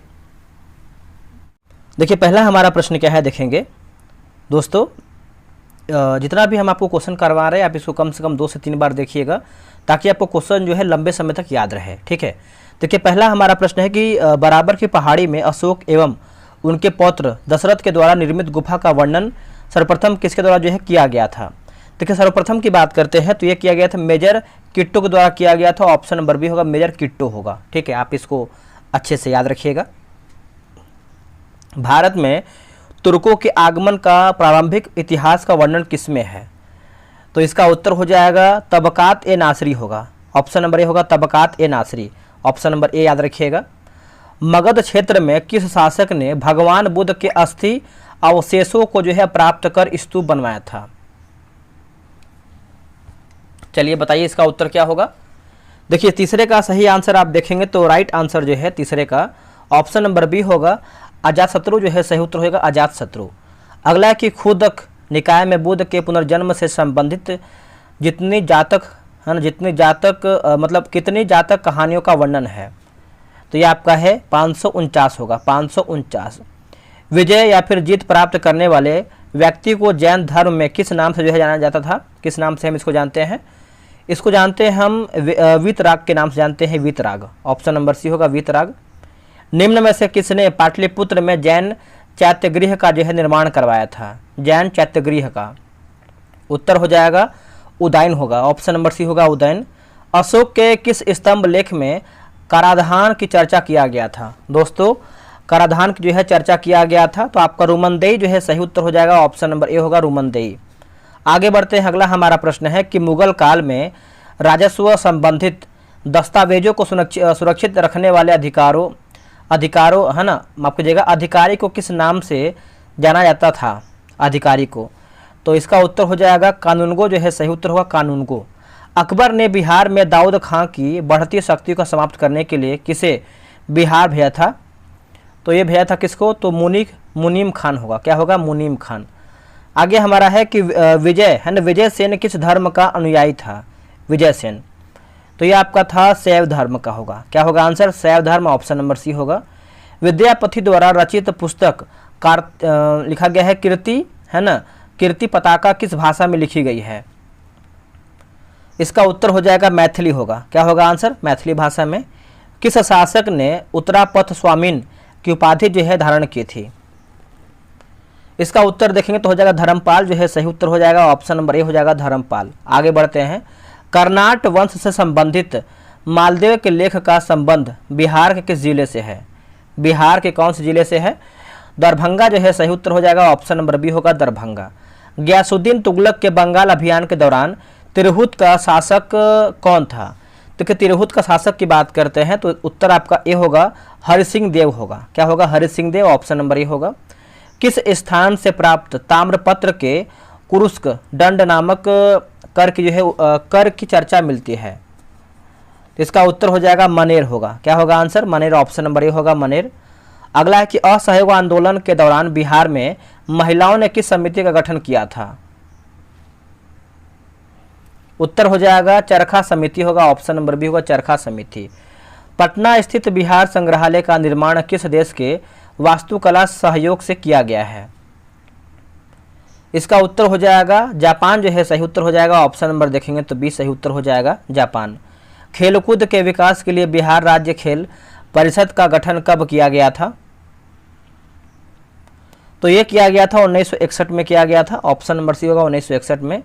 देखिए पहला हमारा प्रश्न क्या है देखेंगे दोस्तों। जितना भी हम आपको क्वेश्चन करवा रहे हैं आप इसको कम से कम 2 से 3 बार देखिएगा ताकि आपको क्वेश्चन जो है लंबे समय तक याद रहे, ठीक है। देखिए पहला हमारा प्रश्न है कि बराबर की पहाड़ी में अशोक एवं उनके पौत्र दशरथ के द्वारा निर्मित गुफा का वर्णन सर्वप्रथम किसके द्वारा जो है किया गया था? देखिए सर्वप्रथम की बात करते हैं तो ये किया गया था मेजर किट्टो के द्वारा किया गया था, ऑप्शन नंबर बी होगा मेजर किट्टो होगा, ठीक है। आप इसको अच्छे से याद रखिएगा। भारत में तुर्कों के आगमन का प्रारंभिक इतिहास का वर्णन किसमें है? तो इसका उत्तर हो जाएगा तबकात ए नासरी होगा, ऑप्शन नंबर ए होगा तबकात ए नासरी, ऑप्शन नंबर ए याद रखिएगा। मगध क्षेत्र में किस शासक ने भगवान बुद्ध के अस्थि अवशेषों को जो है प्राप्त कर स्तूप बनवाया था? चलिए बताइए इसका उत्तर क्या होगा। देखिए तीसरे का सही आंसर आप देखेंगे तो राइट आंसर जो है तीसरे का ऑप्शन नंबर बी होगा अजातशत्रु जो है सही उत्तर होगा अजातशत्रु। अगला है कि खुदक निकाय में बुद्ध के पुनर्जन्म से संबंधित जितनी जातक है ना, जितनी जातक मतलब कितनी जातक कहानियों का वर्णन है, तो ये आपका है 549 होगा, 549। विजय या फिर जीत प्राप्त करने वाले व्यक्ति को जैन धर्म में किस नाम से जो है जाना जाता था, किस नाम से हम इसको जानते हैं? इसको जानते हैं हम वीतराग के नाम से जानते हैं, वीतराग। ऑप्शन नंबर सी होगा वीतराग। निम्न में से किसने पाटलिपुत्र में जैन चैत्यगृह का जो है निर्माण करवाया था? जैन चैत्यगृह का उत्तर हो जाएगा उदयन होगा, ऑप्शन नंबर सी होगा उदयन। अशोक के किस स्तंभ लेख में कराधान की चर्चा किया गया था? दोस्तों कराधान की जो है चर्चा किया गया था, तो आपका रुमनदेई जो है सही उत्तर हो जाएगा, ऑप्शन नंबर ए होगा रुमनदेई। आगे बढ़ते हैं, अगला हमारा प्रश्न है कि मुगल काल में राजस्व संबंधित दस्तावेजों को सुरक्षित रखने वाले अधिकारों है ना, माफ कीजिएगा, अधिकारी को किस नाम से जाना जाता था? अधिकारी को, तो इसका उत्तर हो जाएगा कानूनगो जो है सही उत्तर होगा, कानूनगो। अकबर ने बिहार में दाऊद खां की बढ़ती शक्ति को समाप्त करने के लिए किसे बिहार भेजा था? तो ये भेजा था किसको? तो मुनीम खान होगा, क्या होगा? मुनीम खान। आगे हमारा है कि विजय है ना, विजय सेन किस धर्म का अनुयायी था? विजय सेन, तो ये आपका था शैव धर्म का होगा, क्या होगा आंसर? शैव धर्म, ऑप्शन नंबर सी होगा। विद्यापति द्वारा रचित पुस्तक लिखा गया है कीर्ति, है ना, कीर्ति पताका किस भाषा में लिखी गई है? इसका उत्तर हो जाएगा मैथिली होगा, क्या होगा आंसर? मैथिली भाषा में। किस शासक ने उत्तरापथ स्वामीन की उपाधि जो है धारण की थी? इसका उत्तर देखेंगे तो हो जाएगा धर्मपाल जो है सही उत्तर हो जाएगा, ऑप्शन नंबर ए हो जाएगा धर्मपाल। आगे बढ़ते हैं, कर्नाट वंश से संबंधित मालदेव के लेख का संबंध बिहार के किस जिले से है? बिहार के कौन से जिले से है? दरभंगा जो है सही उत्तर हो जाएगा, ऑप्शन नंबर बी होगा दरभंगा। गयासुद्दीन तुगलक के बंगाल अभियान के दौरान तिरहुत का शासक कौन था? तो तिरहुत का शासक की बात करते हैं तो उत्तर आपका ए होगा हरि सिंह देव होगा, क्या होगा? हरि सिंह देव, ऑप्शन नंबर ए होगा। किस स्थान से प्राप्त ताम्रपत्र के कुरुस्क दंड नामक कर की जो है कर की चर्चा मिलती है? तो इसका उत्तर हो जाएगा मनेर होगा, क्या होगा answer? Maner, option number A होगा मनेर। अगला है कि असहयोग आंदोलन के दौरान बिहार में महिलाओं ने किस समिति का गठन किया था? उत्तर हो जाएगा चरखा समिति होगा, ऑप्शन नंबर बी होगा चरखा समिति। पटना स्थित बिहार संग्रहालय का निर्माण किस देश के वास्तुकला सहयोग से किया गया है? इसका उत्तर हो जाएगा जापान जो है सही उत्तर हो जाएगा, ऑप्शन नंबर देखेंगे तो बी सही उत्तर हो जाएगा जापान। खेलकूद के विकास के लिए बिहार राज्य खेल परिषद का गठन कब किया गया था? तो ये किया गया था 1961 में किया गया था, ऑप्शन नंबर सी होगा 1961 में।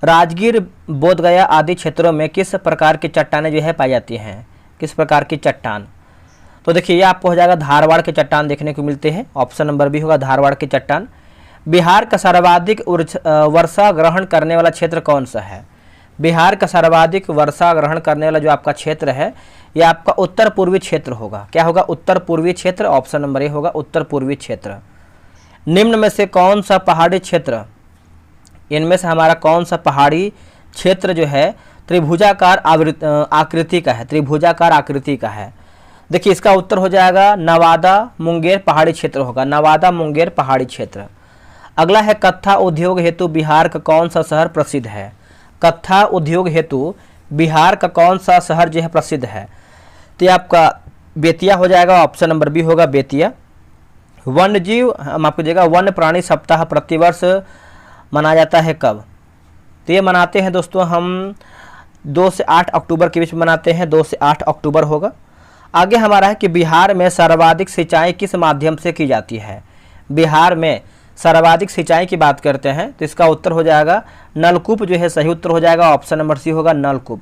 राजगीर, बोधगया आदि क्षेत्रों में किस प्रकार की चट्टानें जो है पाई जाती हैं? किस प्रकार की चट्टान? तो देखिए ये आपको हो जाएगा धारवाड़ के चट्टान देखने को मिलते हैं, ऑप्शन नंबर बी होगा धारवाड़ के चट्टान। बिहार का सर्वाधिक वर्षा ग्रहण करने वाला क्षेत्र कौन सा है? बिहार का सर्वाधिक वर्षा ग्रहण करने वाला जो आपका क्षेत्र है यह आपका उत्तर पूर्वी क्षेत्र होगा, क्या होगा? उत्तर पूर्वी क्षेत्र, ऑप्शन नंबर ए होगा उत्तर पूर्वी क्षेत्र। निम्न में से कौन सा पहाड़ी क्षेत्र, इनमें से हमारा कौन सा पहाड़ी क्षेत्र जो है त्रिभुजाकार आकृति का है? त्रिभुजाकार आकृति का है। देखिए इसका उत्तर हो जाएगा नवादा मुंगेर पहाड़ी क्षेत्र होगा, नवादा मुंगेर पहाड़ी क्षेत्र। अगला है कत्था उद्योग हेतु बिहार का कौन सा शहर प्रसिद्ध है? कत्था उद्योग हेतु बिहार का कौन सा शहर जो है प्रसिद्ध है? तो आपका बेतिया हो जाएगा, ऑप्शन नंबर बी होगा बेतिया। वन्य जीव माफ कीजिएगा वन्य प्राणी सप्ताह प्रतिवर्ष मनाया जाता है कब? तो ये मनाते हैं दोस्तों हम 2 से 8 अक्टूबर के बीच में मनाते हैं, 2 से 8 अक्टूबर होगा। आगे हमारा है कि बिहार में सर्वाधिक सिंचाई किस माध्यम से की जाती है? बिहार में सर्वाधिक सिंचाई की बात करते हैं तो इसका उत्तर हो जाएगा नलकूप जो है सही उत्तर हो जाएगा, ऑप्शन नंबर सी होगा नलकूप।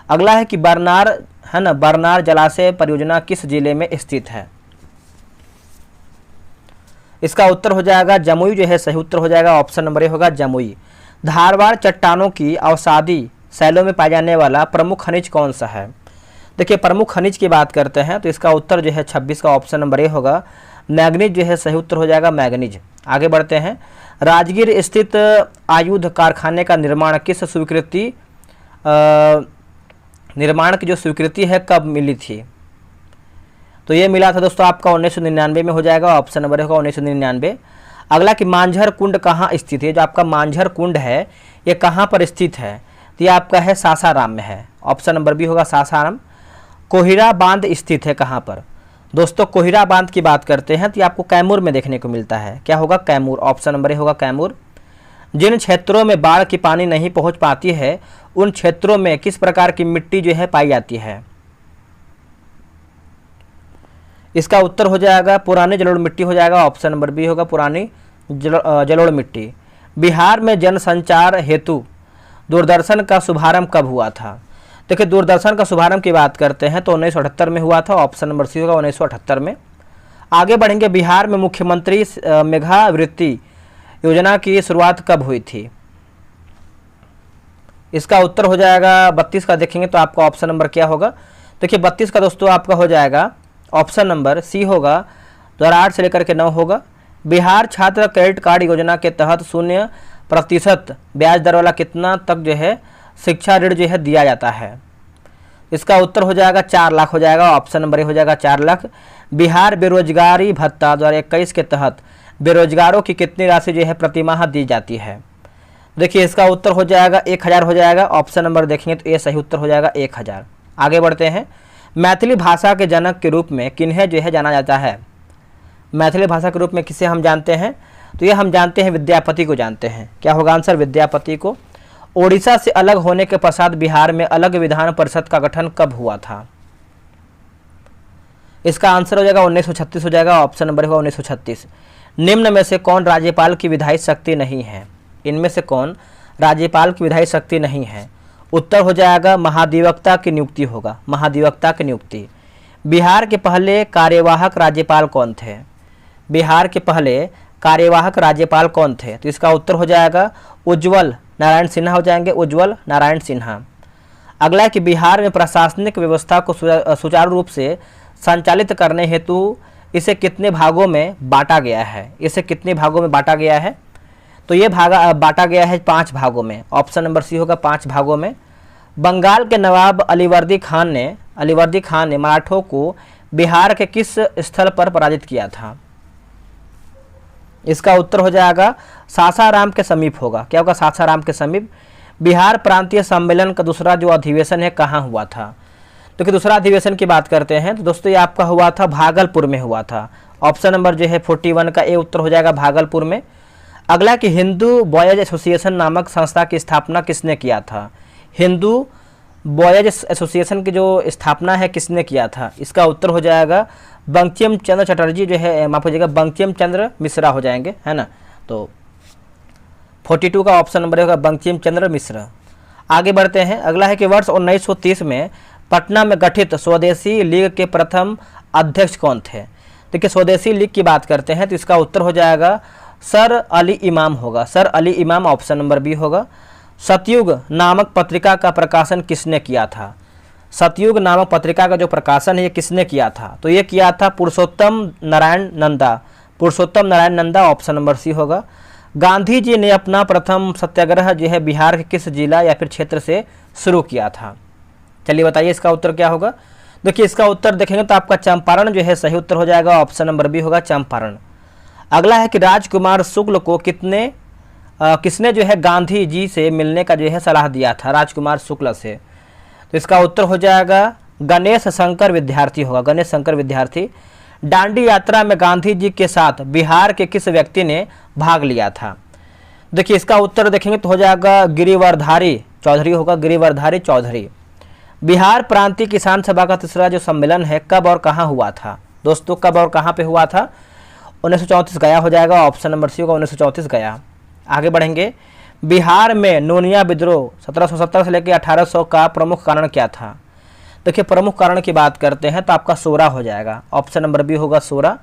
अगला है कि बरनार है ना, बरनार जलाशय परियोजना किस जिले में स्थित है? इसका उत्तर हो जाएगा जमुई जो है सही उत्तर हो जाएगा, ऑप्शन नंबर ए होगा जमुई। धारवाड़ चट्टानों की अवसादी शैलों में पाया जाने वाला प्रमुख खनिज कौन सा है? देखिए प्रमुख खनिज की बात करते हैं तो इसका उत्तर जो है 26 का ऑप्शन नंबर ए होगा मैग्नीज जो है सही उत्तर हो जाएगा मैग्नीज। आगे बढ़ते हैं, राजगीर स्थित आयुध कारखाने का निर्माण किस स्वीकृति निर्माण की जो स्वीकृति है कब मिली थी? तो ये मिला था दोस्तों आपका 1999 में हो जाएगा, ऑप्शन नंबर होगा 1999। अगला कि मांझर कुंड कहाँ स्थित है? जो आपका मांझर कुंड है ये कहाँ पर स्थित है? तो ये आपका है सासाराम में है, ऑप्शन नंबर बी होगा सासाराम। कोहिरा बांध स्थित है कहाँ पर? दोस्तों कोहिरा बांध की बात करते हैं तो ये आपको कैमूर में देखने को मिलता है। क्या होगा? कैमूर, ऑप्शन नंबर ए होगा कैमूर। जिन क्षेत्रों में बाढ़ की पानी नहीं पहुंच पाती है उन क्षेत्रों में किस प्रकार की मिट्टी जो है पाई जाती है? इसका उत्तर हो जाएगा पुरानी जलोढ़ मिट्टी हो जाएगा, ऑप्शन नंबर बी होगा पुरानी जलोढ़ मिट्टी। बिहार में जनसंचार हेतु दूरदर्शन का शुभारंभ कब हुआ था? देखिए दूरदर्शन का शुभारंभ की बात करते हैं तो 1978 में हुआ था, ऑप्शन नंबर सी होगा 1978 में। आगे बढ़ेंगे, बिहार में मुख्यमंत्री मेधावृत्ति योजना की शुरुआत कब हुई थी? इसका उत्तर हो जाएगा 32 का देखेंगे तो आपका ऑप्शन नंबर क्या होगा? देखिए 32 का दोस्तों आपका हो जाएगा ऑप्शन नंबर सी होगा, 2008 से लेकर के 9 होगा। बिहार छात्र क्रेडिट कार्ड योजना के तहत 0% ब्याज दर वाला कितना तक जो है शिक्षा ऋण जो है दिया जाता है? इसका उत्तर हो जाएगा 4 लाख हो जाएगा, ऑप्शन नंबर ए हो जाएगा 4 लाख। बिहार बेरोजगारी भत्ता 2021 के तहत बेरोजगारों की कितनी राशि जो है प्रतिमाह दी जाती है? देखिए इसका उत्तर हो जाएगा 1000 हो जाएगा, ऑप्शन नंबर देखेंगे तो ये सही उत्तर हो जाएगा 1000। आगे बढ़ते हैं, मैथिली भाषा के जनक के रूप में किन्हें जो है जाना जाता है? मैथिली भाषा के रूप में किसे हम जानते हैं? तो ये हम जानते हैं विद्यापति को जानते हैं। क्या होगा आंसर? विद्यापति को। ओडिशा से अलग होने के पश्चात बिहार में अलग विधान परिषद का गठन कब हुआ था? इसका आंसर हो जाएगा 1936 हो जाएगा, ऑप्शन नंबर होगा 1936। निम्न में से कौन राज्यपाल की विधायी शक्ति नहीं है? इनमें से कौन राज्यपाल की विधायी शक्ति नहीं है? उत्तर हो जाएगा महाधिवक्ता की नियुक्ति होगा, महाधिवक्ता की नियुक्ति। बिहार के पहले कार्यवाहक राज्यपाल कौन थे? बिहार के पहले कार्यवाहक राज्यपाल कौन थे? तो इसका उत्तर हो जाएगा उज्ज्वल नारायण सिन्हा हो जाएंगे, उज्ज्वल नारायण सिन्हा। अगला है कि बिहार में प्रशासनिक व्यवस्था को सुचारू रूप से संचालित करने हेतु इसे कितने भागों में बांटा गया है? इसे कितने भागों में बांटा गया है? तो ये बांटा गया है 5 भागों में, ऑप्शन नंबर सी होगा 5 भागों में। बंगाल के नवाब अलीवर्दी खान ने मराठों को बिहार के किस स्थल पर पराजित किया था? इसका उत्तर हो जाएगा सासाराम के समीप होगा। क्या होगा? सासाराम के समीप। बिहार प्रांतीय सम्मेलन का दूसरा जो अधिवेशन है कहाँ हुआ था? तो कि दूसरा अधिवेशन की बात करते हैं तो दोस्तों ये आपका हुआ था भागलपुर में हुआ था, ऑप्शन नंबर जो है 41 का ए उत्तर हो जाएगा भागलपुर में। अगला कि हिंदू बॉयज एसोसिएशन नामक संस्था की स्थापना किसने किया था? हिंदू बॉयज एसोसिएशन की जो स्थापना है किसने किया था? इसका उत्तर हो जाएगा बंकिम चंद्र चटर्जी जो है, माफ कीजिएगा बंकिम चंद्र मिश्रा हो जाएंगे, है ना। तो 42 का ऑप्शन नंबर होगा बंकिम चंद्र मिश्रा। आगे बढ़ते हैं, अगला है कि वर्ष 1930 में पटना में गठित स्वदेशी लीग के प्रथम अध्यक्ष कौन थे? देखिए स्वदेशी लीग की बात करते हैं तो इसका उत्तर हो जाएगा सर अली इमाम होगा, सर अली इमाम, ऑप्शन नंबर बी होगा। सतयुग नामक पत्रिका का प्रकाशन किसने किया था? सतयुग नामक पत्रिका का जो प्रकाशन है ये किसने किया था? तो ये किया था Purushottam Narayan Nanda, Purushottam Narayan Nanda, option number C होगा। गांधी जी ने अपना प्रथम सत्याग्रह जो है बिहार के किस जिला या फिर क्षेत्र से शुरू किया था? चलिए बताइए इसका उत्तर क्या होगा। देखिए इसका उत्तर देखेंगे तो आपका चंपारण जो है सही उत्तर हो जाएगा, ऑप्शन नंबर बी होगा चंपारण। अगला है कि राजकुमार शुक्ल को किसने जो है गांधी जी से मिलने का जो है सलाह दिया था? राजकुमार शुक्ल से, तो इसका उत्तर हो जाएगा गणेश शंकर विद्यार्थी होगा, गणेश शंकर विद्यार्थी। दांडी यात्रा में गांधी जी के साथ बिहार के किस व्यक्ति ने भाग लिया था? देखिए इसका उत्तर देखेंगे तो हो जाएगा गिरिवरधारी चौधरी होगा, गिरिवरधारी चौधरी। बिहार प्रांतीय किसान सभा का तीसरा जो सम्मेलन है कब और कहाँ हुआ था? दोस्तों कब और कहाँ पे हुआ था? 1934 गया हो जाएगा, ऑप्शन नंबर सी होगा 1934 गया। आगे बढ़ेंगे, बिहार में नोनिया विद्रोह 1770 से लेकर 1800 का प्रमुख कारण क्या था? देखिए प्रमुख कारण की बात करते हैं तो आपका सोरा हो जाएगा, ऑप्शन नंबर बी होगा सोरा।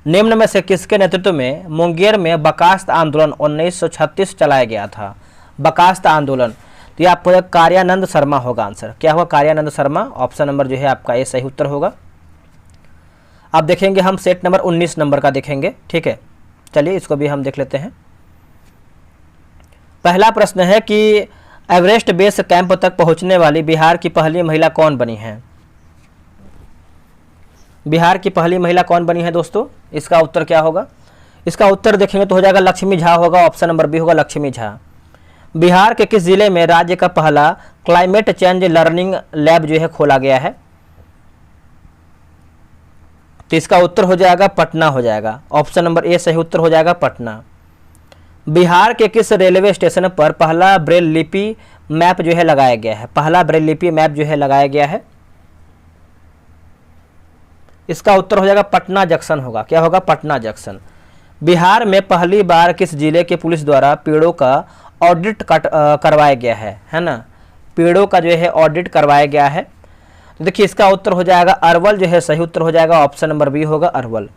निम्न में से किसके नेतृत्व में मुंगेर में बकास्त आंदोलन 1936 चलाया गया था? बकास्त आंदोलन, तो ये आपको कार्यानंद शर्मा होगा आंसर। क्या होगा? कार्यानंद शर्मा, ऑप्शन नंबर जो है आपका ये सही उत्तर होगा। अब देखेंगे हम सेट नंबर 19 नंबर का देखेंगे, ठीक है। चलिए इसको भी हम देख लेते हैं। पहला प्रश्न है कि एवरेस्ट बेस कैंप तक पहुंचने वाली बिहार की पहली महिला कौन बनी है? बिहार की पहली महिला कौन बनी है दोस्तों? इसका उत्तर क्या होगा? इसका उत्तर देखेंगे तो हो जाएगा लक्ष्मी झा होगा, ऑप्शन नंबर बी होगा लक्ष्मी झा। बिहार के किस जिले में राज्य का पहला क्लाइमेट चेंज लर्निंग लैब जो है खोला गया है? तो इसका उत्तर हो जाएगा पटना हो जाएगा। ऑप्शन नंबर ए सही उत्तर हो जाएगा पटना। बिहार के किस रेलवे स्टेशन पर पहला ब्रेल लिपि मैप जो है लगाया गया है? पहला ब्रेल लिपि मैप जो है लगाया गया है, इसका उत्तर हो जाएगा पटना जंक्शन होगा। क्या होगा? पटना जंक्शन। बिहार में पहली बार किस जिले के पुलिस द्वारा पेड़ों का ऑडिट करवाया गया है ना? पेड़ों का जो है ऑडिट करवाया गया है। तो देखिए इसका उत्तर हो जाएगा अरवल जो है सही उत्तर हो जाएगा। ऑप्शन नंबर बी होगा अरवल।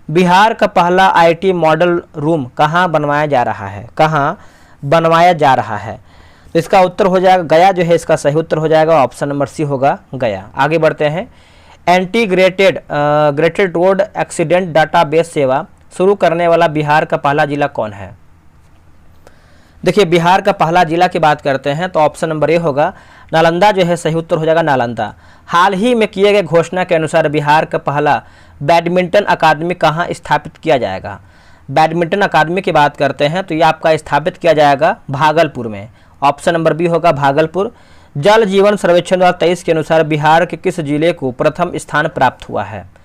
बिहार का पहला आईटी मॉडल रूम कहाँ बनवाया जा रहा है? कहाँ बनवाया जा रहा है? तो इसका उत्तर हो जाएगा गया जो है इसका सही उत्तर हो जाएगा। ऑप्शन नंबर सी होगा गया। आगे बढ़ते हैं। ग्रेटेड रोड एक्सीडेंट डाटाबेस सेवा शुरू करने वाला बिहार का पहला जिला कौन है? देखिए बिहार का पहला जिला की बात करते हैं तो ऑप्शन नंबर ए होगा नालंदा जो है सही उत्तर हो जाएगा नालंदा। हाल ही में किए गए घोषणा के अनुसार बिहार का पहला बैडमिंटन अकादमी कहाँ स्थापित किया जाएगा? बैडमिंटन अकादमी की बात करते हैं तो ये आपका स्थापित किया जाएगा भागलपुर में। ऑप्शन नंबर बी होगा भागलपुर। जल जीवन सर्वेक्षण 2023 के अनुसार बिहार के किस जिले को प्रथम स्थान प्राप्त हुआ है?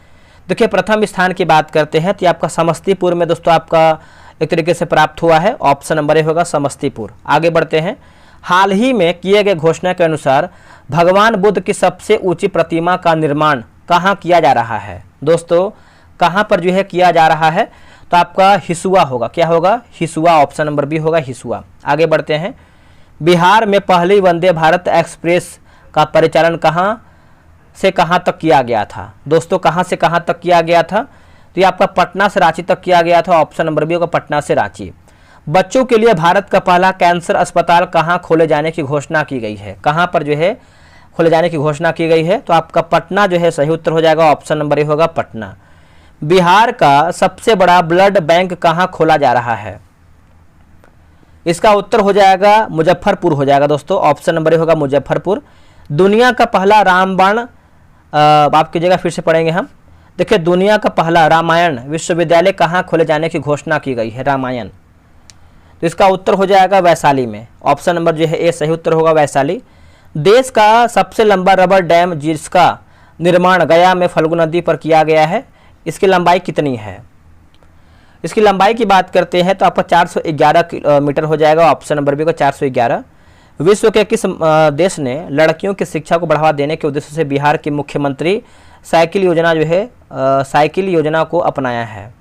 देखिए प्रथम स्थान की बात करते हैं तो ये आपका समस्तीपुर में दोस्तों आपका एक तरीके से प्राप्त हुआ है। ऑप्शन नंबर ए होगा समस्तीपुर। आगे बढ़ते हैं। हाल ही में किए गए घोषणा के अनुसार भगवान बुद्ध की सबसे ऊंची प्रतिमा का निर्माण कहाँ किया जा रहा है? दोस्तों कहाँ पर जो है किया जा रहा है? तो आपका हिसुआ होगा। क्या होगा? हिसुआ। ऑप्शन नंबर बी होगा हिसुआ। आगे बढ़ते हैं। बिहार में पहली वंदे भारत एक्सप्रेस का परिचालन कहाँ से कहाँ तक किया गया था? दोस्तों कहाँ से कहाँ तक किया गया था? तो ये आपका पटना से रांची तक किया गया था। ऑप्शन नंबर बी होगा पटना से रांची। बच्चों के लिए भारत का पहला कैंसर अस्पताल कहाँ खोले जाने की घोषणा की गई है? कहाँ पर जो है खोले जाने की घोषणा की गई है? तो आपका पटना जो है सही उत्तर हो जाएगा। ऑप्शन नंबर ए होगा पटना। बिहार का सबसे बड़ा ब्लड बैंक कहाँ खोला जा रहा है? इसका उत्तर हो जाएगा मुजफ्फरपुर हो जाएगा दोस्तों। ऑप्शन नंबर ए होगा मुजफ्फरपुर। दुनिया का पहला रामबाण आपकी जगह फिर से पढ़ेंगे हम। देखिए दुनिया का पहला रामायण विश्वविद्यालय कहाँ खोले जाने की घोषणा की गई है? रामायण। तो इसका उत्तर हो जाएगा वैशाली में। ऑप्शन नंबर जो है ए सही उत्तर होगा वैशाली। देश का सबसे लंबा रबर डैम जिसका निर्माण गया में फल्गु नदी पर किया गया है, इसकी लंबाई कितनी है? इसकी लंबाई की बात करते हैं तो आपका 411 किलोमीटर हो जाएगा। ऑप्शन नंबर बी को 411। विश्व के किस देश ने लड़कियों की शिक्षा को बढ़ावा देने के उद्देश्य से बिहार के मुख्यमंत्री साइकिल योजना जो है साइकिल योजना को अपनाया है?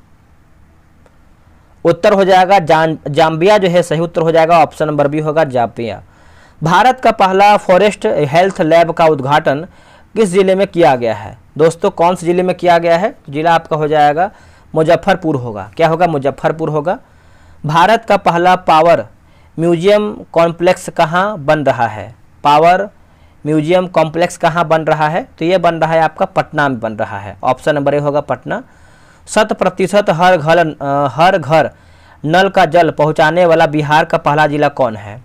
उत्तर हो जाएगा जाम्बिया जो है सही उत्तर हो जाएगा। ऑप्शन नंबर बी होगा जाम्बिया। भारत का पहला फॉरेस्ट हेल्थ लैब का उद्घाटन किस जिले में किया गया है? दोस्तों कौन से जिले में किया गया है? जिला आपका हो जाएगा मुजफ्फरपुर होगा। क्या होगा? मुजफ्फरपुर होगा। भारत का पहला पावर म्यूजियम कॉम्प्लेक्स कहाँ बन रहा है? पावर म्यूजियम कॉम्प्लेक्स कहाँ बन रहा है? तो ये बन रहा है आपका पटना में बन रहा है। ऑप्शन नंबर ए होगा पटना। 100% हर घर नल का जल पहुंचाने वाला बिहार का पहला जिला कौन है?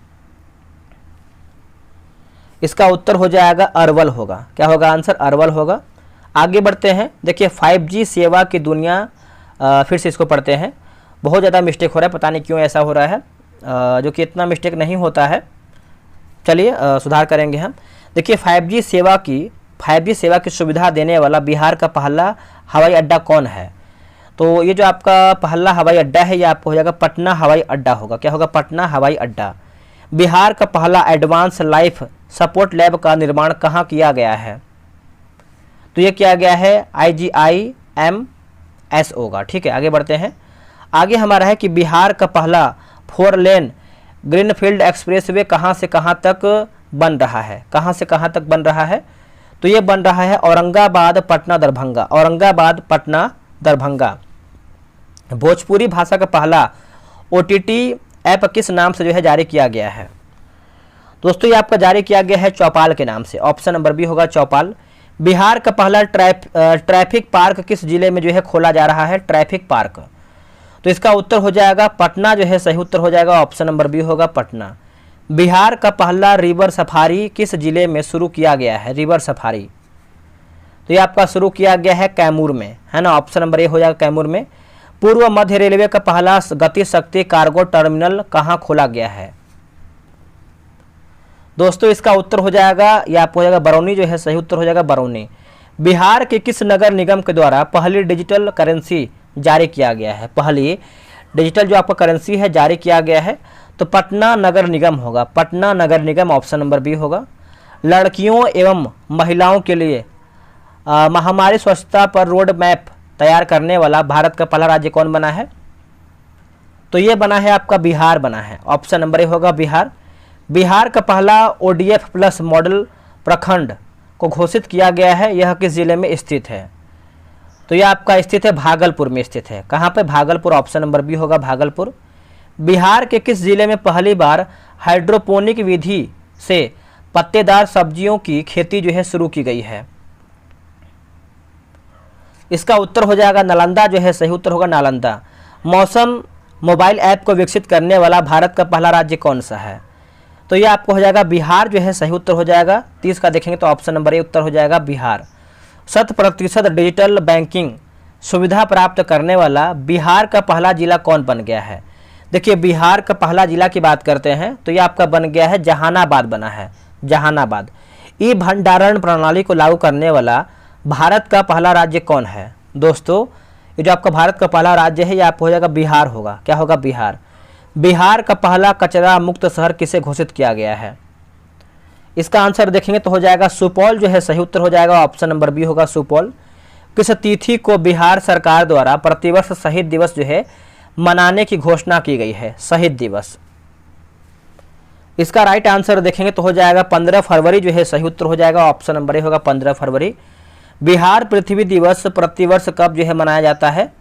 इसका उत्तर हो जाएगा अरवल होगा। क्या होगा आंसर? अरवल होगा। आगे बढ़ते हैं। देखिए 5G सेवा की दुनिया फिर से इसको पढ़ते हैं। बहुत ज़्यादा मिस्टेक हो रहा है, पता नहीं क्यों ऐसा हो रहा है, जो कि इतना मिस्टेक नहीं होता है। चलिए सुधार करेंगे हम। देखिए 5G सेवा की सुविधा देने वाला बिहार का पहला हवाई अड्डा कौन है? तो ये जो आपका पहला हवाई अड्डा है ये आपको हो जाएगा पटना हवाई अड्डा होगा। क्या होगा? पटना हवाई अड्डा। बिहार का पहला एडवांस लाइफ सपोर्ट लैब का निर्माण कहाँ किया गया है? तो ये किया गया है IGIMS होगा। ठीक है, आगे बढ़ते हैं। आगे हमारा है कि बिहार का पहला 4 लेन ग्रीनफील्ड एक्सप्रेसवे कहाँ से कहाँ तक बन रहा है? कहाँ से कहाँ तक बन रहा है? तो ये बन रहा है औरंगाबाद पटना दरभंगा। औरंगाबाद पटना दरभंगा। भोजपुरी भाषा का पहला OTT ऐप किस नाम से जो है जारी किया गया है? दोस्तों ये आपका जारी किया गया है चौपाल के नाम से। ऑप्शन नंबर बी होगा चौपाल। बिहार का पहला ट्रैफिक पार्क किस जिले में जो है खोला जा रहा है? Traffic park. तो इसका उत्तर हो जाएगा पटना जो है सही उत्तर हो जाएगा। ऑप्शन नंबर बी होगा पटना। बिहार का पहला रिवर सफारी किस जिले में शुरू किया गया है? रिवर सफारी तो ये आपका शुरू किया गया है कैमूर में, है ना। ऑप्शन नंबर ए हो जाएगा कैमूर में। पूर्व मध्य रेलवे का पहला गति शक्ति कार्गो टर्मिनल कहाँ खोला गया है? दोस्तों इसका उत्तर हो जाएगा, या आपको हो जाएगा बरौनी जो है सही उत्तर हो जाएगा बरौनी। बिहार के किस नगर निगम के द्वारा पहली डिजिटल करेंसी जारी किया गया है? पहली डिजिटल जो आपका करेंसी है जारी किया गया है, तो पटना नगर निगम होगा, पटना नगर निगम, ऑप्शन नंबर बी होगा। लड़कियों एवं महिलाओं के लिए महामारी स्वच्छता पर रोड मैप तैयार करने वाला भारत का पहला राज्य कौन बना है? तो ये बना है आपका बिहार बना है, ऑप्शन नंबर ए होगा बिहार। बिहार का पहला ODF प्लस मॉडल प्रखंड को घोषित किया गया है, यह किस जिले में स्थित है? तो यह आपका स्थित है भागलपुर में स्थित है। कहाँ पे? भागलपुर, ऑप्शन नंबर बी होगा भागलपुर। बिहार के किस जिले में पहली बार हाइड्रोपोनिक विधि से पत्तेदार सब्जियों की खेती जो है शुरू की गई है? इसका उत्तर हो जाएगा नालंदा जो है सही उत्तर होगा नालंदा। मौसम मोबाइल ऐप को विकसित करने वाला भारत का पहला राज्य कौन सा है? तो ये आपको हो जाएगा बिहार जो है सही उत्तर हो जाएगा। 30 का देखेंगे तो ऑप्शन नंबर ए उत्तर हो जाएगा बिहार। 100% डिजिटल बैंकिंग सुविधा प्राप्त करने वाला बिहार का पहला जिला कौन बन गया है? देखिए बिहार का पहला जिला की बात करते हैं तो ये आपका बन गया है जहानाबाद बना है, जहानाबाद। ई भंडारण प्रणाली को लागू करने वाला भारत का पहला राज्य कौन है? दोस्तों ये जो आपका भारत का पहला राज्य है ये आपको हो जाएगा बिहार होगा। क्या होगा? बिहार। बिहार का पहला कचरा मुक्त शहर किसे घोषित किया गया है? इसका आंसर देखेंगे तो हो जाएगा सुपौल जो है सही उत्तर हो जाएगा, ऑप्शन नंबर बी होगा सुपौल। किस तिथि को बिहार सरकार द्वारा प्रतिवर्ष शहीद दिवस जो है मनाने की घोषणा की गई है? शहीद दिवस। इसका राइट आंसर देखेंगे तो हो जाएगा 15 फरवरी जो है सही उत्तर हो जाएगा, ऑप्शन नंबर ए होगा 15 फरवरी। बिहार पृथ्वी दिवस प्रतिवर्ष कब जो है मनाया जाता है?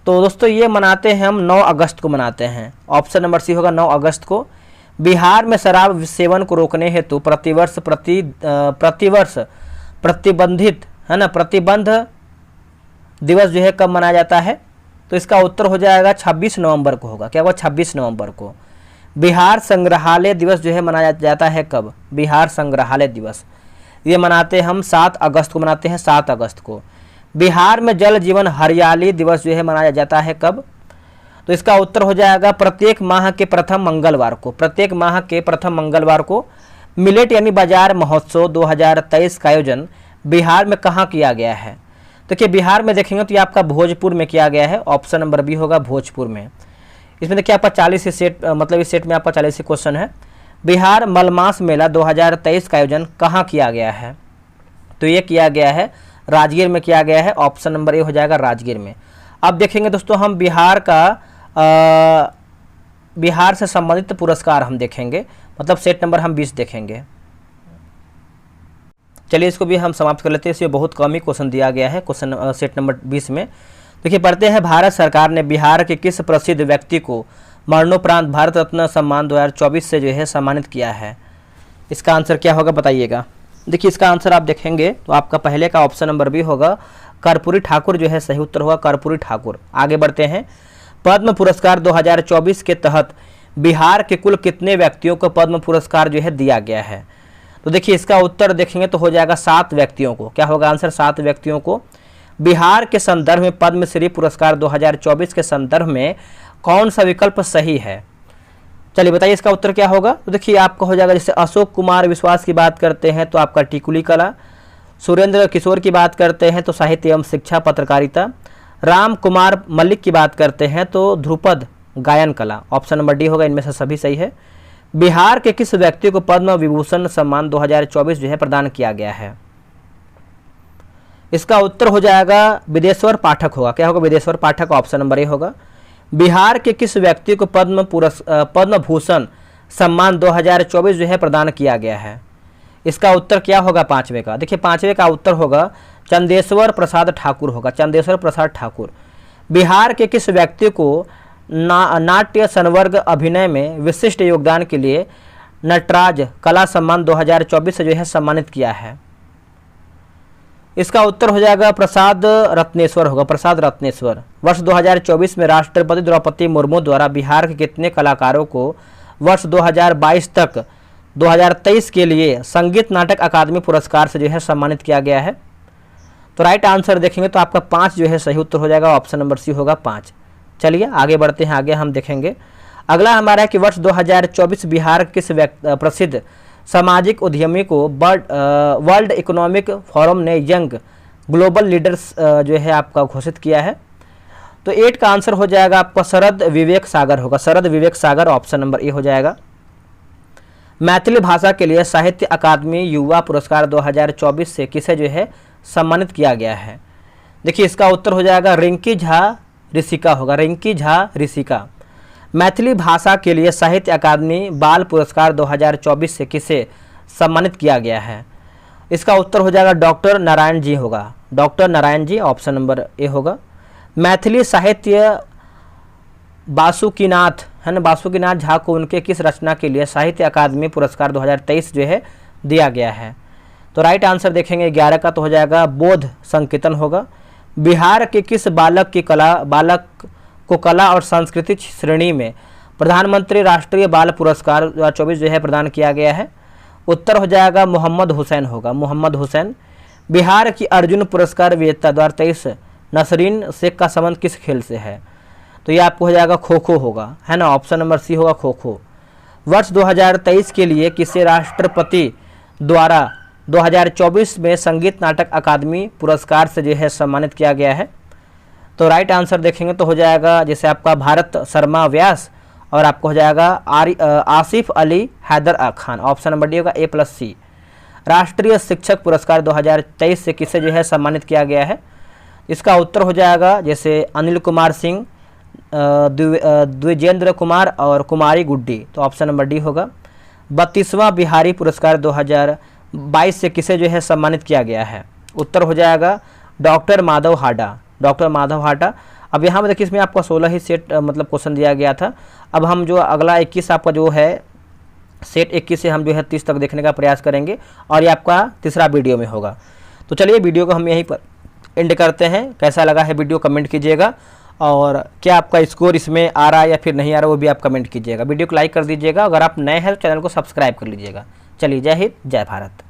तो दोस्तों ये मनाते हैं हम 9 अगस्त को मनाते हैं, ऑप्शन नंबर सी होगा 9 अगस्त को। बिहार में शराब सेवन को रोकने हेतु प्रतिवर्ष प्रतिबंधित है ना, प्रतिबंध दिवस जो है कब मनाया जाता है? तो इसका उत्तर हो जाएगा 26 नवंबर को होगा। क्या होगा? 26 नवंबर को। बिहार संग्रहालय दिवस जो है मनाया जाता है कब? बिहार संग्रहालय दिवस ये मनाते हम 7 अगस्त को मनाते हैं, 7 अगस्त को। बिहार में जल जीवन हरियाली दिवस जो है मनाया जाता है कब? तो इसका उत्तर हो जाएगा प्रत्येक माह के प्रथम मंगलवार को, प्रत्येक माह के प्रथम मंगलवार को। मिलेट यानी बाजार महोत्सव 2023 का आयोजन बिहार में कहाँ किया गया है? देखिए बिहार में देखेंगे तो ये आपका भोजपुर में किया गया है, ऑप्शन नंबर बी होगा भोजपुर में। इसमें देखिए आपका 40 सेट मतलब इस सेट में आपका 40 क्वेश्चन है। बिहार मलमास मेला 2023 का आयोजन कहाँ किया गया है? तो ये किया गया है राजगीर में किया गया है, ऑप्शन नंबर ए हो जाएगा राजगीर में। अब देखेंगे दोस्तों हम बिहार से संबंधित पुरस्कार हम देखेंगे, मतलब सेट नंबर हम 20 देखेंगे। चलिए इसको भी हम समाप्त कर लेते हैं, इसमें बहुत कम ही क्वेश्चन दिया गया है क्वेश्चन सेट नंबर 20 में। देखिए पढ़ते हैं, भारत सरकार ने बिहार के किस प्रसिद्ध व्यक्ति को मरणोपरांत भारत रत्न सम्मान 2024 से जो है सम्मानित किया है? इसका आंसर क्या होगा बताइएगा। देखिए इसका आंसर आप देखेंगे तो आपका पहले का ऑप्शन नंबर बी होगा कर्पूरी ठाकुर जो है सही उत्तर होगा कर्पूरी ठाकुर। आगे बढ़ते हैं, पद्म पुरस्कार 2024 के तहत बिहार के कुल कितने व्यक्तियों को पद्म पुरस्कार जो है दिया गया है? तो देखिए इसका उत्तर देखेंगे तो हो जाएगा 7 व्यक्तियों को। क्या होगा आंसर? 7 व्यक्तियों को। बिहार के संदर्भ में पद्मश्री पुरस्कार 2024 के संदर्भ में कौन सा विकल्प सही है? चलिए बताइए इसका उत्तर क्या होगा। तो देखिए आपका हो जाएगा, जैसे अशोक कुमार विश्वास की बात करते हैं तो आपका टिकुली कला, सुरेंद्र किशोर की बात करते हैं तो साहित्य एवं शिक्षा पत्रकारिता, राम कुमार मलिक की बात करते हैं तो ध्रुपद गायन कला, ऑप्शन नंबर डी होगा, इनमें से सभी सही है। बिहार के किस व्यक्ति को पद्म विभूषण सम्मान 2024 जो है प्रदान किया गया है? इसका उत्तर हो जाएगा विदेश्वर पाठक होगा। क्या होगा? विदेश्वर पाठक, ऑप्शन नंबर ए होगा। बिहार के किस व्यक्ति को पद्म भूषण सम्मान 2024 जो है प्रदान किया गया है? इसका उत्तर क्या होगा 5वें का? देखिए 5वें का उत्तर होगा चंदेश्वर प्रसाद ठाकुर होगा, चंदेश्वर प्रसाद ठाकुर। बिहार के किस व्यक्ति को नाट्य संवर्ग अभिनय में विशिष्ट योगदान के लिए नटराज कला सम्मान 2024 से जो है सम्मानित किया है? इसका उत्तर हो जाएगा प्रसाद रत्नेश्वर होगा, प्रसाद रत्नेश्वर। वर्ष 2024 में राष्ट्रपति द्रौपदी मुर्मू द्वारा बिहार के कितने कलाकारों को वर्ष 2022 तक 2023 के लिए संगीत नाटक अकादमी पुरस्कार से जो है सम्मानित किया गया है? तो राइट आंसर देखेंगे तो आपका 5 जो है सही उत्तर हो जाएगा, ऑप्शन नंबर सी होगा 5। चलिए आगे बढ़ते हैं, आगे हम देखेंगे। अगला हमारा है कि वर्ष 2024 बिहार किस प्रसिद्ध सामाजिक उद्यमी को वर्ल्ड इकोनॉमिक फोरम ने यंग ग्लोबल लीडर्स जो है आपका घोषित किया है। तो 8 का आंसर हो जाएगा आपका शरद विवेक सागर होगा, शरद विवेक सागर, ऑप्शन नंबर ए हो जाएगा। मैथिली भाषा के लिए साहित्य अकादमी युवा पुरस्कार 2024 से किसे जो है सम्मानित किया गया है? देखिए इसका उत्तर हो जाएगा रिंकी झा ऋषिका होगा, रिंकी झा ऋषिका। मैथिली भाषा के लिए साहित्य अकादमी बाल पुरस्कार 2024 से किसे सम्मानित किया गया है? इसका उत्तर हो जाएगा डॉक्टर नारायण जी होगा, doctor Narayan ji, option number A होगा। मैथिली साहित्य बासुकीनाथ है ना, बासुकीनाथ झा को उनके किस रचना के लिए साहित्य अकादमी पुरस्कार 2023 जो है दिया गया है? तो राइट आंसर देखेंगे 11 का, तो हो जाएगा बोध संकीर्तन होगा। बिहार के किस बालक को कला और संस्कृति श्रेणी में प्रधानमंत्री राष्ट्रीय बाल पुरस्कार 2024 जो है प्रदान किया गया है? उत्तर हो जाएगा मोहम्मद हुसैन होगा, मोहम्मद हुसैन। बिहार की अर्जुन पुरस्कार विजेता 2023 नसरीन शेख का संबंध किस खेल से है? तो ये आपको हो जाएगा खो खो होगा, है ना, ऑप्शन नंबर सी होगा खो खो। वर्ष 2023 के लिए किसे राष्ट्रपति द्वारा 2024 में संगीत नाटक अकादमी पुरस्कार से जो है सम्मानित किया गया है? तो राइट आंसर देखेंगे तो हो जाएगा जैसे आपका भारत शर्मा व्यास, और आपको हो जाएगा Asif Ali Haider Khan, option number D होगा A+C। राष्ट्रीय शिक्षक पुरस्कार 2023 से किसे जो है सम्मानित किया गया है? इसका उत्तर हो जाएगा जैसे अनिल कुमार सिंह, द्विजेंद्र कुमार और कुमारी गुड्डी, तो ऑप्शन नंबर डी होगा। 32वां बिहारी पुरस्कार 2022 से किसे जो है सम्मानित किया गया है? उत्तर हो जाएगा डॉक्टर माधव हाडा, डॉक्टर माधव हाडा। अब यहाँ पर देखिए इसमें आपका 16 ही सेट मतलब क्वेश्चन दिया गया था। अब हम जो अगला 21 आपका जो है सेट 21 से हम जो है 30 तक देखने का प्रयास करेंगे, और ये आपका तीसरा वीडियो में होगा। तो चलिए वीडियो को हम यहीं पर एंड करते हैं। कैसा लगा है वीडियो कमेंट कीजिएगा, और क्या आपका स्कोर इसमें आ रहा है या फिर नहीं आ रहा वो भी आप कमेंट कीजिएगा। वीडियो को लाइक कर दीजिएगा, अगर आप नए हैं तो चैनल को सब्सक्राइब कर लीजिएगा। चलिए जय हिंद जय भारत।